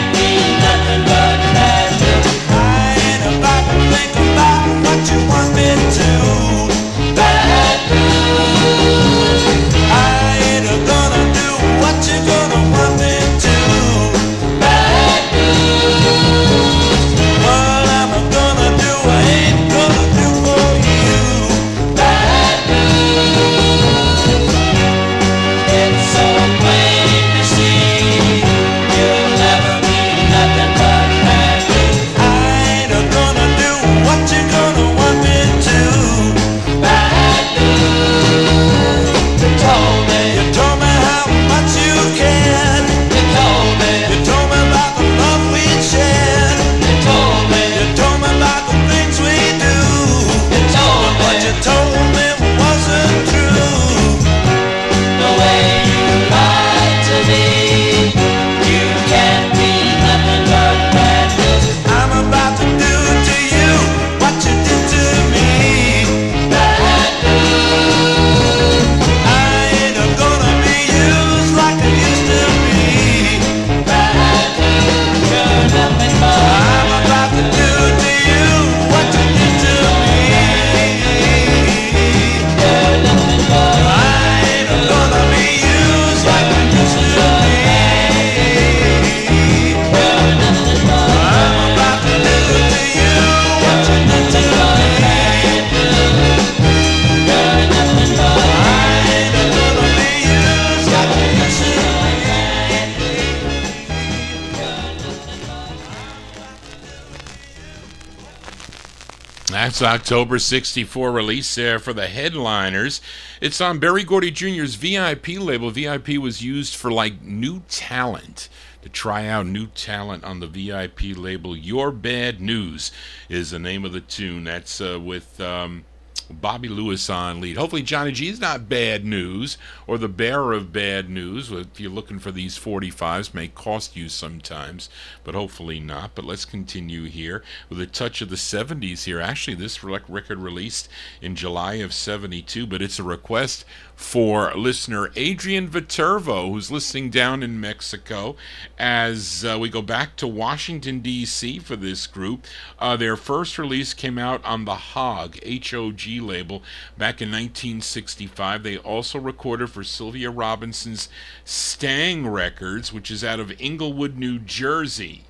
That's October 64 release there for the Headliners. It's on Berry Gordy Jr.'s VIP label. VIP was used for like new talent, to try out new talent on the VIP label. Your Bad News is the name of the tune. That's with Bobby Lewis on lead. Hopefully Johnny G's not bad news or the bearer of bad news. If you're looking for these 45s, may cost you sometimes, but hopefully not. But let's continue here with a touch of the 70s here. Actually, this record released in July of 72, but it's a request for listener Adrian Viterbo, who's listening down in Mexico, as we go back to Washington, D.C. for this group. Their first release came out on the Hog, H-O-G label, back in 1965. They also recorded for Sylvia Robinson's Stang Records, which is out of Inglewood, New Jersey.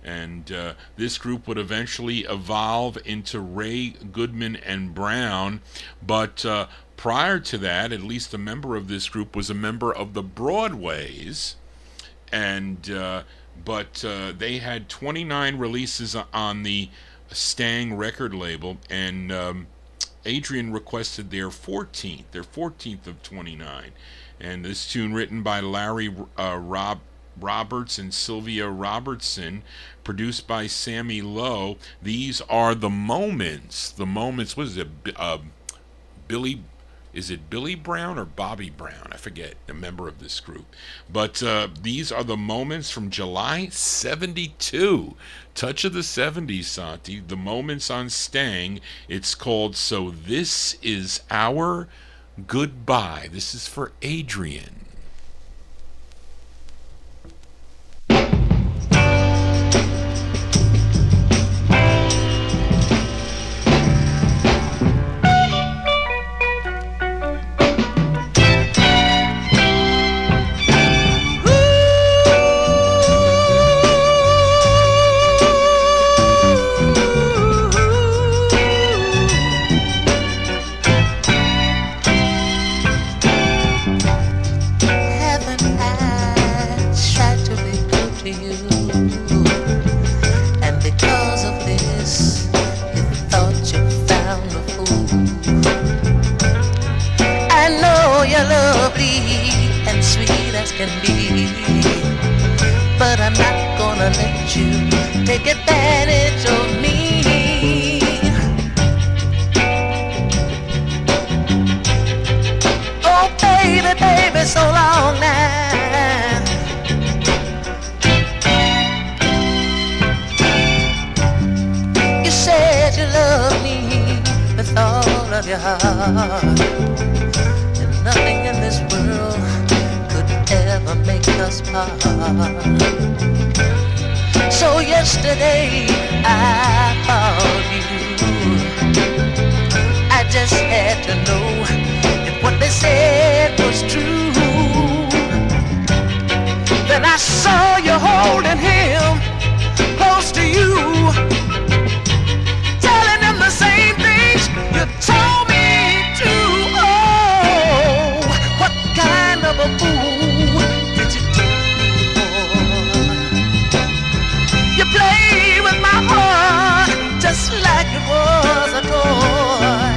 And this group would eventually evolve into Ray Goodman and Brown, but prior to that, at least a member of this group was a member of the Broadways, and but they had 29 releases on the Stang record label, and Adrian requested their 14th of 29, and this tune written by Larry Roberts and Sylvia Robertson, produced by Sammy Lowe. These are the moments. What is it? Billy. Is it Billy Brown or Bobby Brown? I forget, a member of this group. But these are the moments from July 72. Touch of the 70s, Santi. The moments on Stang. It's called So This Is Our Goodbye. This is for Adrian. Can be, but I'm not gonna let you take advantage of me. Oh baby, baby, so long now. You said you loved me with all of your heart, and nothing in this world ever make us part. So yesterday I called you. I just had to know if what they said was true. Then I saw you holding him close to you, telling him the same things you told me to. Oh, what kind of a fool play with my heart just like it was a toy,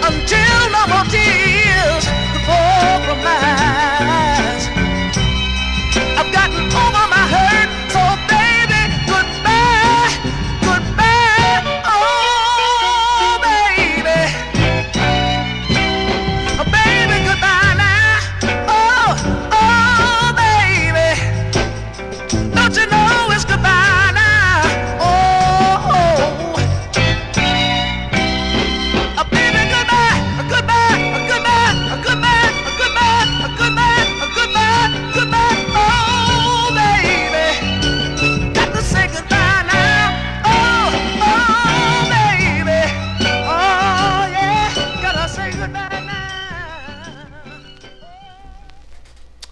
until no more tears fall from my eyes. I've gotten over my hurt, so baby, goodbye, goodbye, oh baby, oh baby, goodbye now, oh, oh baby. Don't you know it's goodbye now? Oh, oh. A baby, goodbye, a goodbye, a goodbye, a goodbye, a goodbye, a goodbye, a goodbye, goodbye. Oh, baby, got to say goodbye now. Oh, oh, baby. Oh, yeah, gotta say goodbye now.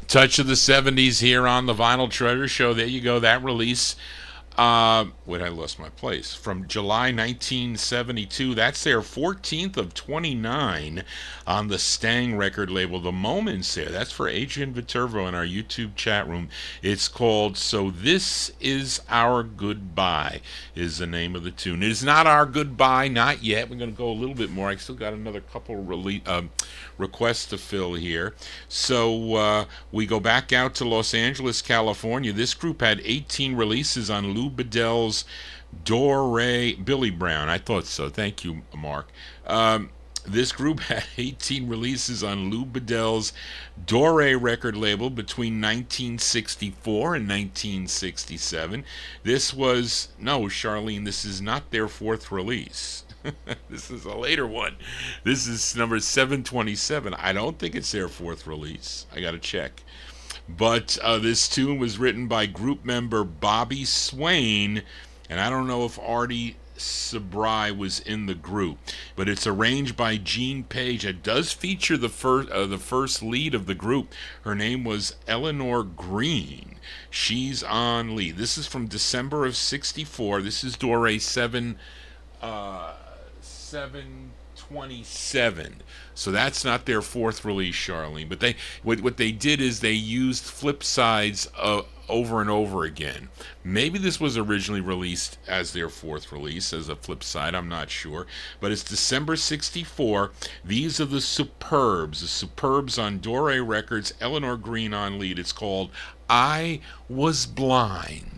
Touch of the 70s here on the Vinyltreasure Show. There you go, that release Wait, I lost my place. From July 1972. That's their 14th of 29 on the Stang record label. The Moments there. That's for Adrian Viterbo in our YouTube chat room. It's called So This Is Our Goodbye is the name of the tune. It is not our goodbye, not yet. We're going to go a little bit more. I still got another couple requests to fill here. So we go back out to Los Angeles, California. This group had 18 releases on Lou Bedell's Dore Billy Brown. I thought so. Thank you, Mark. This group had 18 releases on Lou Bedell's Dore record label between 1964 and 1967. This was, no, Charlene, this is not their fourth release. This is a later one. This is number 727. I don't think it's their fourth release. I got to check. But this tune was written by group member Bobby Swain, and I don't know if Artie Sabri was in the group, but it's arranged by Gene Page. It does feature the first lead of the group. Her name was Eleanor Green. She's on lead. This is from December of '64. This is Dore 727. So that's not their fourth release, Charlene. But they what they did is they used flip sides over and over again. Maybe this was originally released as their fourth release, as a flip side. I'm not sure. But it's December '64. These are the Superbs. The Superbs on Dore Records. Eleanor Green on lead. It's called I Was Blind.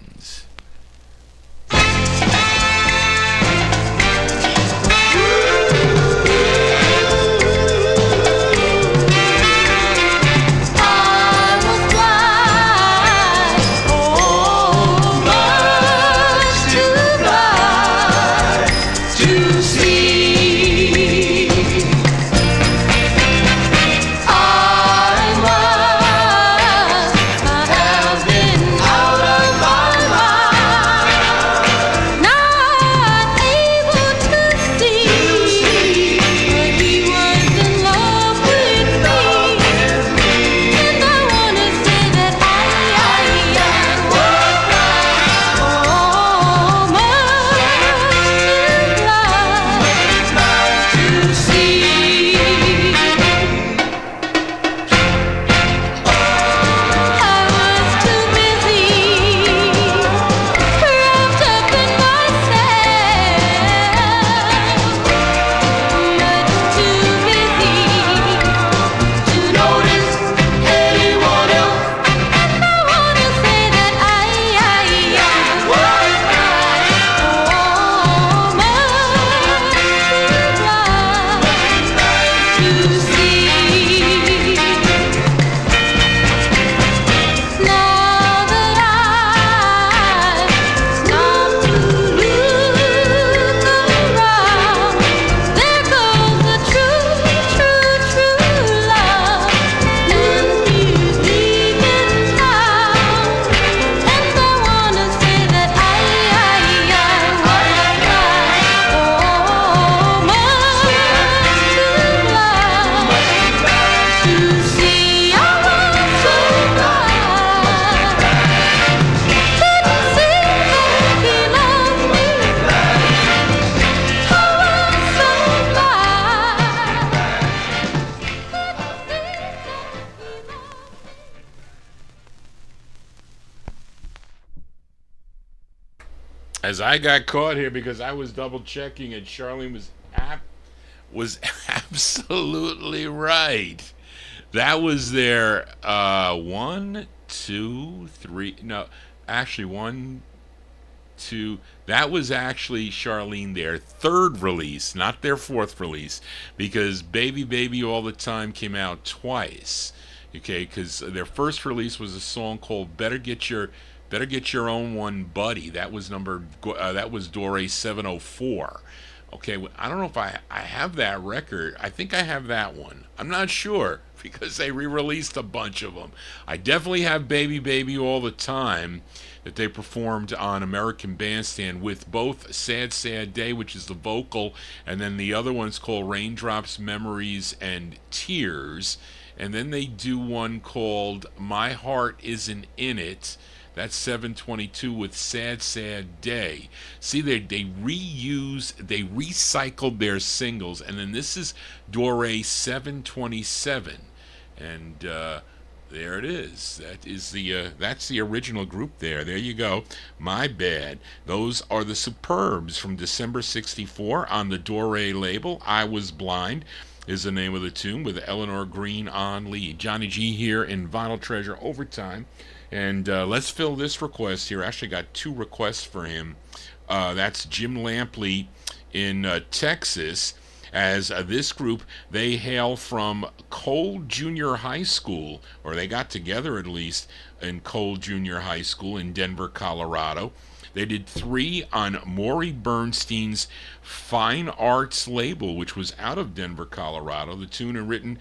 As I got caught here because I was double checking and Charlene was absolutely right. That was their one, two, three. No, actually one, two. That was actually, Charlene, their third release, not their fourth release, because Baby Baby All the Time came out twice. Okay, because their first release was a song called Better Get Your Own One, Buddy. That was Dore 704. Okay, I don't know if I have that record. I think I have that one. I'm not sure because they re-released a bunch of them. I definitely have Baby Baby All the Time that they performed on American Bandstand with both Sad Sad Day, which is the vocal, and then the other one's called Raindrops, Memories, and Tears. And then they do one called My Heart Isn't In It. That's 722 with Sad Sad Day. See, they recycled their singles, and then this is Dore 727, and there it is. That's the original group there. There you go. My bad. Those are the Superbs from December '64 on the Dore label. I Was Blind is the name of the tune with Eleanor Green on lead. Johnny G here in Vinyl Treasure Overtime. And let's fill this request here. I actually got 2 requests for him. That's Jim Lampley in Texas. As this group, they hail from Cole Junior High School, or they got together at least in Cole Junior High School in Denver, Colorado. They did 3 on Maury Bernstein's Fine Arts label, which was out of Denver, Colorado. The tune written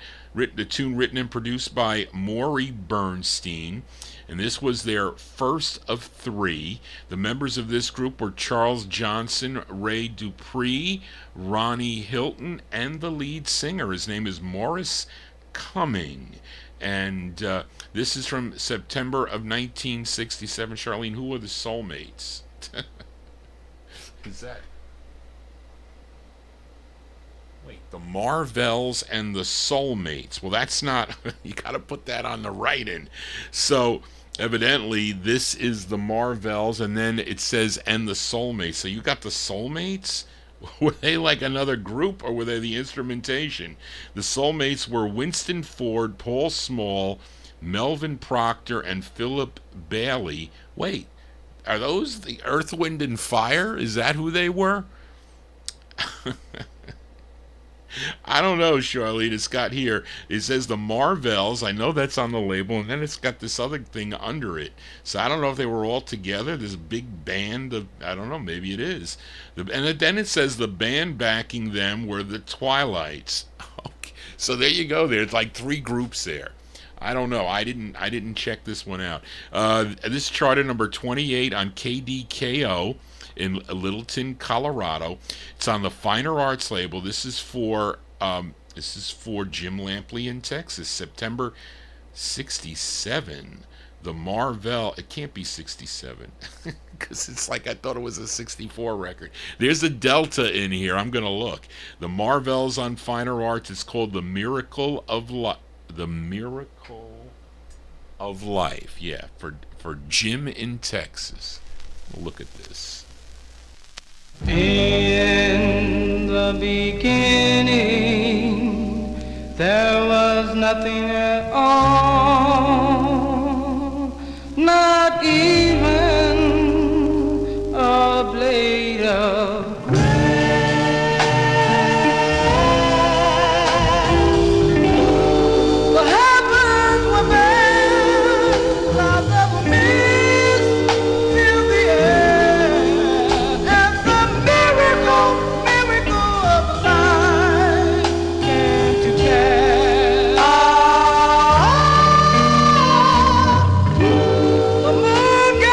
and produced by Maury Bernstein. And this was their first of 3. The members of this group were Charles Johnson, Ray Dupree, Ronnie Hilton, and the lead singer. His name is Morris Cumming. And this is from September of 1967. Charlene, who are the Soulmates? Is that... Wait, the Marvels and the Soulmates. Well, that's not... you got to put that on the write-in. So, evidently, this is the Marvels, and then it says, and the Soulmates. So you got the Soulmates? Were they like another group, or were they the instrumentation? The Soulmates were Winston Ford, Paul Small, Melvin Proctor, and Philip Bailey. Wait, are those the Earth, Wind, and Fire? Is that who they were? I don't know, Charlene. It's got here, it says the Marvels. I know that's on the label, and then it's got this other thing under it. So I don't know if they were all together, this big band of, I don't know, maybe it is. And then it says the band backing them were the Twilights. Okay. So there you go. There's like 3 groups there. I don't know. I didn't check this one out. This charted number 28 on KDKO in Littleton, Colorado. It's on the Finer Arts label. This is for Jim Lampley in Texas, September '67. The Marvel. It can't be '67 because it's like I thought it was a '64 record. There's a Delta in here. I'm gonna look. The Marvels on Finer Arts. It's called The Miracle of Life. The Miracle of Life. Yeah, for Jim in Texas. Look at this. In the beginning, there was nothing at all, not even a blade of grass. The heavens were bare, clouds of mist filled the air. The moon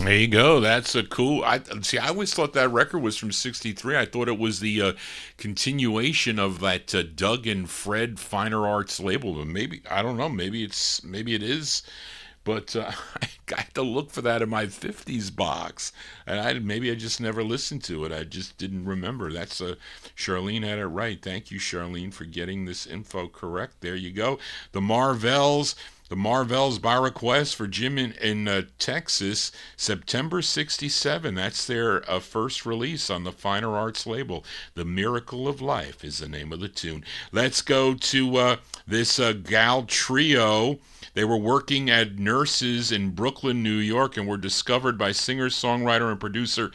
There you go. That's a cool. I see. I always thought that record was from '63. I thought it was the continuation of that Doug and Fred Finer Arts label. But maybe I don't know. Maybe it is. But I got to look for that in my '50s box, and maybe I just never listened to it. I just didn't remember. That's Charlene had it right. Thank you, Charlene, for getting this info correct. There you go. The Marvels. The Marvels by request for Jim in Texas, September '67. That's their first release on the Finer Arts label. The Miracle of Life is the name of the tune. Let's go to this gal trio. They were working at Nurses in Brooklyn, New York, and were discovered by singer, songwriter, and producer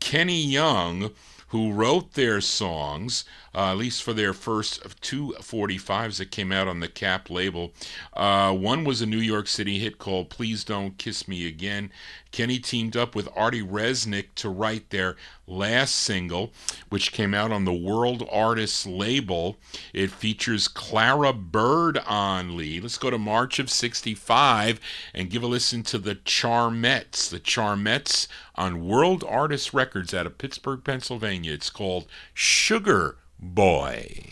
Kenny Young, who wrote their songs, at least for their first two 45's that came out on the Cap label. One was a New York City hit called Please Don't Kiss Me Again. Kenny teamed up with Artie Resnick to write their last single, which came out on the World Artists label. It features Clara Bird on lead. Let's go to March of '65 and give a listen to the Charmettes. The Charmettes on World Artists Records out of Pittsburgh, Pennsylvania. It's called Sugar Boy.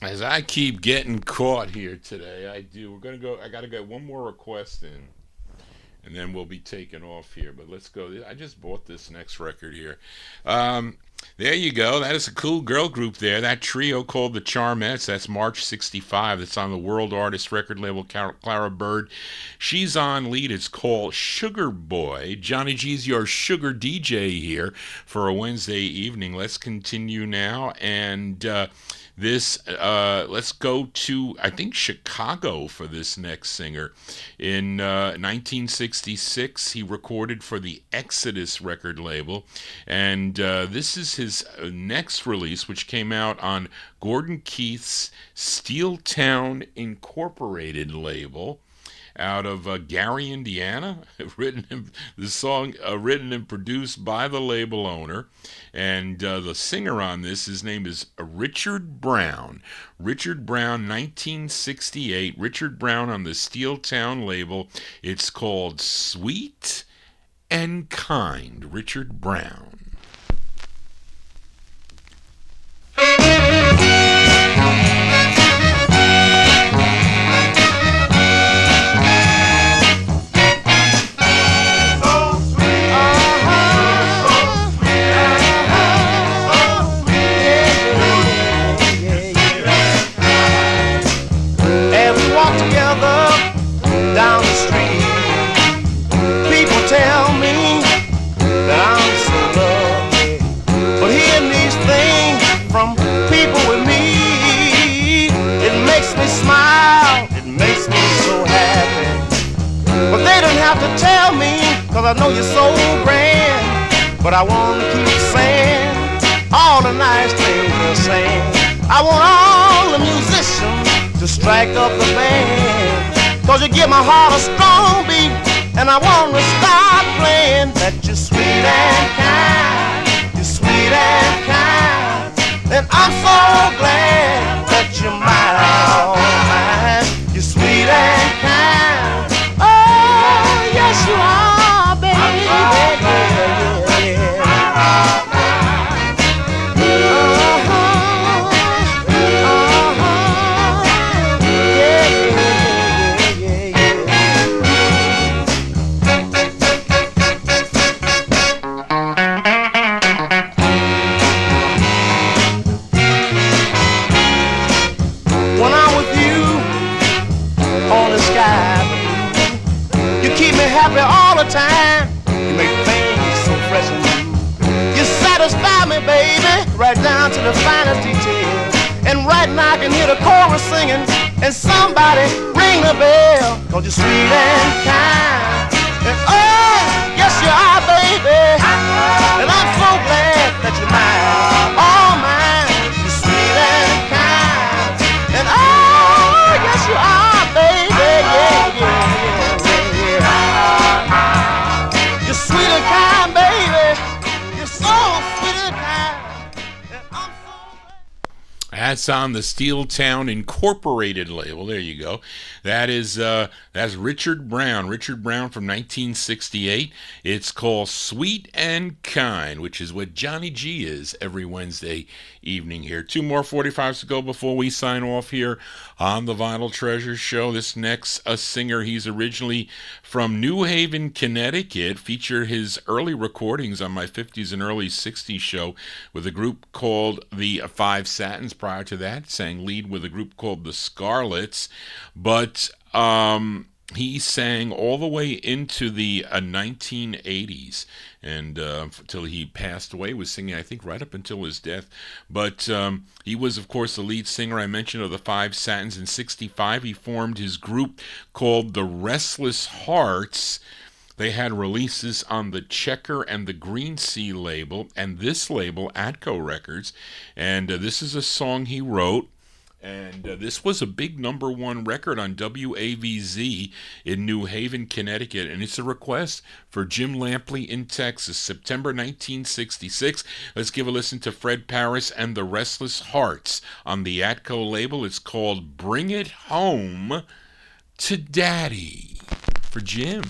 As I keep getting caught here today, I gotta get one more request in, and then we'll be taking off here. But let's go. I just bought this next record here. There you go. That is a cool girl group there. That trio called the Charmettes. That's March '65. That's on the World Artist record label. Clara Bird. She's on lead. It's called Sugar Boy. Johnny G's your sugar DJ here for a Wednesday evening. Let's continue now. And let's go to, I think, Chicago for this next singer. In 1966, he recorded for the Exodus record label, and this is his next release, which came out on Gordon Keith's Steeltown Incorporated label out of Gary, Indiana. Written and produced by the label owner, and the singer on this, his name is Richard Brown. Richard Brown, 1968. Richard Brown on the Steeltown label. It's called Sweet and Kind. Richard Brown. Down the street, people tell me that I'm so I know you're so grand. But I wanna keep saying all the nice things you're saying. I want all the musicians to strike up the band, 'cause you give my heart a strong beat, and I wanna start playing that you're sweet and kind, you're sweet and kind, and I'm so glad that you're mine, oh mine, you're sweet and kind. Oh, yes you are, baby, yeah. Happy all the time. You make things so fresh and new. You satisfy me, baby, right down to the finest detail. And right now I can hear the chorus singing, and somebody ring the bell, 'cause you're sweet and kind. And oh, yes you are, baby. And I'm so glad that you're mine, all mine. You're sweet and kind. And oh, yes you are, baby, yeah, yeah. You're sweet and kind, baby. You're so sweet and kind. And I'm so glad. That's on the Steeltown Incorporated label. There you go. That's Richard Brown. Richard Brown from 1968. It's called Sweet and Kind, which is what Johnny G is every Wednesday evening here. Two more 45s to go before we sign off here on the Vinyl Treasures show. This next a singer, he's originally from New Haven, Connecticut. Feature his early recordings on my 50s and early 60s show with a group called the Five Satins. Prior to that, sang lead with a group called the Scarlets. But he sang all the way into the 1980s, and until he passed away, was singing, I think, right up until his death. But he was, of course, the lead singer I mentioned of the Five Satins. In '65, he formed his group called the Restless Hearts. They had releases on the Checker and the Green Sea label, and this label, Atco Records. And this is a song he wrote. And this was a big #1 record on WAVZ in New Haven, Connecticut. And it's a request for Jim Lampley in Texas, September 1966. Let's give a listen to Fred Paris and the Restless Hearts on the Atco label. It's called Bring It Home to Daddy for Jim.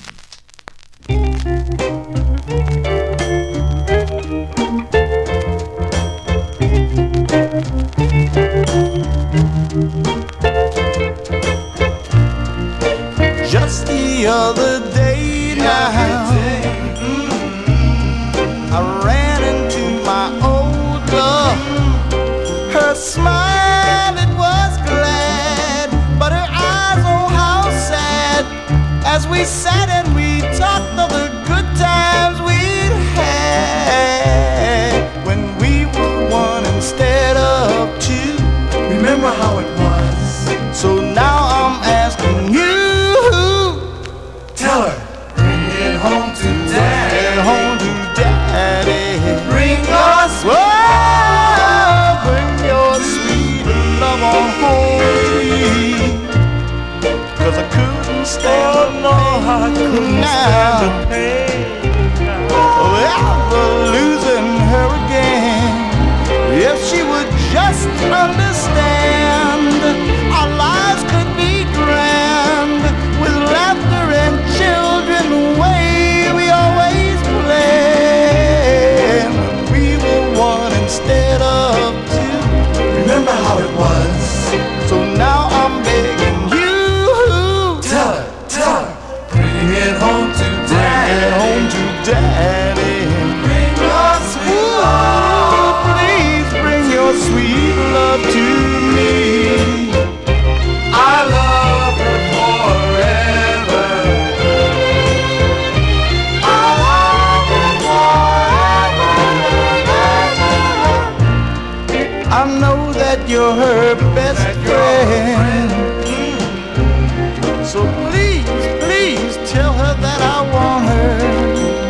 Just the other day now, I ran into my old love. Her smile, it was glad, but her eyes, oh how sad. As we sat and we talked of the good times we'd had when we were one instead of two. Remember how it was? So now I'm asking you, tell her, bring it home to daddy. Bring it home to daddy. Bring your bring your sweet love on home to me. 'Cause I couldn't stand I couldn't stand the pain of ever losing her again. If she would just understand, our lives could be grand with laughter and children the way we always planned. When we were one instead of two. Remember how it was? So now I'm begging you, tell her, bring it home to daddy. Bring it home to daddy. Bring your sweet love, please bring your sweet love to me. I love her forever. I love her forever. I know that you're her best friend. So please, please tell her that I want her.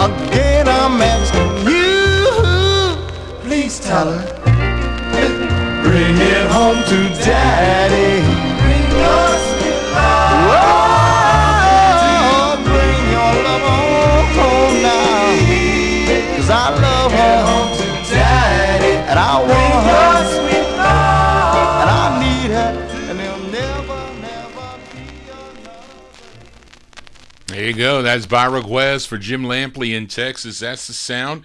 Again I'm asking you, please tell her, bring it home to daddy. Bring your sweet love. Whoa, bring your love home now. 'Cause I love her home to daddy. And I want her sweet love. And I need her. And there'll never, never be another. There you go. That's by request for Jim Lampley in Texas. That's the sound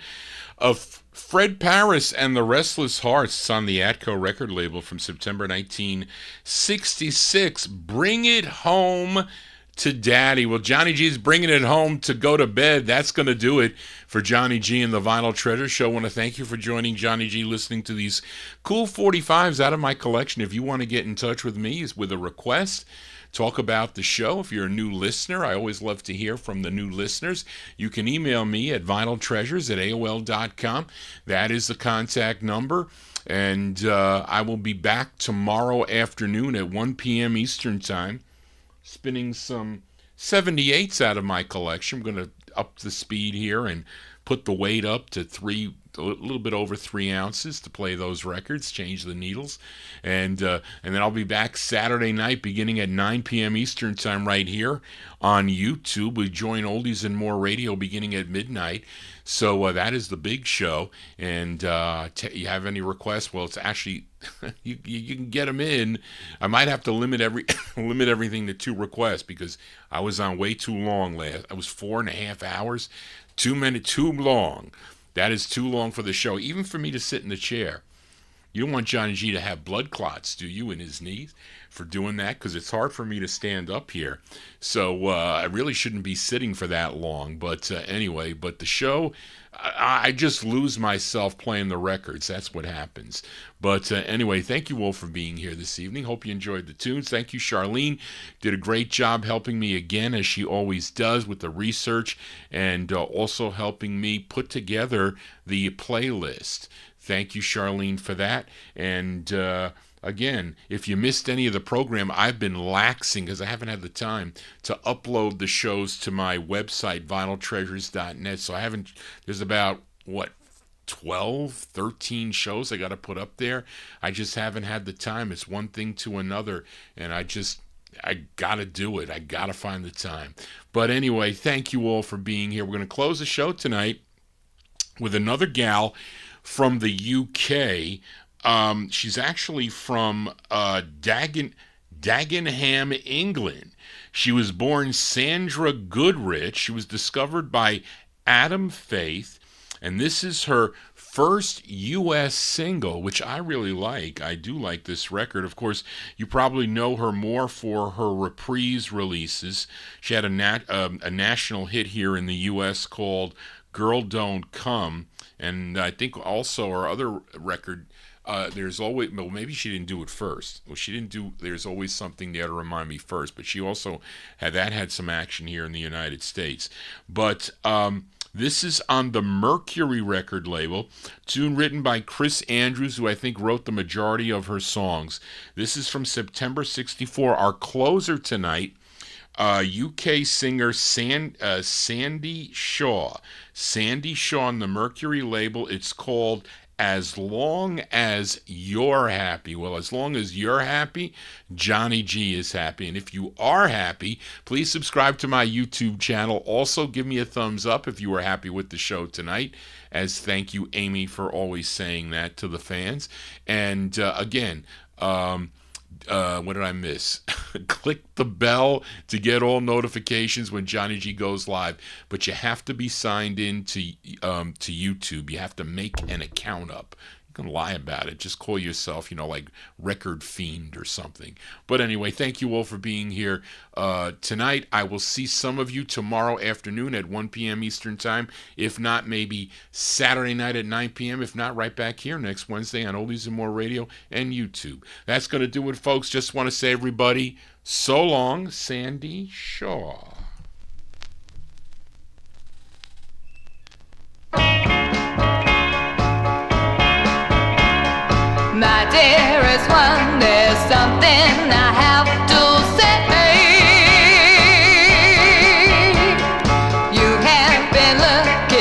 of Fred Paris and the Restless Hearts. It's on the Atco record label from September 1966. Bring it home to daddy. Well, Johnny G's bringing it home to go to bed. That's going to do it for Johnny G and the Vinyl Treasure Show. I want to thank you for joining Johnny G, listening to these cool 45s out of my collection. If you want to get in touch with me with a request, talk about the show. If you're a new listener, I always love to hear from the new listeners. You can email me at vinyltreasures@aol.com. That is the contact number. And I will be back tomorrow afternoon at 1 p.m. Eastern Time, spinning some 78s out of my collection. I'm going to up the speed here and put the weight up to a little bit over 3 ounces to play those records, change the needles. And then I'll be back Saturday night beginning at 9 p.m. Eastern Time right here on YouTube. We join Oldies and More Radio beginning at midnight. So that is the big show. And you have any requests? Well, it's actually, you can get them in. I might have to limit everything to 2 requests because I was on way too long last. I was 4.5 hours. 2 minutes too long. That is too long for the show, even for me to sit in the chair. You don't want Johnny G to have blood clots, do you, in his knees for doing that? Because it's hard for me to stand up here. So I really shouldn't be sitting for that long. But anyway, but the show, I just lose myself playing the records. That's what happens. But anyway, thank you all for being here this evening. Hope you enjoyed the tunes. Thank you, Charlene. Did a great job helping me again, as she always does, with the research and also helping me put together the playlist. Thank you, Charlene, for that. And again, if you missed any of the program, I've been laxing because I haven't had the time to upload the shows to my website, vinyltreasures.net. So there's about, 12, 13 shows I got to put up there. I just haven't had the time. It's one thing to another, and I got to do it. I got to find the time. But anyway, thank you all for being here. We're going to close the show tonight with another gal from the UK. She's actually from Dagenham, England. She was born Sandra Goodrich. She was discovered by Adam Faith, and this is her first U.S. single, which I really like. I do like this record. Of course, you probably know her more for her reprise releases. She had a national hit here in the U.S. called Girl Don't Come, and I think also her other record, There's Always, well, maybe she didn't do it first. Well, she didn't do There's Always Something There to Remind Me first, but she also had some action here in the United States. But this is on the Mercury record label, tune written by Chris Andrews, who I think wrote the majority of her songs. This is from September 64. Our closer tonight, UK singer Sandy Shaw. Sandy Shaw on the Mercury label. It's called As Long As You're Happy. Well, as long as you're happy, Johnny G is happy. And if you are happy, please subscribe to my YouTube channel. Also, give me a thumbs up if you were happy with the show tonight. As thank you, Amy, for always saying that to the fans. And again, what did I miss? Click the bell to get all notifications when Johnny G goes live. But you have to be signed in to YouTube. You have to make an account up. You can lie about it. Just call yourself, like Record Fiend or something. But anyway, thank you all for being here tonight. I will see some of you tomorrow afternoon at 1 p.m. Eastern Time. If not, maybe Saturday night at 9 p.m. If not, right back here next Wednesday on Oldies and More Radio and YouTube. That's going to do it, folks. Just want to say, everybody, so long, Sandy Shaw. My dearest one, there's something I have to say. You have been looking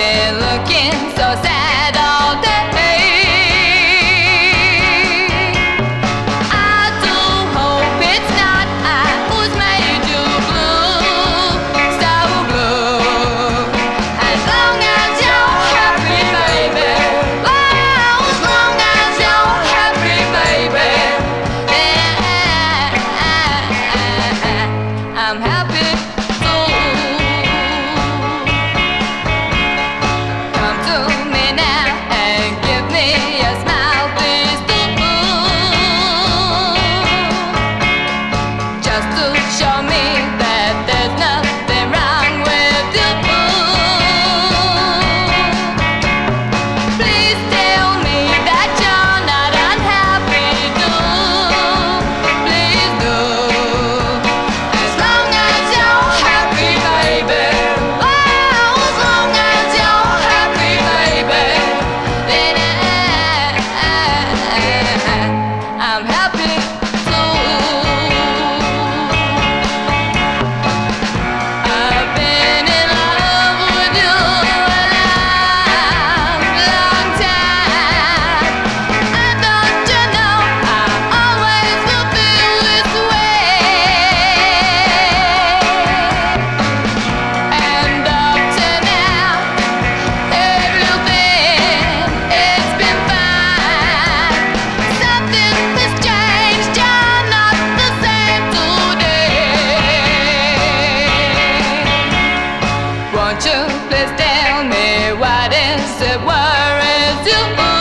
Please tell me what is it worries you?